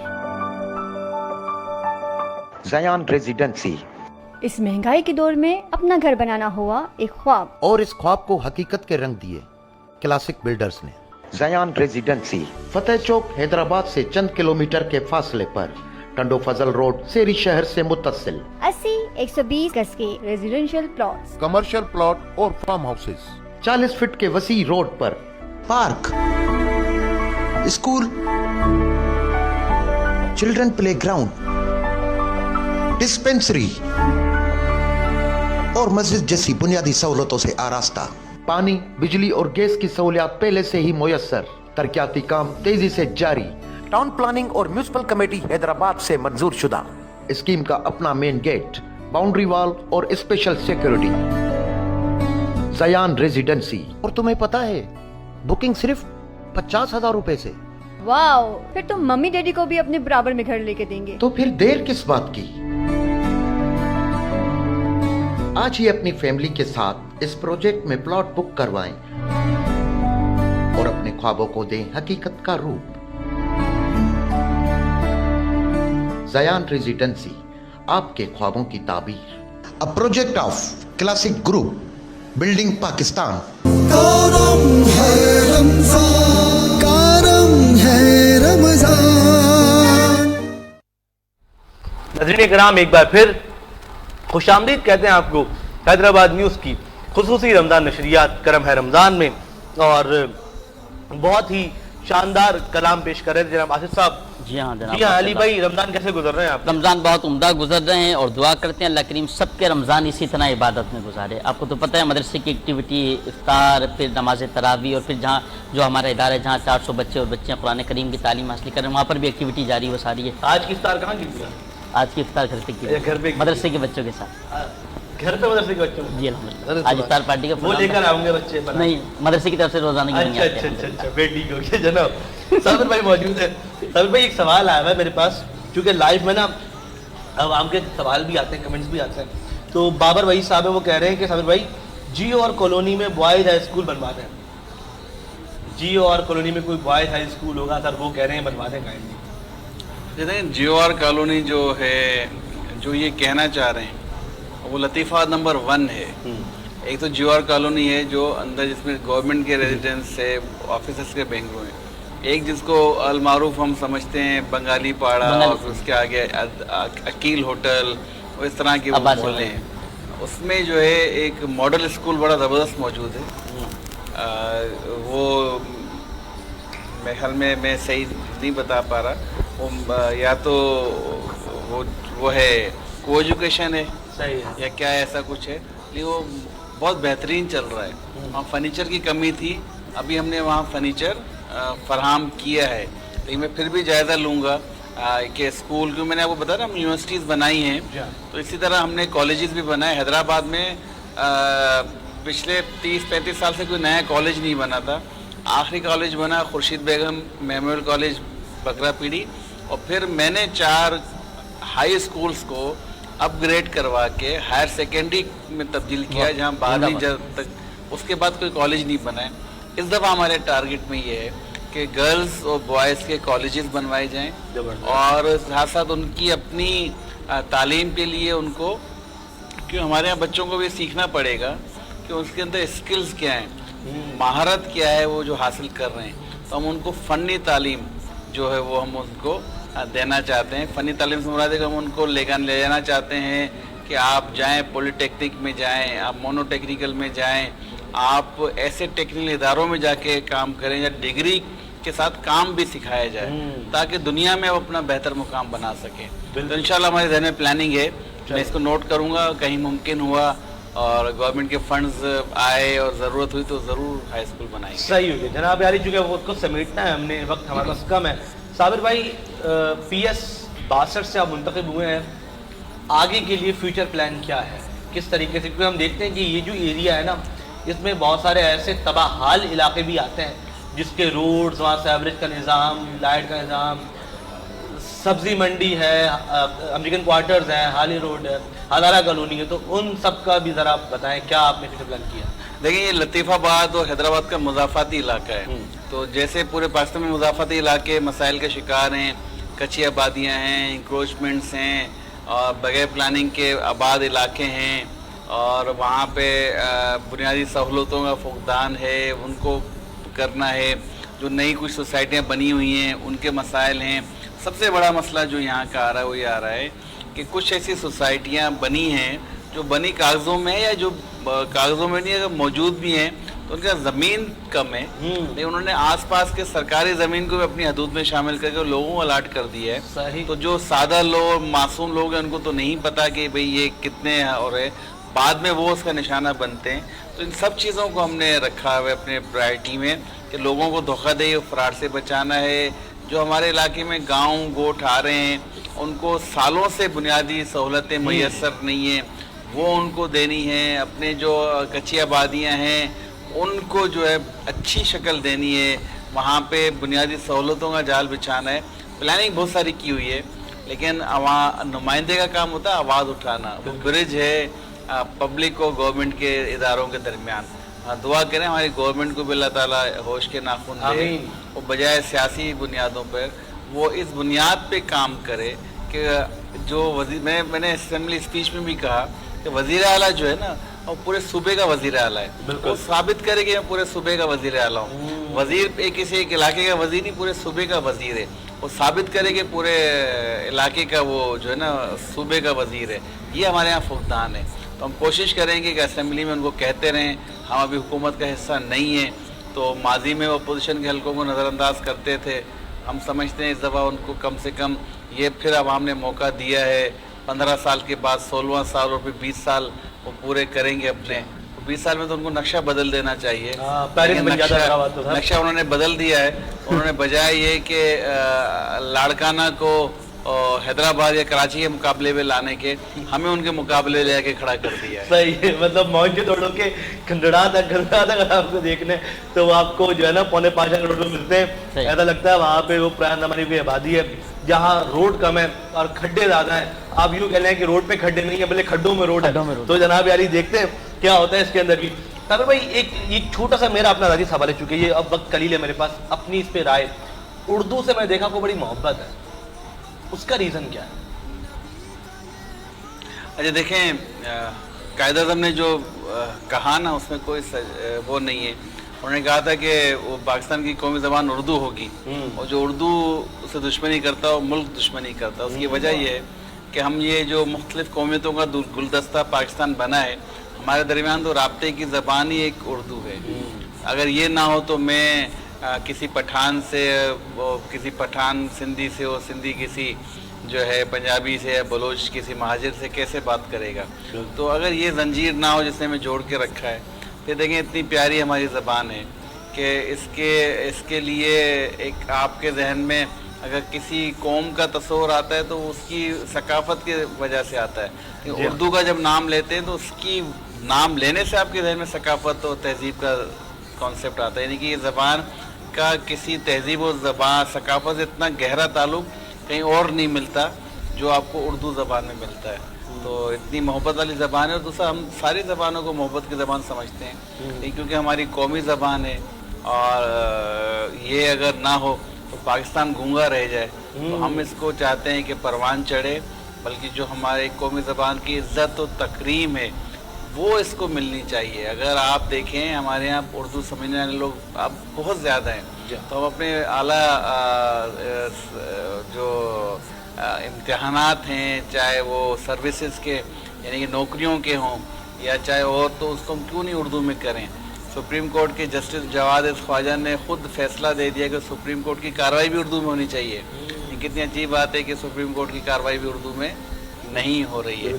Speaker 9: زیان ریزیڈنسی.
Speaker 10: اس مہنگائی کے دور میں اپنا گھر بنانا ہوا ایک خواب،
Speaker 9: اور اس خواب کو حقیقت کے رنگ دیے کلاسک بلڈرز نے. زیان ریزیڈنسی فتح چوک حیدرآباد سے چند کلومیٹر کے فاصلے پر ٹنڈو فضل روڈ سیری شہر سے متصل
Speaker 10: 80-120 گز کے ریزیڈینشل پلاٹس،
Speaker 11: کمرشل پلاٹ اور فارم ہاؤسز،
Speaker 9: 40 فٹ کے وسیع روڈ پر
Speaker 12: park, school, children play ground, dispensary اور مسجد جیسی بنیادی سہولتوں سے آراستہ.
Speaker 9: پانی، بجلی اور گیس کی سہولیات پہلے سے ہی میسر. ترقیاتی کام تیزی سے جاری. ٹاؤن پلاننگ اور میونسپل کمیٹی حیدرآباد سے منظور شدہ. اسکیم کا اپنا مین گیٹ، باؤنڈری وال اور اسپیشل سیکورٹی. زیان ریزیڈنسی. اور تمہیں پتا ہے بکنگ صرف 50,000 روپے سے.
Speaker 10: واو، پھر تو ممی ڈیڈی کو بھی اپنے برابر میں گھر لے کے دیں گے.
Speaker 9: تو پھر دیر کس بات کی؟ آج ہی اپنی فیملی کے ساتھ اس پروجیکٹ میں پلاٹ بک کروائیں اور اپنے خوابوں کو دیں حقیقت کا روپ. زیان ریزیڈنسی، آپ کے خوابوں کی تعبیر.
Speaker 12: A project of Classic Group, Building Pakistan.
Speaker 1: کرم ہے رمضان، کرم ہے رمضان.
Speaker 3: ناظرین کرام، ایک بار پھر خوش آمدید کہتے ہیں آپ کو حیدرآباد نیوز کی خصوصی رمضان نشریات کرم ہے رمضان میں. اور بہت ہی शानदार कलाम पेश कर रहे थे जनाब आसिफ साहब।
Speaker 4: जी हाँ जनाब।
Speaker 3: जी हाँ अली भाई, रमजान कैसे गुजर रहे हैं आप?
Speaker 4: रमज़ान बहुत उम्दा गुजर रहे हैं और दुआ करते हैं अल्लाह करीम सबके रमज़ान इसी तरह इबादत में गुजारे। आपको तो पता है मदरसे की एक्टिविटी, इफ्तार, फिर नमाज तरावी और फिर जहाँ जो हमारा इदारा है जहाँ 400 बच्चे और बच्चियाँ कुरान करीम की तालीम हासिल कर रहे हैं वहाँ पर भी एक्टिविटी जारी हो सारी है।
Speaker 3: आज की इफ्तार कहाँ की?
Speaker 4: आज की इफ्तार घर पे की,
Speaker 3: घर पे
Speaker 4: मदरसे के बच्चों के साथ।
Speaker 3: घर पे मदरसे के बच्चों?
Speaker 4: जी अल्हम्दुलिल्लाह। आज इफ्तार पार्टी का
Speaker 3: वो लेकर आऊंगे बच्चे?
Speaker 4: नहीं, मदरसे की तरफ से रोजाना की
Speaker 3: अच्छा अच्छा अच्छा अच्छा, बेटी ठीक हो गया जनाब। साबिर भाई मौजूद है। साबिर भाई एक सवाल आया है मेरे पास, क्योंकि लाइव में ना अब आम के सवाल भी आते हैं, कमेंट्स भी आते हैं। तो बाबर भाई साहब है, वो कह रहे हैं कि साबिर भाई जियो और कॉलोनी में बॉयज हाई स्कूल बनवा दें। जियो और कॉलोनी में कोई बॉयज हाई स्कूल होगा सर, वो कह रहे हैं बनवा दें काइंडली।
Speaker 6: देखें जियो और कॉलोनी जो है, जो ये कहना चाह रहे हैं वो लतीफ़ा नंबर 1 है। एक तो जियो और कॉलोनी है जो अंदर जिसमें गवर्नमेंट के रेजिडेंस है, ऑफिसर्स के बैंकों हैं। एक जिसको अलमारूफ हम समझते हैं बंगाली पाड़ा, और उसके आगे अकील होटल और इस तरह के वो बोले हैं। उसमें जो है एक मॉडल स्कूल बड़ा ज़बरदस्त मौजूद है। वो मेरे ख्याल में मैं सही नहीं बता पा रहा, वो या तो वो है को एजुकेशन है
Speaker 3: सही है
Speaker 6: या क्या ऐसा कुछ है, लेकिन वो बहुत बेहतरीन चल रहा है। वहाँ फर्नीचर की कमी थी, अभी हमने वहाँ फर्नीचर फराहम किया है। लेकिन मैं फिर भी जायज़ा लूँगा कि स्कूल, क्योंकि मैंने आपको बताया ना हम यूनिवर्सिटीज़ बनाई हैं, तो इसी तरह हमने कॉलेजेस भी बनाए। हैदराबाद में पिछले 30-35 साल से कोई नया कॉलेज नहीं बना था। आखिरी कॉलेज बना खुर्शीद बेगम मेमोरियल कॉलेज बकरा पीड़ी, और फिर मैंने 4 हाई स्कूल्स को अपग्रेड करवा के हायर सेकेंडरी में तब्दील किया, जहाँ 12वीं तक उसके बाद कोई कॉलेज नहीं बना है। इस दफ़ा हमारे टारगेट में ये है कि गर्ल्स और बॉयज़ के कॉलेजेस बनवाए जाएं, और साथ साथ उनकी अपनी तालीम के लिए उनको, क्योंकि हमारे यहाँ बच्चों को भी सीखना पड़ेगा कि उसके अंदर स्किल्स क्या हैं, महारत क्या है वो जो हासिल कर रहे हैं। तो हम उनको फ़नी तालीम जो है वो हम उनको देना चाहते हैं। फ़नी तालीम से मुराद है कि हम उनको ले जाना चाहते हैं कि आप जाएं पॉलिटेक्निक में जाएं, आप मोनोटेक्निकल में जाएं, आप ऐसे टेक्निकल इदारों में जाके काम करें या डिग्री के साथ काम भी सिखाया जाए, ताकि दुनिया में वो अपना बेहतर मुकाम बना सकें। तो इंशाल्लाह हमारे ज़हन में प्लानिंग है, मैं इसको नोट करूँगा, कहीं मुमकिन हुआ और गवर्नमेंट के फंड्स आए और ज़रूरत हुई तो ज़रूर हाई स्कूल बनाएंगे।
Speaker 3: सही हो गया जनाब यारी, चूँकि वो उसको समेटना है हमने, वक्त हमारे पास कम है। साबिर भाई PS 62 से आप मुंतखब हुए हैं, आगे के लिए फ्यूचर प्लान क्या है, किस तरीके से? क्योंकि हम देखते हैं कि ये जो एरिया है ना, इसमें बहुत सारे ऐसे तबाहाल इलाके भी आते हैं जिसके रोड्स, वहाँ से एवरेज का निज़ाम, लाइट का निज़ाम, सब्ज़ी मंडी है, अमेरिकन क्वार्टर्स हैं, हाली रोड है, हज़ारा कॉलोनी है, तो उन सब का भी ज़रा बताएं क्या आपने फ्यूचर प्लान किया?
Speaker 6: देखिए ये लतीफ़ाबाद और हैदराबाद का मुज़ाफ़ाती इलाका है, तो जैसे पूरे पाकिस्तान में मुज़ाफ़ाती इलाके मसाइल के शिकार हैं, कच्ची आबादियाँ हैं, इंक्रोचमेंट्स हैं और बगैर प्लानिंग के आबाद इलाके हैं, और वहाँ पे बुनियादी सहूलतों का फुकदान है, उनको करना है। जो नई कुछ सोसाइटियाँ बनी हुई हैं उनके मसाइल हैं। सबसे बड़ा मसला जो यहाँ का आ रहा है वो ये आ रहा है कि कुछ ऐसी सोसाइटियाँ बनी हैं जो बनी कागज़ों में है, या जो कागज़ों में नहीं अगर मौजूद भी हैं तो उनका ज़मीन कम है, लेकिन उन्होंने आसपास के सरकारी ज़मीन को भी अपनी हदूद में शामिल करके लोगों को अलाट कर दिया है। तो जो सादा लोग, मासूम लोग हैं, उनको तो नहीं पता कि भाई ये कितने हैं, और है बाद में वो उसका निशाना बनते हैं। तो इन सब चीज़ों को हमने रखा हुआ है अपने प्रायोरिटी में कि लोगों को धोखा दे फरार से बचाना है। जो हमारे इलाके में गाँव गोठ आ रहे हैं उनको सालों से बुनियादी सहूलतें मैसर नहीं हैं, वो उनको देनी है। अपने जो कच्ची आबादियाँ हैं उनको जो है अच्छी शक्ल देनी है, वहाँ पे बुनियादी सहूलतों का जाल बिछाना है। प्लानिंग बहुत सारी की हुई है, लेकिन वहाँ नुमाइंदे का काम होता है आवाज़ उठाना। वो ब्रिज है पब्लिक और गवर्नमेंट के इदारों के दरमियान। दुआ करें हमारी गवर्नमेंट को भी अल्लाह ताला होश के नाखून दे, वो बजाय सियासी बुनियादों पर वो इस बुनियाद पे काम करे कि जो मैंने असेंबली स्पीच में भी कहा कि वज़ीर आला जो है ना वो पूरे सूबे का वज़ीर आला है, वो साबित करे कि मैं पूरे सूबे का वज़ीर आला हूँ। वज़ीर किसी एक इलाके का वज़ीर नहीं, पूरे सूबे का वज़ीर है। वो साबित करे कि पूरे इलाके का वो जो है ना सूबे का वज़ीर है। ये हमारे यहाँ फुकदान है। तो हम कोशिश करेंगे कि असेंबली में उनको कहते रहें हम अभी हुकूमत का हिस्सा नहीं है, تو ماضی میں اپوزیشن کے حلقوں کو نظر انداز کرتے تھے. ہم سمجھتے ہیں اس دفعہ ان کو کم سے کم یہ پھر عوام نے موقع دیا ہے. 15 سال کے بعد 16واں سال اور پھر 20 سال وہ پورے کریں گے اپنے. 20 سال میں تو ان کو نقشہ بدل دینا چاہیے. نقشہ انہوں نے بدل دیا ہے. انہوں نے بجائے یہ کہ لاڑکانہ کو حیدرآباد یا کراچی کے مقابلے میں لانے کے, ہمیں ان کے مقابلے لے کے کھڑا کر دیا ہے.
Speaker 3: صحیح ہے, مطلب موجود توڑوں کے کھنڈڑا تک اگر آپ کو دیکھنے تو وہ آپ کو جو ہے نا 4.5 کروڑ روپے ملتے ہیں. ایسا لگتا ہے وہاں پہ وہ پران ہماری کوئی آبادی ہے جہاں روڈ کم ہے اور کھڈے زیادہ ہیں. آپ یوں کہہ لیں کہ روڈ پہ کھڈے نہیں ہیں بلکہ کھڈوں میں روڈ ہے. تو جناب علی دیکھتے ہیں کیا ہوتا ہے اس کے اندر بھی. تاکہ بھائی ایک چھوٹا سا میرا اپنا ذاتی سوال ہے, چونکہ یہ اب وقت قلیل ہے میرے پاس, اپنی اس پہ رائے. اردو سے میں دیکھا کو بڑی محبت ہے, اس کا ریزن کیا ہے؟
Speaker 6: اچھا دیکھیں, قائد اعظم نے جو کہا نا اس میں کوئی وہ نہیں ہے. انہوں نے کہا تھا کہ وہ پاکستان کی قومی زبان اردو ہوگی, اور جو اردو سے دشمنی کرتا وہ ملک دشمنی کرتا. اس کی وجہ یہ ہے کہ ہم یہ جو مختلف قومیتوں کا گلدستہ پاکستان بنا ہے, ہمارے درمیان تو رابطے کی زبان ہی ایک اردو ہے. اگر یہ نہ ہو تو میں کسی پٹھان سے, کسی پٹھان سندھی سے ہو, سندھی کسی جو ہے پنجابی سے یا بلوچ کسی مہاجر سے کیسے بات کرے گا؟ تو اگر یہ زنجیر نہ ہو جس نے ہمیں جوڑ کے رکھا ہے, پھر دیکھیں اتنی پیاری ہماری زبان ہے کہ اس کے لیے ایک آپ کے ذہن میں اگر کسی قوم کا تصور آتا ہے تو اس کی ثقافت کی وجہ سے آتا ہے. اردو کا جب نام لیتے ہیں تو اس کی نام لینے سے آپ کے ذہن میں ثقافت اور تہذیب کا کانسیپٹ آتا ہے. یعنی کہ یہ زبان کا کسی تہذیب و زبان ثقافت سے اتنا گہرا تعلق کہیں اور نہیں ملتا جو آپ کو اردو زبان میں ملتا ہے. تو اتنی محبت والی زبان ہے. اور دوسرا ہم ساری زبانوں کو محبت کی زبان سمجھتے ہیں کیونکہ ہماری قومی زبان ہے, اور یہ اگر نہ ہو تو پاکستان گونگا رہ جائے. تو ہم اس کو چاہتے ہیں کہ پروان چڑھے, بلکہ جو ہمارے قومی زبان کی عزت و تکریم ہے وہ اس کو ملنی چاہیے. اگر آپ دیکھیں ہمارے یہاں اردو سمجھنے والے لوگ اب بہت زیادہ ہیں, تو ہم اپنے اعلیٰ جو امتحانات ہیں, چاہے وہ سروسز کے یعنی کہ نوکریوں کے ہوں یا چاہے اور, تو اس کو ہم کیوں نہیں اردو میں کریں. سپریم کورٹ کے جسٹس جواد خواجہ نے خود فیصلہ دے دیا کہ سپریم کورٹ کی کارروائی بھی اردو میں ہونی چاہیے. یہ کتنی عجیب بات ہے کہ سپریم کورٹ کی کارروائی بھی اردو میں نہیں ہو رہی ہے.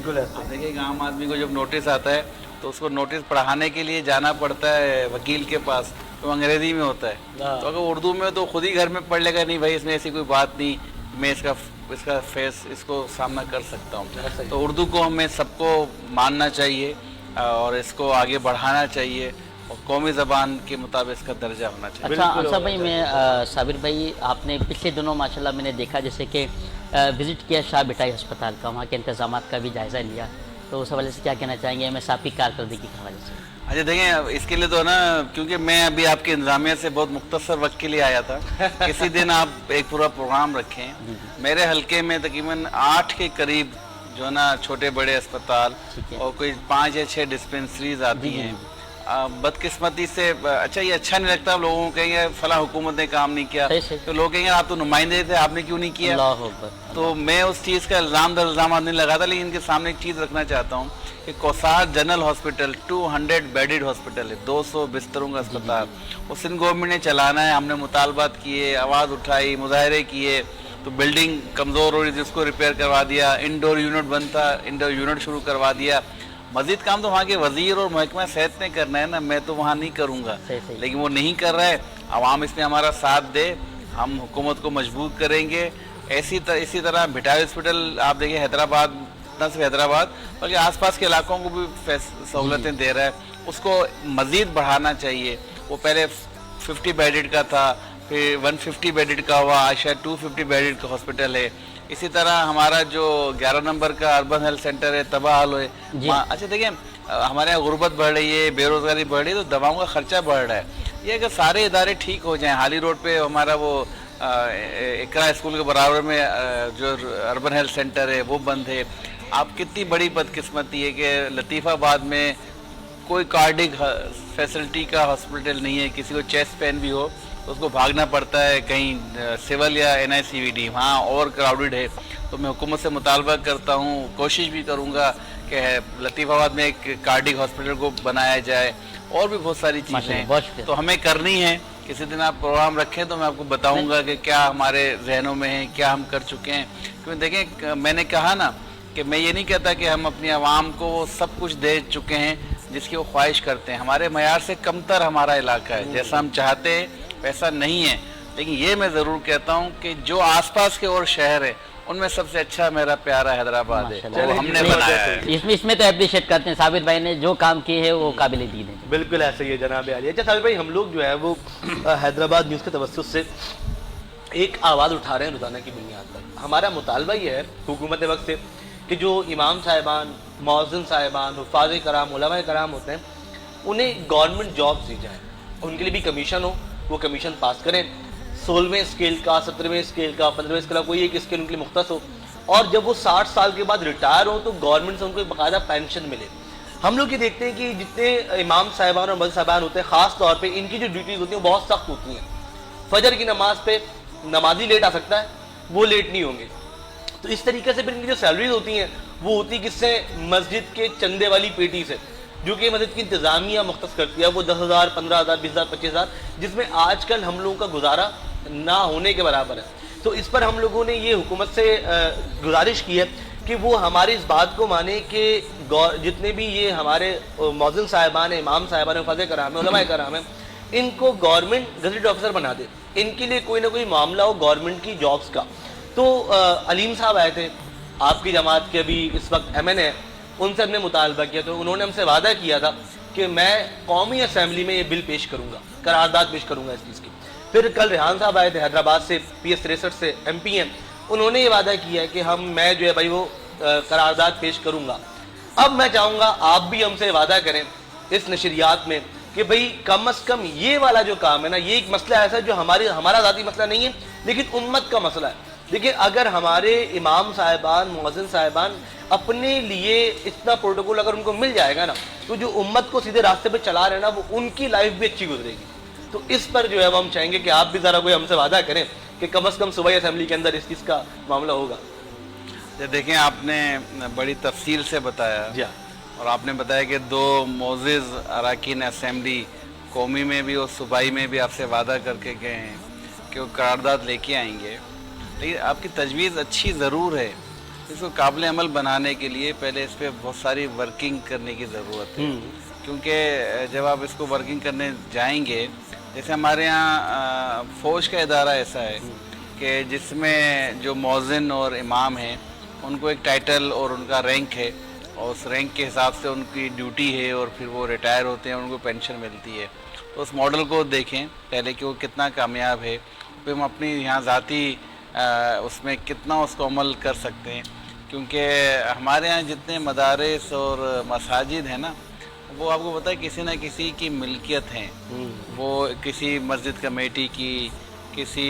Speaker 6: دیکھیں ایک عام آدمی کو جب نوٹس آتا ہے تو اس کو نوٹس پڑھانے کے لیے جانا پڑتا ہے وکیل کے پاس, تو انگریزی میں ہوتا ہے. تو اگر اردو میں تو خود ہی گھر میں پڑھ لے گا, نہیں بھائی اس میں ایسی کوئی بات نہیں, میں اس کو سامنا کر سکتا ہوں. تو اردو کو ہمیں سب کو ماننا چاہیے اور اس کو آگے بڑھانا چاہیے, اور قومی زبان کے مطابق اس کا درجہ ہونا چاہیے.
Speaker 4: اچھا انصر بھائی, میں صابر بھائی آپ نے پچھلے دنوں ماشاءاللہ میں نے دیکھا جیسے کہ وزٹ کیا شاہ بٹائی ہسپتال کا, وہاں کے انتظامات کا بھی جائزہ لیا, تو اس حوالے سے کیا کہنا چاہیں گے ایم ایس آپ کی کارکردگی کے حوالے سے؟
Speaker 6: اچھا دیکھیں, اس کے لیے تو نا کیونکہ میں ابھی آپ کے انتظامیہ سے بہت مختصر وقت کے لیے آیا تھا, کسی دن آپ ایک پورا پروگرام رکھیں. میرے حلقے میں تقریباً 8 کے قریب جو نا چھوٹے بڑے اسپتال اور کوئی 5 یا 6 ڈسپنسریز آتی ہیں. بدقسمتی سے اچھا یہ اچھا نہیں لگتا, لوگوں کو کہیں گے فلاں حکومت نے کام نہیں کیا, تو لوگ کہیں گے آپ تو نمائندے تھے, آپ نے کیوں نہیں کیا. تو میں اس چیز کا الزام در الزامات نہیں لگاتا, لیکن ان کے سامنے ایک چیز رکھنا چاہتا ہوں کہ کوسار جنرل ہاسپٹل 200 بیڈڈ ہاسپٹل ہے, 200 بستروں کا اسپتال, وہ سندھ گورنمنٹ نے چلانا ہے. ہم نے مطالبات کیے, آواز اٹھائی, مظاہرے کیے, تو بلڈنگ کمزور ہو رہی تھی اس کو ریپیئر کروا دیا, انڈور یونٹ بنتا, انڈور یونٹ شروع کروا دیا. مزید کام تو وہاں کے وزیر اور محکمہ صحت نے کرنا ہے نا, میں تو وہاں نہیں کروں گا, لیکن وہ نہیں کر رہا ہے. عوام اس میں ہمارا ساتھ دے, ہم حکومت کو مجبور کریں گے. اسی طرح بھٹائی ہاسپٹل آپ دیکھیں حیدرآباد, نہ صرف حیدرآباد بلکہ آس پاس کے علاقوں کو بھی سہولتیں دے رہا ہے, اس کو مزید بڑھانا چاہیے. وہ پہلے 50 بیڈڈ کا تھا, پھر 150 بیڈڈ کا ہوا, آج شاید 250 بیڈڈ کا ہاسپٹل ہے. اسی طرح ہمارا جو 11 نمبر کا اربن ہیلتھ سینٹر ہے تباہ حال ہوئے. اچھا دیکھیں ہمارے یہاں غربت بڑھ رہی ہے, بے روزگاری بڑھ رہی ہے, تو دواؤں کا خرچہ بڑھ رہا ہے. یہ اگر سارے ادارے ٹھیک ہو جائیں, حالی روڈ پہ ہمارا وہ اقرا اسکول کے برابر میں جو اربن ہیلتھ سینٹر ہے وہ بند ہے. آپ کتنی بڑی بدقسمتی ہے کہ لطیف آباد میں کوئی کارڈک فیسلٹی کا ہاسپٹل نہیں ہے, کسی کو چیسٹ پین بھی ہو तो उसको भागना पड़ता है कहीं सिविल या NICVD, वहाँ और क्राउडेड है। तो मैं हुकूमत से मुतालबा करता हूँ, कोशिश भी करूँगा कि लतीफ़ाबाद में एक कार्डिक हॉस्पिटल को बनाया जाए, और भी बहुत सारी चीज़ें हैं तो हमें करनी है। किसी दिन आप प्रोग्राम रखें तो मैं आपको बताऊंगा कि क्या हमारे जहनों में है, क्या हम कर चुके हैं। क्योंकि देखें, मैंने कहा ना कि मैं ये नहीं कहता कि हम अपनी आवाम को सब कुछ दे चुके हैं जिसकी वो ख्वाहिश करते हैं। हमारे मयार से कमतर हमारा इलाका है, जैसा हम चाहते हैं वैसा नहीं है। लेकिन ये मैं ज़रूर कहता हूँ कि जो आसपास के और शहर है उनमें सबसे अच्छा मेरा प्यारा हैदराबाद है, वो हमने बनाया है।
Speaker 4: इसमें तो अप्रिशिएट करते हैं साबिर भाई ने जो काम किए हैं वो काबिल दीन है।
Speaker 3: बिल्कुल ऐसे ही है जनाब आली। अच्छा साबिर भाई, हम लोग जो है वो हैदराबाद न्यूज़ के तवज्जुह से एक आवाज़ उठा रहे हैं रोज़ाना की बुनियाद पर। हमारा मुतालबा ये है हुकूमत वक्त से कि जो इमाम साहिबान, मौज़िन साहिबान, हुफ़ाज़ कराम, उलमा कराम होते हैं, उन्हें गवर्नमेंट जॉब्स दी जाए, उनके लिए भी कमीशन हो, वो कमीशन पास करें। 16वें स्केल का, 17वें स्केल का, 15वें स्केल का कोई एक स्केल उनके लिए मुख्तस हो, और जब वो 60 साल के बाद रिटायर हो तो गवर्नमेंट से उनको एक बाकायदा पेंशन मिले। हम लोग ये देखते हैं कि जितने इमाम साहिबान और मौज़िन साहिबान होते हैं, ख़ास तौर पे इनकी जो ड्यूटीज़ होती हैं वो बहुत सख्त होती हैं। फजर की नमाज पे नमाजी लेट आ सकता है, वो लेट नहीं होंगे। तो इस तरीके से फिर इनकी जो सैलरीज होती हैं वो होती किससे? मस्जिद के चंदे वाली पेटी से, जो कि मस्जिद की इंतज़ामिया मुख्तस करती है। वो 10,000, 15,000, 20,000, 25,000, जिसमें आजकल हम लोगों का गुजारा ना होने के बराबर है। तो इस पर हम लोगों ने ये हुकूमत से गुजारिश की है कि वो हमारी इस बात को माने कि जितने भी ये हमारे मौज़िन साहिबान, इमाम साहिबान, हुफ़ाज़ कराम, उलमा कराम हैं, इनको गवर्नमेंट गज़ेटेड ऑफिसर बना दे। इनके लिए कोई ना कोई मामला हो गवर्नमेंट की जॉब्स का। तो अलीम साहब आए थे, आपकी जमात के अभी इस वक्त MN है, उनसे हमने मुतालबा किया, तो उन्होंने हमसे वादा किया था कि मैं कौमी असम्बली में ये बिल पेश करूँगा, करारदाद पेश करूँगा इस चीज़ की। फिर कल रेहान साहब आए थे हैदराबाद से, PS 63 से MP हैं, उन्होंने ये वादा किया कि मैं जो है भाई वो करारदाद पेश करूँगा। अब मैं चाहूँगा आप भी हमसे वादा करें इस नशरियात में कि भाई कम अज़ कम ये वाला जो काम है ना, ये एक मसला ऐसा है जो हमारा ज़ाती मसला नहीं है, लेकिन उम्मत का मसला है। देखिए, अगर हमारे इमाम साहिबान, मुअज़्ज़िन साहिबान अपने लिए इतना प्रोटोकॉल अगर उनको मिल जाएगा ना, तो जो उम्मत को सीधे रास्ते पे चला रहे हैं ना, वो उनकी लाइफ भी अच्छी गुजरेगी। तो इस पर जो है वो हम चाहेंगे कि आप भी ज़रा कोई हमसे वादा करें कि कम अज़ कम सूबाई असेंबली के अंदर इस चीज़ का मामला होगा।
Speaker 6: देखें, आपने बड़ी तफसील से बताया, और आपने बताया कि 2 मोअज़्ज़िज़ अरकान असेंबली कौमी में भी और सूबाई में भी आपसे वादा करके गए हैं कि वो करारदाद लेके आएंगे। लेकिन आपकी तजवीज़ अच्छी ज़रूर है, इसको काबिल अमल बनाने के लिए पहले इस पर बहुत सारी वर्किंग करने की ज़रूरत है। क्योंकि जब आप इसको वर्किंग करने जाएंगे, जैसे हमारे यहाँ फ़ौज का इदारा ऐसा है कि जिसमें जो मौज़िन और इमाम हैं उनको एक टाइटल और उनका रैंक है, और उस रैंक के हिसाब से उनकी ड्यूटी है, और फिर वो रिटायर होते हैं, उनको पेंशन मिलती है। तो उस मॉडल को देखें पहले कि वो कितना कामयाब है, फिर हम अपनी यहाँ ज़ाती उसमें कितना उसको अमल कर सकते हैं। क्योंकि हमारे यहाँ जितने मदारिस और मसाजिद हैं ना, वो आपको पता है किसी न किसी की मिल्कियत हैं। वो किसी मस्जिद कमेटी की, किसी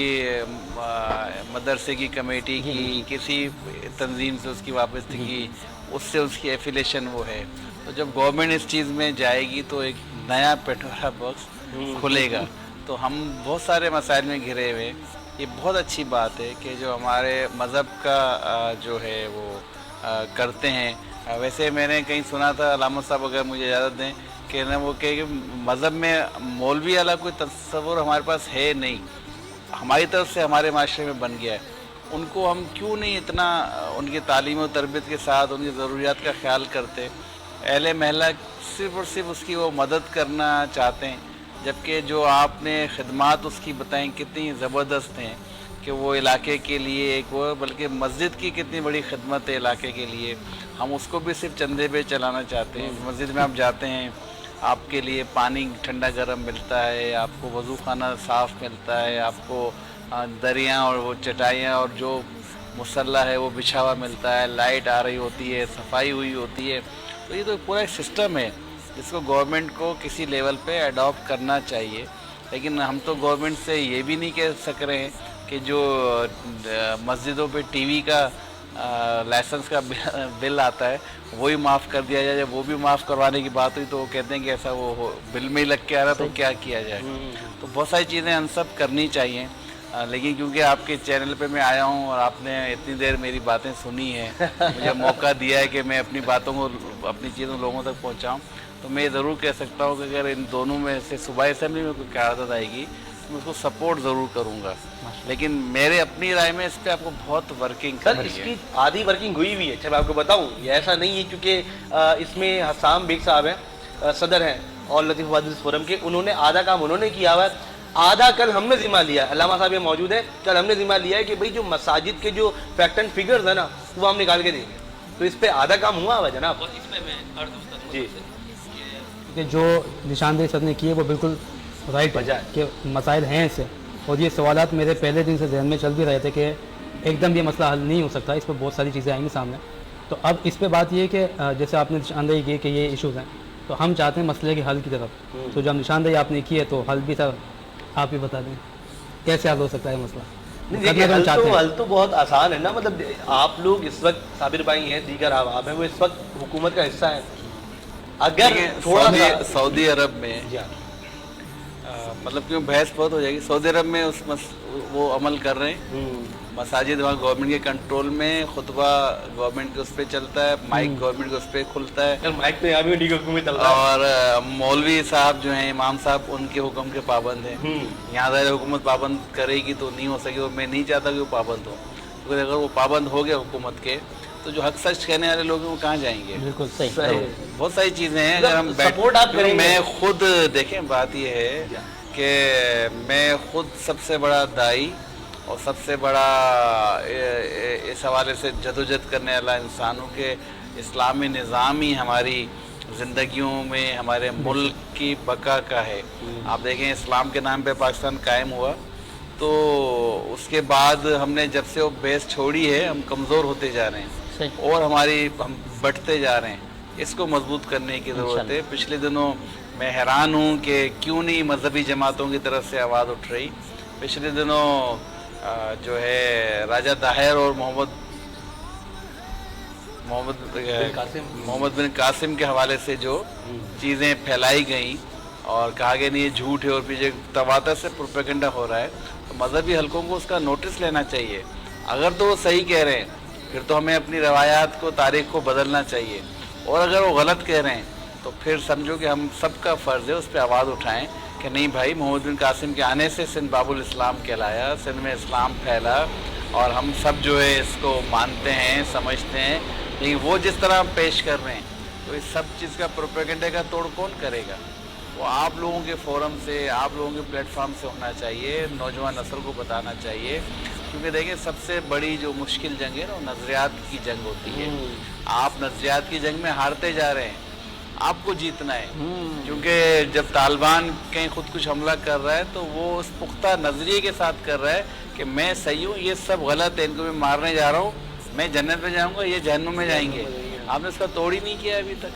Speaker 6: मदरसे की कमेटी की, किसी तंजीम से उसकी वाबस्तगी, उससे उसकी एफिलेशन वो है। तो जब गवर्नमेंट इस चीज़ में जाएगी तो एक नया पेट्रोला बॉक्स खुलेगा। तो हम बहुत सारे मसाइल में घिरे हुए, ये बहुत अच्छी बात है कि जो हमारे मज़हब का जो है वो करते हैं। वैसे मैंने कहीं सुना था, अलामत साहब अगर मुझे इजाज़त दें, कि ना वो कि मज़हब में मौलवी वाला कोई तस्वुर हमारे पास है नहीं, हमारी तरफ से हमारे माशरे में बन गया है। उनको हम क्यों नहीं इतना उनकी तालीम और तरबियत के साथ उनकी ज़रूरियात का ख्याल करते। अहले महल्ला सिर्फ़ और सिर्फ उसकी वो मदद करना चाहते हैं, जबकि जो आपने खिदमात उसकी बताएं कितनी ज़बरदस्त हैं कि वो इलाके के लिए एक वो, बल्कि मस्जिद की कितनी बड़ी खिदमत है इलाके के लिए। हम उसको भी सिर्फ चंदे पे चलाना चाहते हैं। मस्जिद में आप जाते हैं, आपके लिए पानी ठंडा गर्म मिलता है, आपको वज़ू खाना साफ़ मिलता है, आपको दरियाँ और वो चटाइयाँ और जो मुसल्ला है वो बिछा हुआ मिलता है, लाइट आ रही होती है, सफाई हुई होती है। तो ये तो पूरा एक सिस्टम है जिसको गवर्नमेंट को किसी लेवल पे अडॉप्ट करना चाहिए। लेकिन हम तो गवर्नमेंट से ये भी नहीं कह सक रहे हैं कि जो मस्जिदों पे टीवी का लाइसेंस का बिल आता है वही माफ़ कर दिया जाए, जब वो भी माफ़ करवाने की बात हुई तो वो कहते हैं कि ऐसा वो बिल में ही लग के आ रहा तो क्या किया जाए। तो बहुत सारी चीज़ें हम सब करनी चाहिए, लेकिन क्योंकि आपके चैनल पे मैं आया हूँ और आपने इतनी देर मेरी बातें सुनी है, मुझे मौका दिया है कि मैं अपनी बातों को, अपनी चीज़ों लोगों तक पहुँचाऊँ, तो मैं ज़रूर कह सकता हूँ कि अगर इन दोनों में से सूबाई असेंबली में कोई क़यादत आएगी तो मैं उसको सपोर्ट ज़रूर करूँगा, लेकिन मेरे अपनी राय में इस पर आपको बहुत वर्किंग करनी है।
Speaker 3: इसकी आधी वर्किंग हुई हुई है। अच्छा मैं आपको बताऊँ, ये ऐसा नहीं है, क्योंकि इसमें हसाम बेग साहब हैं, सदर हैं और लतीफ़ आबादी फोरम के, उन्होंने आधा काम उन्होंने किया हुआ है, आधा कल हमने ज़िम्मा लिया। अल्लामा साहब ये मौजूद है, कल हमने ज़िम्मा लिया है कि भाई जो मसाजिद के जो फैक्ट एंड फिगर्स है ना वो हम निकाल के देंगे, तो इस पर आधा काम हुआ हुआ जनाब।
Speaker 4: इसमें मैं
Speaker 3: जी
Speaker 14: कि जो निशानदेही सर ने की है वो बिल्कुल राइट है कि मसाइल हैं इससे, और ये सवालात मेरे पहले दिन से जहन में चल भी रहे थे कि एकदम ये मसला हल नहीं हो सकता, इस पर बहुत सारी चीज़ें आएंगी सामने। तो अब इस पे बात ये कि जैसे आपने निशानदेही की कि ये इशूज़ हैं, तो हम चाहते हैं मसले के हल की तरफ। तो जब निशानदेही आपने की है तो हल भी सर आप ही बता दें कैसे हल हो सकता है मसला।
Speaker 3: हल तो बहुत आसान है ना, मतलब आप लोग इस वक्त, साबिर भाई हैं, दीगर आप हैं, वो इस वक्त हुकूमत का हिस्सा है। अगर थोड़ा
Speaker 6: सऊदी अरब में मतलब क्यों बहस बहुत हो जाएगी, सऊदी अरब में वो अमल कर रहे हैं, मसाजिद वहाँ गवर्नमेंट के कंट्रोल में, खुतबा गवर्नमेंट के उस पर चलता है, माइक गवर्नमेंट के उस पर खुलता है,
Speaker 3: माइक तो यहाँ भी हुकूमत चल रहा है,
Speaker 6: और मौलवी साहब जो हैं, इमाम साहब, उनके हुक्म के पाबंद हैं। यहाँ ज़ाहिर हुकूमत पाबंद करेगी तो नहीं हो सकेगी, और मैं नहीं चाहता कि वो पाबंद हो, क्योंकि अगर वो पाबंद हो गया हुकूमत के तो जो हक सच कहने वाले लोग हैं वो कहाँ जाएंगे।
Speaker 14: बिल्कुल सही।
Speaker 6: बहुत सारी चीज़ें हैं, अगर हम
Speaker 3: सपोर्ट आप करेंगे।
Speaker 6: मैं खुद देखें, बात ये है कि मैं खुद सबसे बड़ा दाई और सबसे बड़ा इस हवाले से जदोजहद करने वाला इंसान हूँ कि इस्लामी निज़ाम ही हमारी ज़िंदगियों में, हमारे मुल्क की बका का है। आप देखें इस्लाम के नाम पे पाकिस्तान कायम हुआ, तो उसके बाद हमने जब से वो बेस छोड़ी है हम कमज़ोर होते जा रहे हैं और हम बढ़ते जा रहे हैं। इसको मजबूत करने की ज़रूरत है। पिछले दिनों मैं हैरान हूँ कि क्यों नहीं मजहबी जमातों की तरफ से आवाज़ उठ रही। पिछले दिनों जो है राजा दाहिर और मोहम्मद बिन कासिम के हवाले से जो चीज़ें फैलाई गई और कहा गया नहीं ये झूठ है और पीछे तवातर से प्रोपेगेंडा हो रहा है, तो मजहबी हलकों को उसका नोटिस लेना चाहिए। अगर तो वो सही कह रहे हैं फिर तो हमें अपनी रवायात को, तारीख को बदलना चाहिए, और अगर वो गलत कह रहे हैं तो फिर समझो कि हम सबका फ़र्ज़ है उस पर आवाज़ उठाएं कि नहीं भाई, मोहम्मद बिन कासिम के आने से सिंध बाबुल इस्लाम कहलाया, सिंध में इस्लाम फैला और हम सब जो है इसको मानते हैं, समझते हैं। लेकिन वो जिस तरह हम पेश कर रहे हैं तो इस सब चीज़ का प्रोपेगेंडा का तोड़ कौन करेगा? वो आप लोगों के फोरम से, आप लोगों के प्लेटफॉर्म से होना चाहिए, नौजवान नस्ल को बताना चाहिए। क्योंकि देखिए सबसे बड़ी जो मुश्किल जंग है ना, नज़रियात की जंग होती है। आप नज़रियात की जंग में हारते जा रहे हैं, आपको जीतना है। क्योंकि जब तालिबान कहीं खुद कुछ हमला कर रहा है तो वो उस पुख्ता नज़रिए के साथ कर रहा है कि मैं सही हूँ, ये सब गलत है, इनको मैं मारने जा रहा हूँ, मैं जन्नत में जाऊँगा, ये जहन्नुम में जाएंगे। आपने इसका तोड़ ही नहीं किया अभी तक।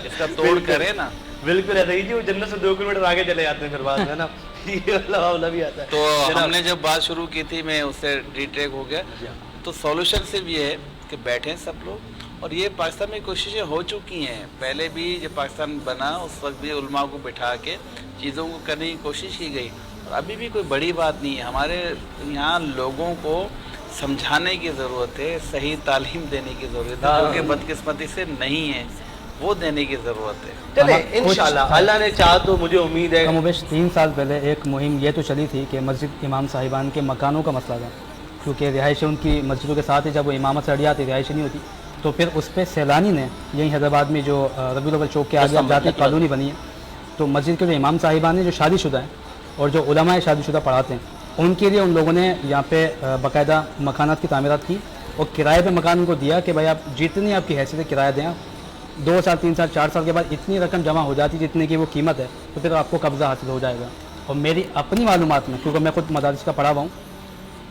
Speaker 6: इसका तोड़ करे ना।
Speaker 3: बिल्कुल ऐसा ही जी, वो जन्नत से 2 किलोमीटर आगे चले जाते हैं फिर बाद में ना। ये वाला भी आता है।
Speaker 6: तो हमने जब बात शुरू की थी, मैं उससे डिट्रैक हो गया। तो सॉल्यूशन सिर्फ ये है कि बैठें सब लोग, और ये पाकिस्तान में कोशिशें हो चुकी हैं। पहले भी जब पाकिस्तान बना उस वक्त भी उलमा को बिठा के चीज़ों को करने की कोशिश की गई, और अभी भी कोई बड़ी बात नहीं है। हमारे यहाँ लोगों को समझाने की ज़रूरत है, सही तालीम देने की ज़रूरत है, जो कि बदकिस्मती से नहीं है, वो देने की ज़रूरत है।
Speaker 3: चले इंशाल्लाह, अल्लाह ने चाहा तो मुझे उम्मीद है।
Speaker 14: कमोबेश 3 साल पहले एक मुहिम ये तो चली थी कि मस्जिद इमाम साहिबान के मकानों का मसला था, क्योंकि रिहाइशें उनकी मस्जिदों के साथ ही जब वो इमामत से हट जाती, रिहाइशें नहीं होती, तो फिर उस पर सैलानी ने, यहीं हैदराबाद में जो रबीउल अव्वल चौक के आगे आप जाते कॉलोनी बनी है, तो मस्जिद के जो इमाम साहिबान हैं जो शादीशुदा हैं और जो उलमा शादीशुदा पढ़ाते हैं, उनके लिए उन लोगों ने यहाँ पे बाकायदा मकानात की तामीरात की और किराए पे मकान उनको दिया कि भाई आप जितनी आपकी हैसियत है किराया दें। 2 साल 3 साल 4 साल के बाद इतनी रकम जमा हो जाती जितने की वो कीमत है, तो फिर आपको कब्ज़ा हासिल हो जाएगा। और मेरी अपनी मालूमात में, क्योंकि मैं खुद मदारिस का पढ़ा हुआ हूँ,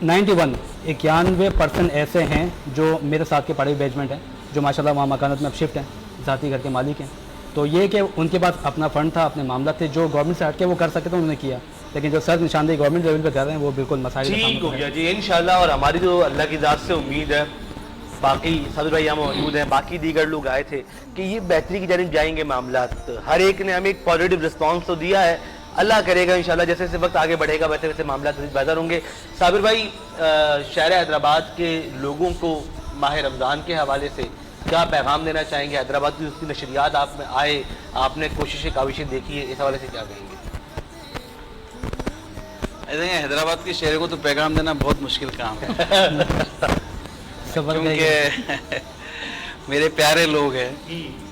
Speaker 14: 91% ऐसे हैं जो मेरे साथ के पढ़े हुए बैचमेंट हैं जो माशाल्लाह वहाँ मकानात में अब शिफ्ट हैं, ज़ाती घर के मालिक हैं। तो ये कि उनके पास अपना फ़ंड था, अपने मामला थे, जो गवर्नमेंट से हट के वो कर सके तो उन्होंने किया, लेकिन जो सर निशानदेही गवर्नमेंट लेवल पे कर रहे हैं वो बिल्कुल मसाइल
Speaker 3: ठीक हो गया जी इंशाल्लाह। और हमारी जो अल्लाह की ज़ात से उम्मीद है باقی صدر بھائی یہاں موجود ہیں, باقی دیگر لوگ آئے تھے کہ یہ بہتری کی جانب جائیں گے معاملات. ہر ایک نے ہمیں ایک پازیٹیو رسپانس تو دیا ہے, اللہ کرے گا انشاءاللہ جیسے جیسے وقت آگے بڑھے گا ویسے ویسے معاملات بہتر ہوں گے. صابر بھائی, شہر حیدرآباد کے لوگوں کو ماہ رمضان کے حوالے سے کیا پیغام دینا چاہیں گے؟ حیدرآباد کی اس کی نشریات آپ میں آئے, آپ نے کوششیں کاوشیں دیکھی ہے, اس حوالے سے کیا کہیں گے؟
Speaker 6: حیدرآباد کے شہروں کو تو پیغام دینا بہت مشکل کام ہے کیونکہ میرے پیارے لوگ ہیں,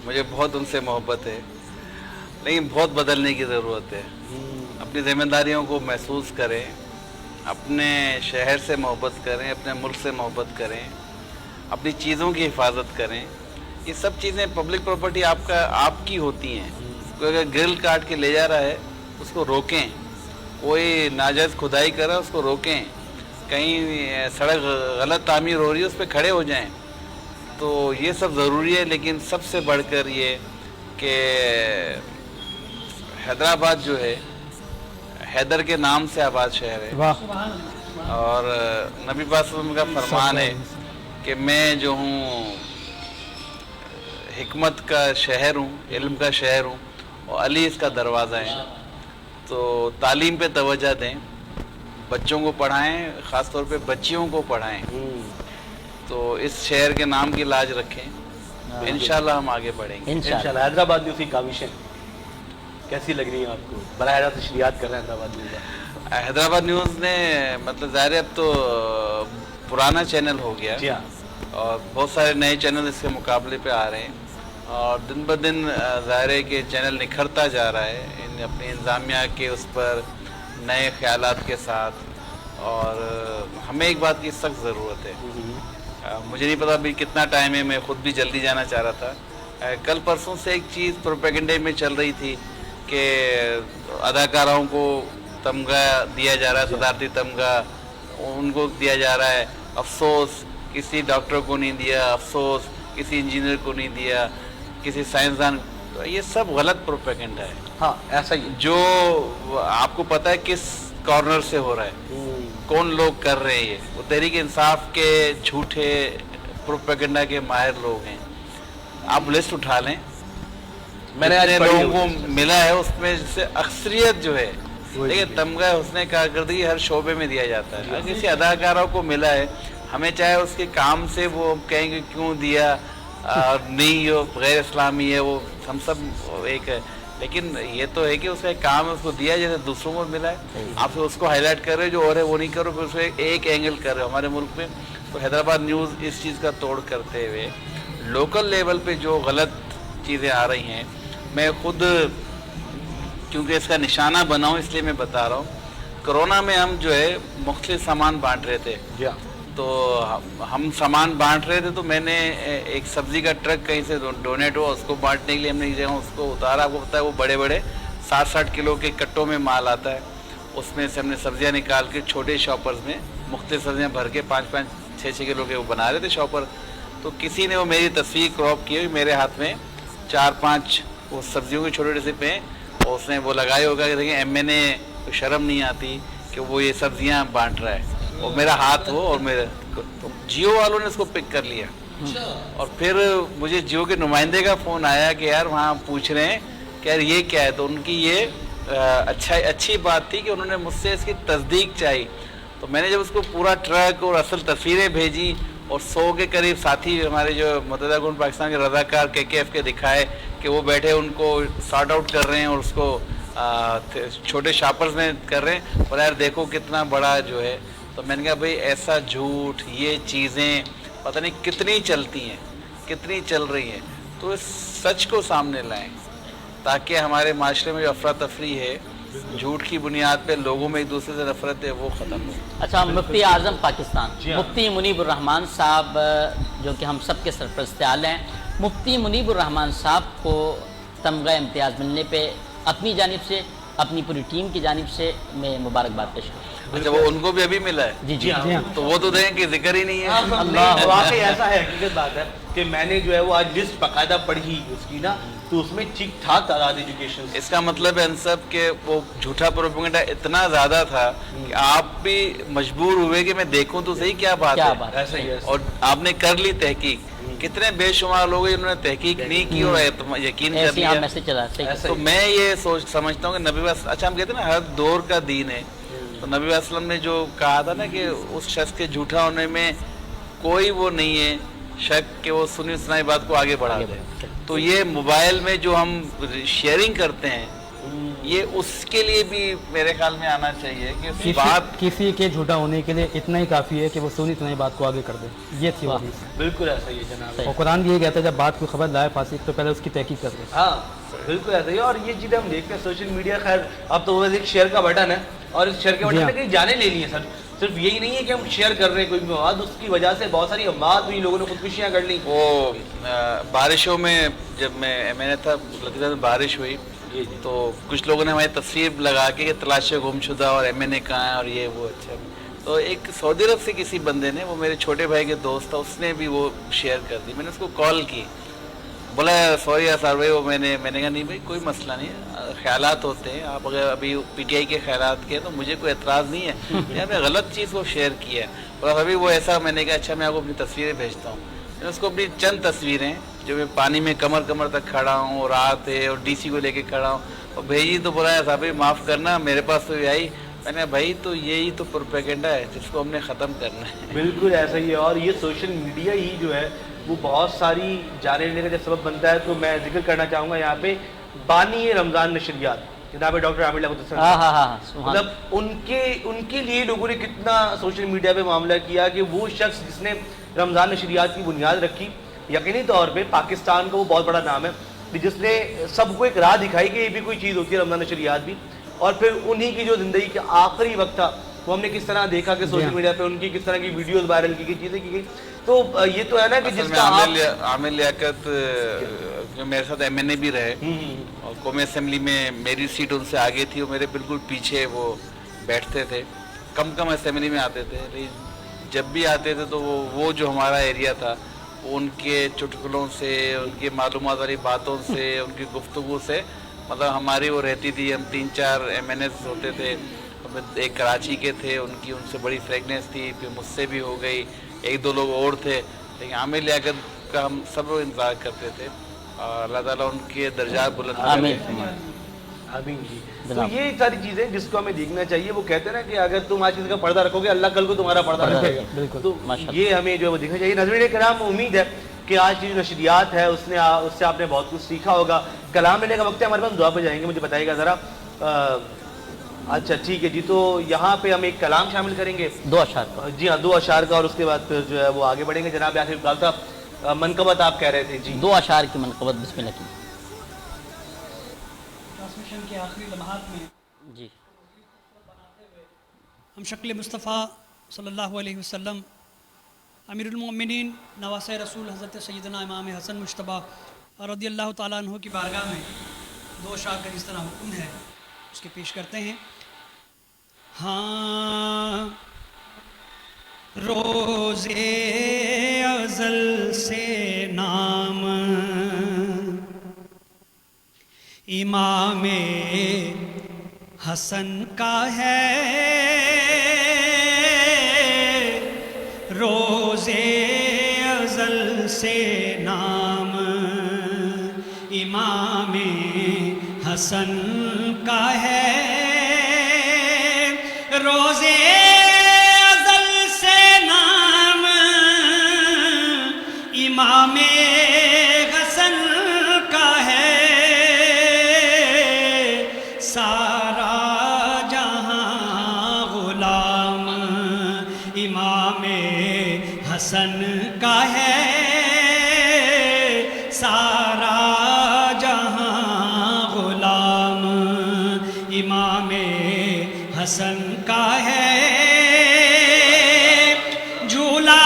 Speaker 6: مجھے بہت ان سے محبت ہے, لیکن بہت بدلنے کی ضرورت ہے. اپنی ذمہ داریوں کو محسوس کریں, اپنے شہر سے محبت کریں, اپنے ملک سے محبت کریں, اپنی چیزوں کی حفاظت کریں. یہ سب چیزیں پبلک پراپرٹی آپ کی ہوتی ہیں. کوئی اگر گرل کاٹ کے لے جا رہا ہے اس کو روکیں, کوئی ناجائز کھدائی کر رہا ہے اس کو روکیں, کہیں سڑک غلط تعمیر ہو رہی ہے اس پہ کھڑے ہو جائیں. تو یہ سب ضروری ہے, لیکن سب سے بڑھ کر یہ کہ حیدرآباد جو ہے حیدر کے نام سے آباد شہر ہے, اور نبی پاک صلی اللہ علیہ وسلم کا فرمان ہے کہ میں جو ہوں حکمت کا شہر ہوں, علم کا شہر ہوں, اور علی اس کا دروازہ ہے. تو تعلیم پہ توجہ دیں, بچوں کو پڑھائیں, خاص طور پہ بچیوں کو پڑھائیں. تو اس شہر کے نام کی لاج رکھیں, انشاءاللہ ہم آگے بڑھیں گے
Speaker 3: انشاءاللہ. حیدرآباد میں اسی کاوشیں کیسی لگ رہی ہیں آپ کو؟ براہ راست تشریحات کر رہے ہیں حیدرآباد نیوز.
Speaker 6: حیدرآباد نیوز نے مطلب ظاہر اب تو پرانا چینل ہو گیا, اور بہت سارے نئے چینل اس کے مقابلے پہ آ رہے ہیں, اور دن بدن ظاہر ہے کہ چینل نکھرتا جا رہا ہے اپنی انتظامیہ کے اس پر نئے خیالات کے ساتھ. اور ہمیں ایک بات کی سخت ضرورت ہے. مجھے نہیں پتا ابھی کتنا ٹائم ہے, میں خود بھی جلدی جانا چاہ رہا تھا. کل پرسوں سے ایک چیز پروپیگنڈے میں چل رہی تھی کہ اداکاروں کو تمغہ دیا جا رہا ہے, صدارتی تمغہ ان کو دیا جا رہا ہے, افسوس کسی ڈاکٹر کو نہیں دیا, افسوس کسی انجینئر کو نہیں دیا, کسی سائنسدان. یہ سب غلط پروپیگنڈا ہے.
Speaker 3: ہاں ایسا ہی,
Speaker 6: جو آپ کو پتہ ہے کس کارنر سے ہو رہا ہے, کون لوگ کر رہے ہیں. یہ وہ تحریک انصاف کے جھوٹے پروپیگنڈا کے ماہر لوگ ہیں. آپ لسٹ اٹھا لیں, میں نے لوگوں کو ملا ہے اس میں سے اکثریت جو ہے, دیکھیں تمغہ حسن کارکردگی ہر شعبے میں دیا جاتا ہے. اگر کسی اداکاروں کو ملا ہے, ہمیں چاہے اس کے کام سے وہ کہیں گے کیوں دیا, نہیں ہو غیر اسلامی ہے, وہ ہم سب ایک ہے, لیکن یہ تو ہے کہ اس کا کام ہے, اس کو دیا جیسے دوسروں کو ملا ہے. آپ اس کو ہائی لائٹ کر رہے, جو اور ہے وہ نہیں کرو, پھر اس کو ایک اینگل کر رہے ہو ہمارے ملک میں. تو حیدرآباد نیوز اس چیز کا توڑ کرتے ہوئے لوکل لیول پہ جو غلط چیزیں آ رہی ہیں, میں خود کیونکہ اس کا نشانہ بناؤں اس لیے میں بتا رہا ہوں. کرونا میں ہم جو ہے مختلف سامان بانٹ رہے تھے, تو ہم سامان بانٹ رہے تھے, تو میں نے ایک سبزی کا ٹرک کہیں سے ڈونیٹ ہوا, اس کو بانٹنے کے لیے ہم نے جگہ اس کو اتارا. آپ کو پتا ہے وہ بڑے بڑے 60-60 کلو کے کٹوں میں مال آتا ہے, اس میں سے ہم نے سبزیاں نکال کے چھوٹے شاپرز میں مختلف سبزیاں بھر کے 5-5-6-6 کلو کے وہ بنا رہے تھے شاپر. تو کسی نے وہ میری تصویر کراپ کی, میرے ہاتھ میں 4-5 وہ سبزیوں کے چھوٹے سے پہ, اور اس نے وہ لگائے ہوگا کہ دیکھیں ایم این اے شرم نہیں آتی کہ وہ یہ سبزیاں بانٹ رہا ہے, اور میرا ہاتھ ہو. اور میرے جیو والوں نے اس کو پک کر لیا, اور پھر مجھے جیو کے نمائندے کا فون آیا کہ یار وہاں پوچھ رہے ہیں کہ یار یہ کیا ہے. تو ان کی یہ اچھی بات تھی کہ انہوں نے مجھ سے اس کی تصدیق چاہی. تو میں نے جب اس کو پورا ٹرک اور اصل تصویریں بھیجی, اور 100 کے قریب ساتھی ہمارے جو متحدہ حکومت پاکستان کے رضاکار KKF کے دکھائے کہ وہ بیٹھے ان کو سارٹ آؤٹ کر رہے ہیں, اور اس کو چھوٹے شاپرز میں کر رہے ہیں, اور یار دیکھو کتنا بڑا جو ہے. تو میں نے کہا بھئی ایسا جھوٹ, یہ چیزیں پتہ نہیں کتنی چلتی ہیں, کتنی چل رہی ہیں. تو اس سچ کو سامنے لائیں تاکہ ہمارے معاشرے میں جو افراتفری ہے, جھوٹ کی بنیاد پہ لوگوں میں ایک دوسرے سے نفرت ہے, وہ ختم ہو.
Speaker 4: اچھا, مفتی اعظم پاکستان مفتی منیب الرحمان صاحب جو کہ ہم سب کے سرپرست اعلیٰ ہیں, مفتی منیب الرحمان صاحب کو تمغہ امتیاز ملنے پہ اپنی جانب سے اپنی پوری ٹیم کی جانب سے میں مبارکباد پیش کرتا ہوں.
Speaker 6: اچھا وہ ان کو بھی ابھی ملا ہے؟
Speaker 4: جی جی ہاں.
Speaker 6: تو وہ تو دیں کہ ذکر ہی نہیں ہے.
Speaker 3: اللہ واقعی ایسا ہے, حقیقت بات ہے کہ میں نے جو ہے وہ آج لسٹ باقاعدہ پڑھی اس کی نا, تو اس میں ٹھیک ٹھاک تعداد ایجوکیشن.
Speaker 6: اس کا مطلب ہے انصب کہ وہ جھوٹا پروپیگنڈا اتنا زیادہ تھا کہ آپ بھی مجبور ہوئے کہ میں دیکھوں تو صحیح کیا بات ہے.
Speaker 3: ایسا ہی ہے.
Speaker 6: اور آپ نے کر لی تحقیق. کتنے بے شمار لوگ انہوں نے تحقیق نہیں کی اور یقین کر لیا. تو میں یہ سمجھتا ہوں کہ نبی اچھا ہم کہتے ہیں نا ہر دور کا دین ہے, تو نبی علیہ السلام نے جو کہا تھا نا کہ اس شخص کے جھوٹا ہونے میں کوئی وہ نہیں ہے شک کہ وہ سنی سنائی بات کو آگے بڑھا دے. تو یہ موبائل میں جو ہم شیئرنگ کرتے ہیں یہ اس کے لیے بھی میرے خیال میں آنا چاہیے کہ بات
Speaker 14: کسی کے جھوٹا ہونے کے لیے اتنا ہی کافی ہے کہ وہ سنی سنائی بات کو آگے کر دے. یہ تھی وہ حدیث.
Speaker 3: بالکل ایسا ہی ہے جناب.
Speaker 14: اور قرآن بھی یہ کہتا ہے جب بات کوئی خبر لائے فاسق تو پہلے اس کی تحقیق کر دے.
Speaker 3: ہاں بالکل ایسا ہی ہے. اور یہ چیزیں ہم دیکھتے ہیں سوشل میڈیا, خیر اب تو وہ ایک شیئر کا بٹن ہے اور اس شیئر کے بٹن میں کہیں جانے لینی ہے سر. صرف یہی نہیں ہے کہ ہم شیئر کر رہے ہیں کوئی مواد, اس کی وجہ سے بہت ساری اموات ہوئی, لوگوں نے خودکشیاں کر لیں.
Speaker 6: وہ بارشوں میں جب میں نے تھا لطیفہ میں بارش ہوئی تو کچھ لوگوں نے ہماری تصویر لگا کے تلاش گم شدہ اور ایم این اے کہاں ہے اور یہ وہ. اچھا تو ایک سعودی عرب سے کسی بندے نے, وہ میرے چھوٹے بھائی کے دوست تھا, اس نے بھی وہ شیئر کر دی. میں نے اس کو کال کی, بولا سوری سر بھائی وہ میں نے کہا نہیں بھائی کوئی مسئلہ نہیں, خیالات ہوتے ہیں, آپ اگر ابھی پی ٹی آئی کے خیالات کے تو مجھے کوئی اعتراض نہیں ہے, میں نے غلط چیز کو شیئر کیا ہے. اور ابھی وہ ایسا میں نے کہا اچھا میں آپ کو اپنی تصویریں بھیجتا ہوں. میں نے اس کو اپنی چند تصویریں جو میں پانی میں کمر تک کھڑا ہوں اور رات ہے اور ڈی سی کو لے کے کھڑا ہوں اور بھیجی, تو بولا صاحب بھائی معاف کرنا میرے پاس تو یہ آئی. میں نے بھائی تو یہی تو پروپیگنڈا ہے جس کو ہم نے ختم کرنا ہے.
Speaker 3: بالکل ایسا ہی ہے. اور یہ سوشل میڈیا ہی جو ہے وہ بہت ساری جانے لینے کا جب سبب بنتا ہے. تو میں ذکر کرنا چاہوں گا یہاں پہ بانی رمضان نشریات جناب ڈاکٹر عامر مطلب ان کے لیے لوگوں نے کتنا سوشل میڈیا پہ معاملہ کیا کہ وہ شخص جس نے رمضان نشریات کی بنیاد رکھی, یقینی طور پہ پاکستان کا وہ بہت بڑا نام ہے جس نے سب کو ایک راہ دکھائی کہ یہ بھی کوئی چیز ہوتی ہے رمضان نشریات بھی. اور پھر انہی کی جو زندگی کا آخری وقت تھا وہ ہم نے کس طرح دیکھا کہ سوشل میڈیا پہ ان کی کس طرح کی ویڈیوز وائرل کی گئی, چیزیں کی گئی. تو یہ تو ہے نا کہ جس کا
Speaker 6: عامر لیاقت جو میرے ساتھ ایم این اے بھی رہے اور قومی اسمبلی میں میری سیٹ ان سے آگے تھی, وہ میرے بالکل پیچھے وہ بیٹھتے تھے, کم اسمبلی میں آتے تھے, لیکن جب بھی آتے تھے تو وہ جو ہمارا ایریا تھا ان کے چٹکلوں سے, ان کی معلومات والی باتوں سے, ان کی گفتگو سے مطلب ہماری وہ رہتی تھی. ہم 3-4 ایم این ایز ہوتے تھے, ایک کراچی کے تھے, ان سے بڑی فریگنس تھی, پھر مجھ سے بھی ہو گئی, 1-2 لوگ اور تھے, لیکن عامر لیاقت کا ہم سب لوگ انتظار کرتے تھے اور اللہ تعالیٰ ان کے درجات بلند کرے.
Speaker 3: آمین جی. تو یہ ساری چیزیں جس کو ہمیں دیکھنا چاہیے. وہ کہتے ہیں نا کہ اگر تم آج کسی کا پردہ رکھو گے اللہ کل کو تمہارا پردہ رکھے گا. تو یہ ہمیں جو ہے وہ دیکھنا چاہیے. ناظرین کرام, امید ہے کہ آج کی جو نشریات ہے اس سے آپ نے بہت کچھ سیکھا ہوگا. کلام لینے کا وقت ہے ہمارے پاس, دعا پہ جائیں گے. مجھے بتائیے گا ذرا. اچھا ٹھیک ہے جی, تو یہاں پہ ہم ایک کلام شامل کریں گے
Speaker 4: 2 اشعار کا.
Speaker 3: جی ہاں 2 اشعار کا, اور اس کے بعد پھر جو ہے وہ آگے بڑھیں گے. جناب یاسر اقبال صاحب منقبت آپ کہہ رہے تھے. جی
Speaker 4: 2 اشعار کی منقبت بسم اللہ کی.
Speaker 7: ٹرانسمیشن کے آخری لمحات میں
Speaker 4: جی
Speaker 7: ہم شکل مصطفیٰ صلی اللہ علیہ وسلم امیر المؤمنین نواسۂ رسول حضرت سیدنا امام حسن مجتبیٰ رضی اللہ تعالیٰ عنہ کی بارگاہ میں 2 اشعار کا جس طرح حکم ہے اس کے پیش کرتے ہیں. ہاں روزے ازل سے نام امام حسن کا ہے, روزے ازل سے نام امام حسن کا ہے, روزے ازل سے نام امام حسن کا ہے, سارا جہاں غلام امام حسن کا ہے, سارا جہاں غلام امام حسن کا ہے. جھولا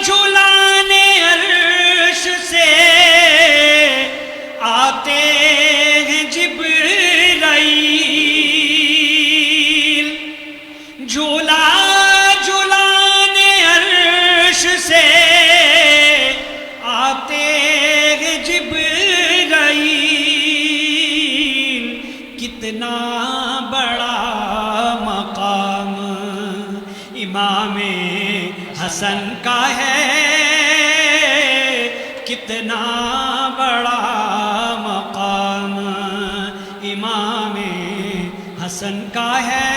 Speaker 7: جھولانے عرش سے آتے ہیں جبرائیل, حسن کا ہے کتنا بڑا مقام امام حسن کا ہے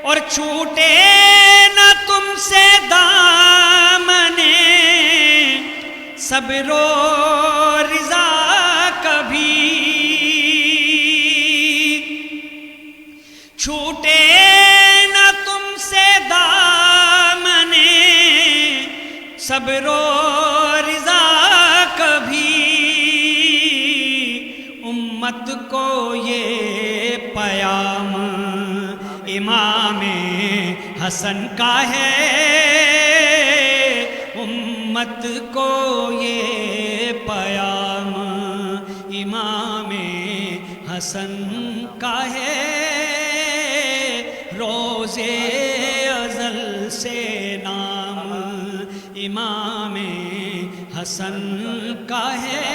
Speaker 7: اور چھوٹے نہ تم سے دامنے صبر و رضا کبھی چھوٹے نہ تم سے دامنے صبر و رضا کبھی امت کو یہ پیام امام حسن کا ہے امت کو یہ پیام امام حسن کا ہے روزے ازل سے نام امام حسن کا ہے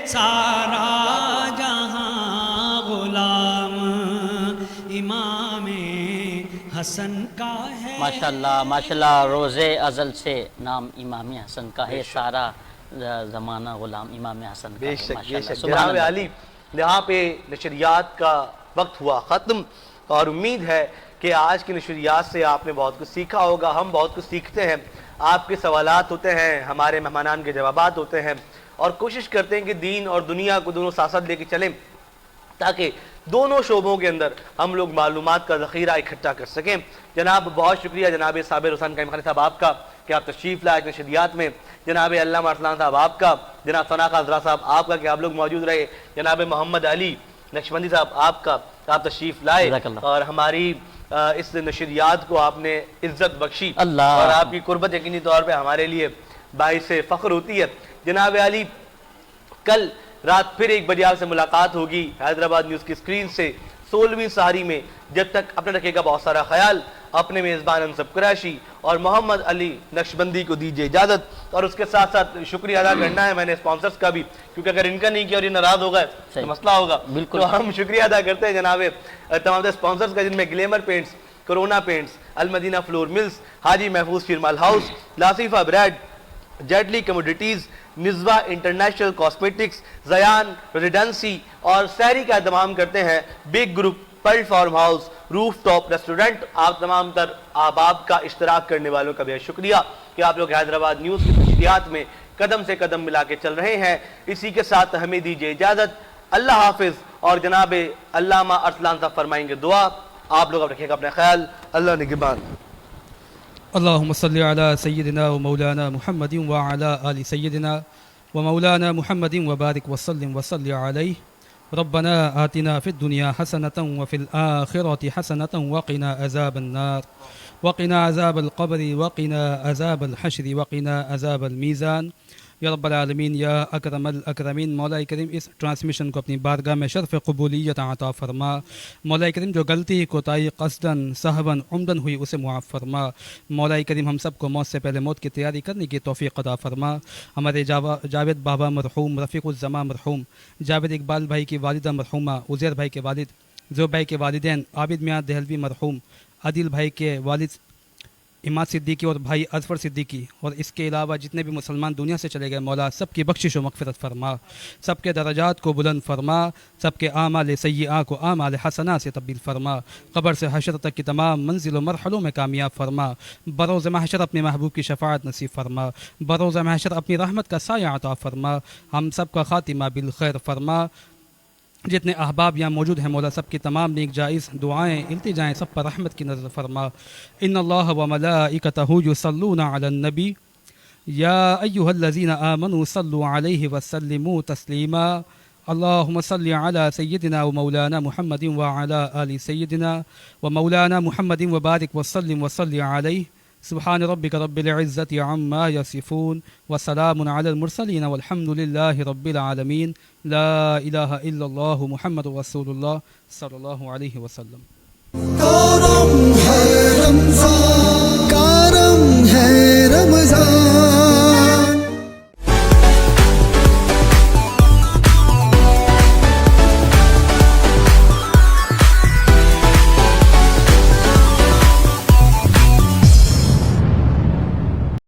Speaker 7: سارا جہاں غلام امام حسن کا ہے
Speaker 4: ماشاءاللہ روزے ازل سے نام امام حسن کا ہے سارا زمانہ غلام امام حسن کا ہے ماشاءاللہ
Speaker 3: جناب علی یہاں پہ نشریات کا وقت ہوا ختم اور امید ہے کہ آج کی نشریات سے آپ نے بہت کچھ سیکھا ہوگا ہم بہت کچھ سیکھتے ہیں آپ کے سوالات ہوتے ہیں ہمارے مہمانان کے جوابات ہوتے ہیں اور کوشش کرتے ہیں کہ دین اور دنیا کو دونوں ساتھ ساتھ لے کے چلیں تاکہ دونوں شعبوں کے اندر ہم لوگ معلومات کا ذخیرہ اکٹھا کر سکیں جناب بہت شکریہ جناب صابر حسین قائم خانی صاحب آپ کا کہ آپ تشریف لائے نشریات میں جناب علامہ ارسلان صاحب آپ کا جناب ثنا خضرا صاحب آپ کا کہ آپ لوگ موجود رہے جناب محمد علی نقشبندی صاحب آپ کا آپ تشریف لائے اور ہماری اس نشریات کو آپ نے عزت بخشی اور آپ کی قربت یقینی طور پہ ہمارے لیے باعث فخر ہوتی ہے جناب علی کل رات پھر 1 بجے آپ سے ملاقات ہوگی حیدرآباد نیوز کی اسکرین سے 16ویں سحری میں جب تک اپنے رکھے گا بہت سارا خیال اپنے میزبان انصب قریشی اور محمد علی نقشبندی کو دیجیے اجازت اور اس کے ساتھ ساتھ شکریہ ادا کرنا ہے میں نے اسپانسرز کا بھی کیونکہ اگر ان کا نہیں کیا اور یہ ناراض ہوگا تو مسئلہ ہوگا تو ہم شکریہ ادا کرتے ہیں جناب تمام اسپانسرز کا جن میں glamour paints Corona paints Al-Madina flour mills Haji Mahfooz sheermal house لاسیفہ بریڈ جیٹلی کموڈیٹیز نزوہ انٹرنیشنل کاسمیٹکس زیان ریزیڈنسی اور سحری کا اہتمام کرتے ہیں big group pearl farm house roof top restaurant آپ تمام تر احباب کا اشتراک کرنے والوں کا بہت شکریہ کہ آپ لوگ حیدرآباد نیوز کی نشریات میں قدم سے قدم ملا کے چل رہے ہیں اسی کے ساتھ ہمیں دیجیے اجازت اللہ حافظ اور جناب علامہ ارسلان صاحب فرمائیں گے دعا آپ لوگ اب رکھیے گا اپنا خیال اللہ نگہبان
Speaker 14: اللهم صل على سيدنا ومولانا محمد وعلى آل سيدنا ومولانا محمد وبارك وسلم عليه ربنا آتنا في الدنيا حسنة وفي الآخرة حسنة وقنا عذاب النار وقنا عذاب القبر وقنا عذاب الحشر وقنا عذاب الميزان یا رب العالمین یا اکرم الاکرمین مولا کریم اس ٹرانسمیشن کو اپنی بارگاہ میں شرف قبولیت عطا فرما مولا کریم جو غلطی کوتاہی قصداً سہواً عمداً ہوئی اسے معاف فرما مولا کریم ہم سب کو موت سے پہلے موت کی تیاری کرنے کی توفیق عطا فرما ہمارے جاوید بابا مرحوم رفیق الزماں مرحوم جاوید اقبال بھائی کی والدہ مرحومہ عزیر بھائی کے والد زو بھائی کے والدین عابد میاں دہلوی مرحوم عادل بھائی کے والد اماد صدیقی اور بھائی اظفر صدیقی اور اس کے علاوہ جتنے بھی مسلمان دنیا سے چلے گئے مولا سب کی بخشش و مغفرت فرما سب کے درجات کو بلند فرما سب کے اعمال سیئہ کو اعمال حسنہ سے تبدیل فرما قبر سے حشر تک کی تمام منزل و مرحلوں میں کامیاب فرما بروز محشر اپنے محبوب کی شفاعت نصیب فرما بروز محشر اپنی رحمت کا سایہ عطا فرما ہم سب کا خاتمہ بالخیر فرما جتنے احباب یہاں موجود ہیں مولا سب کی تمام نیک جائز دعائیں التجائیں سب پر رحمت کی نظر فرما ان اللہ و ملائکتہ یصلون علی النبی یا ایہا الذین آمنوا صلوا علیہ وسلموا تسلیما اللہم صل علی سیدنا و مولانا محمد وعلی آل سیدنا و مولانا محمد وبارک وسلم علیہ سبحان ربک رب العزت عما یصفون وسلام علی المرسلین والحمد للہ رب العالمین لا الہ الا اللہ محمد رسول اللہ صلی اللہ علیہ وسلم.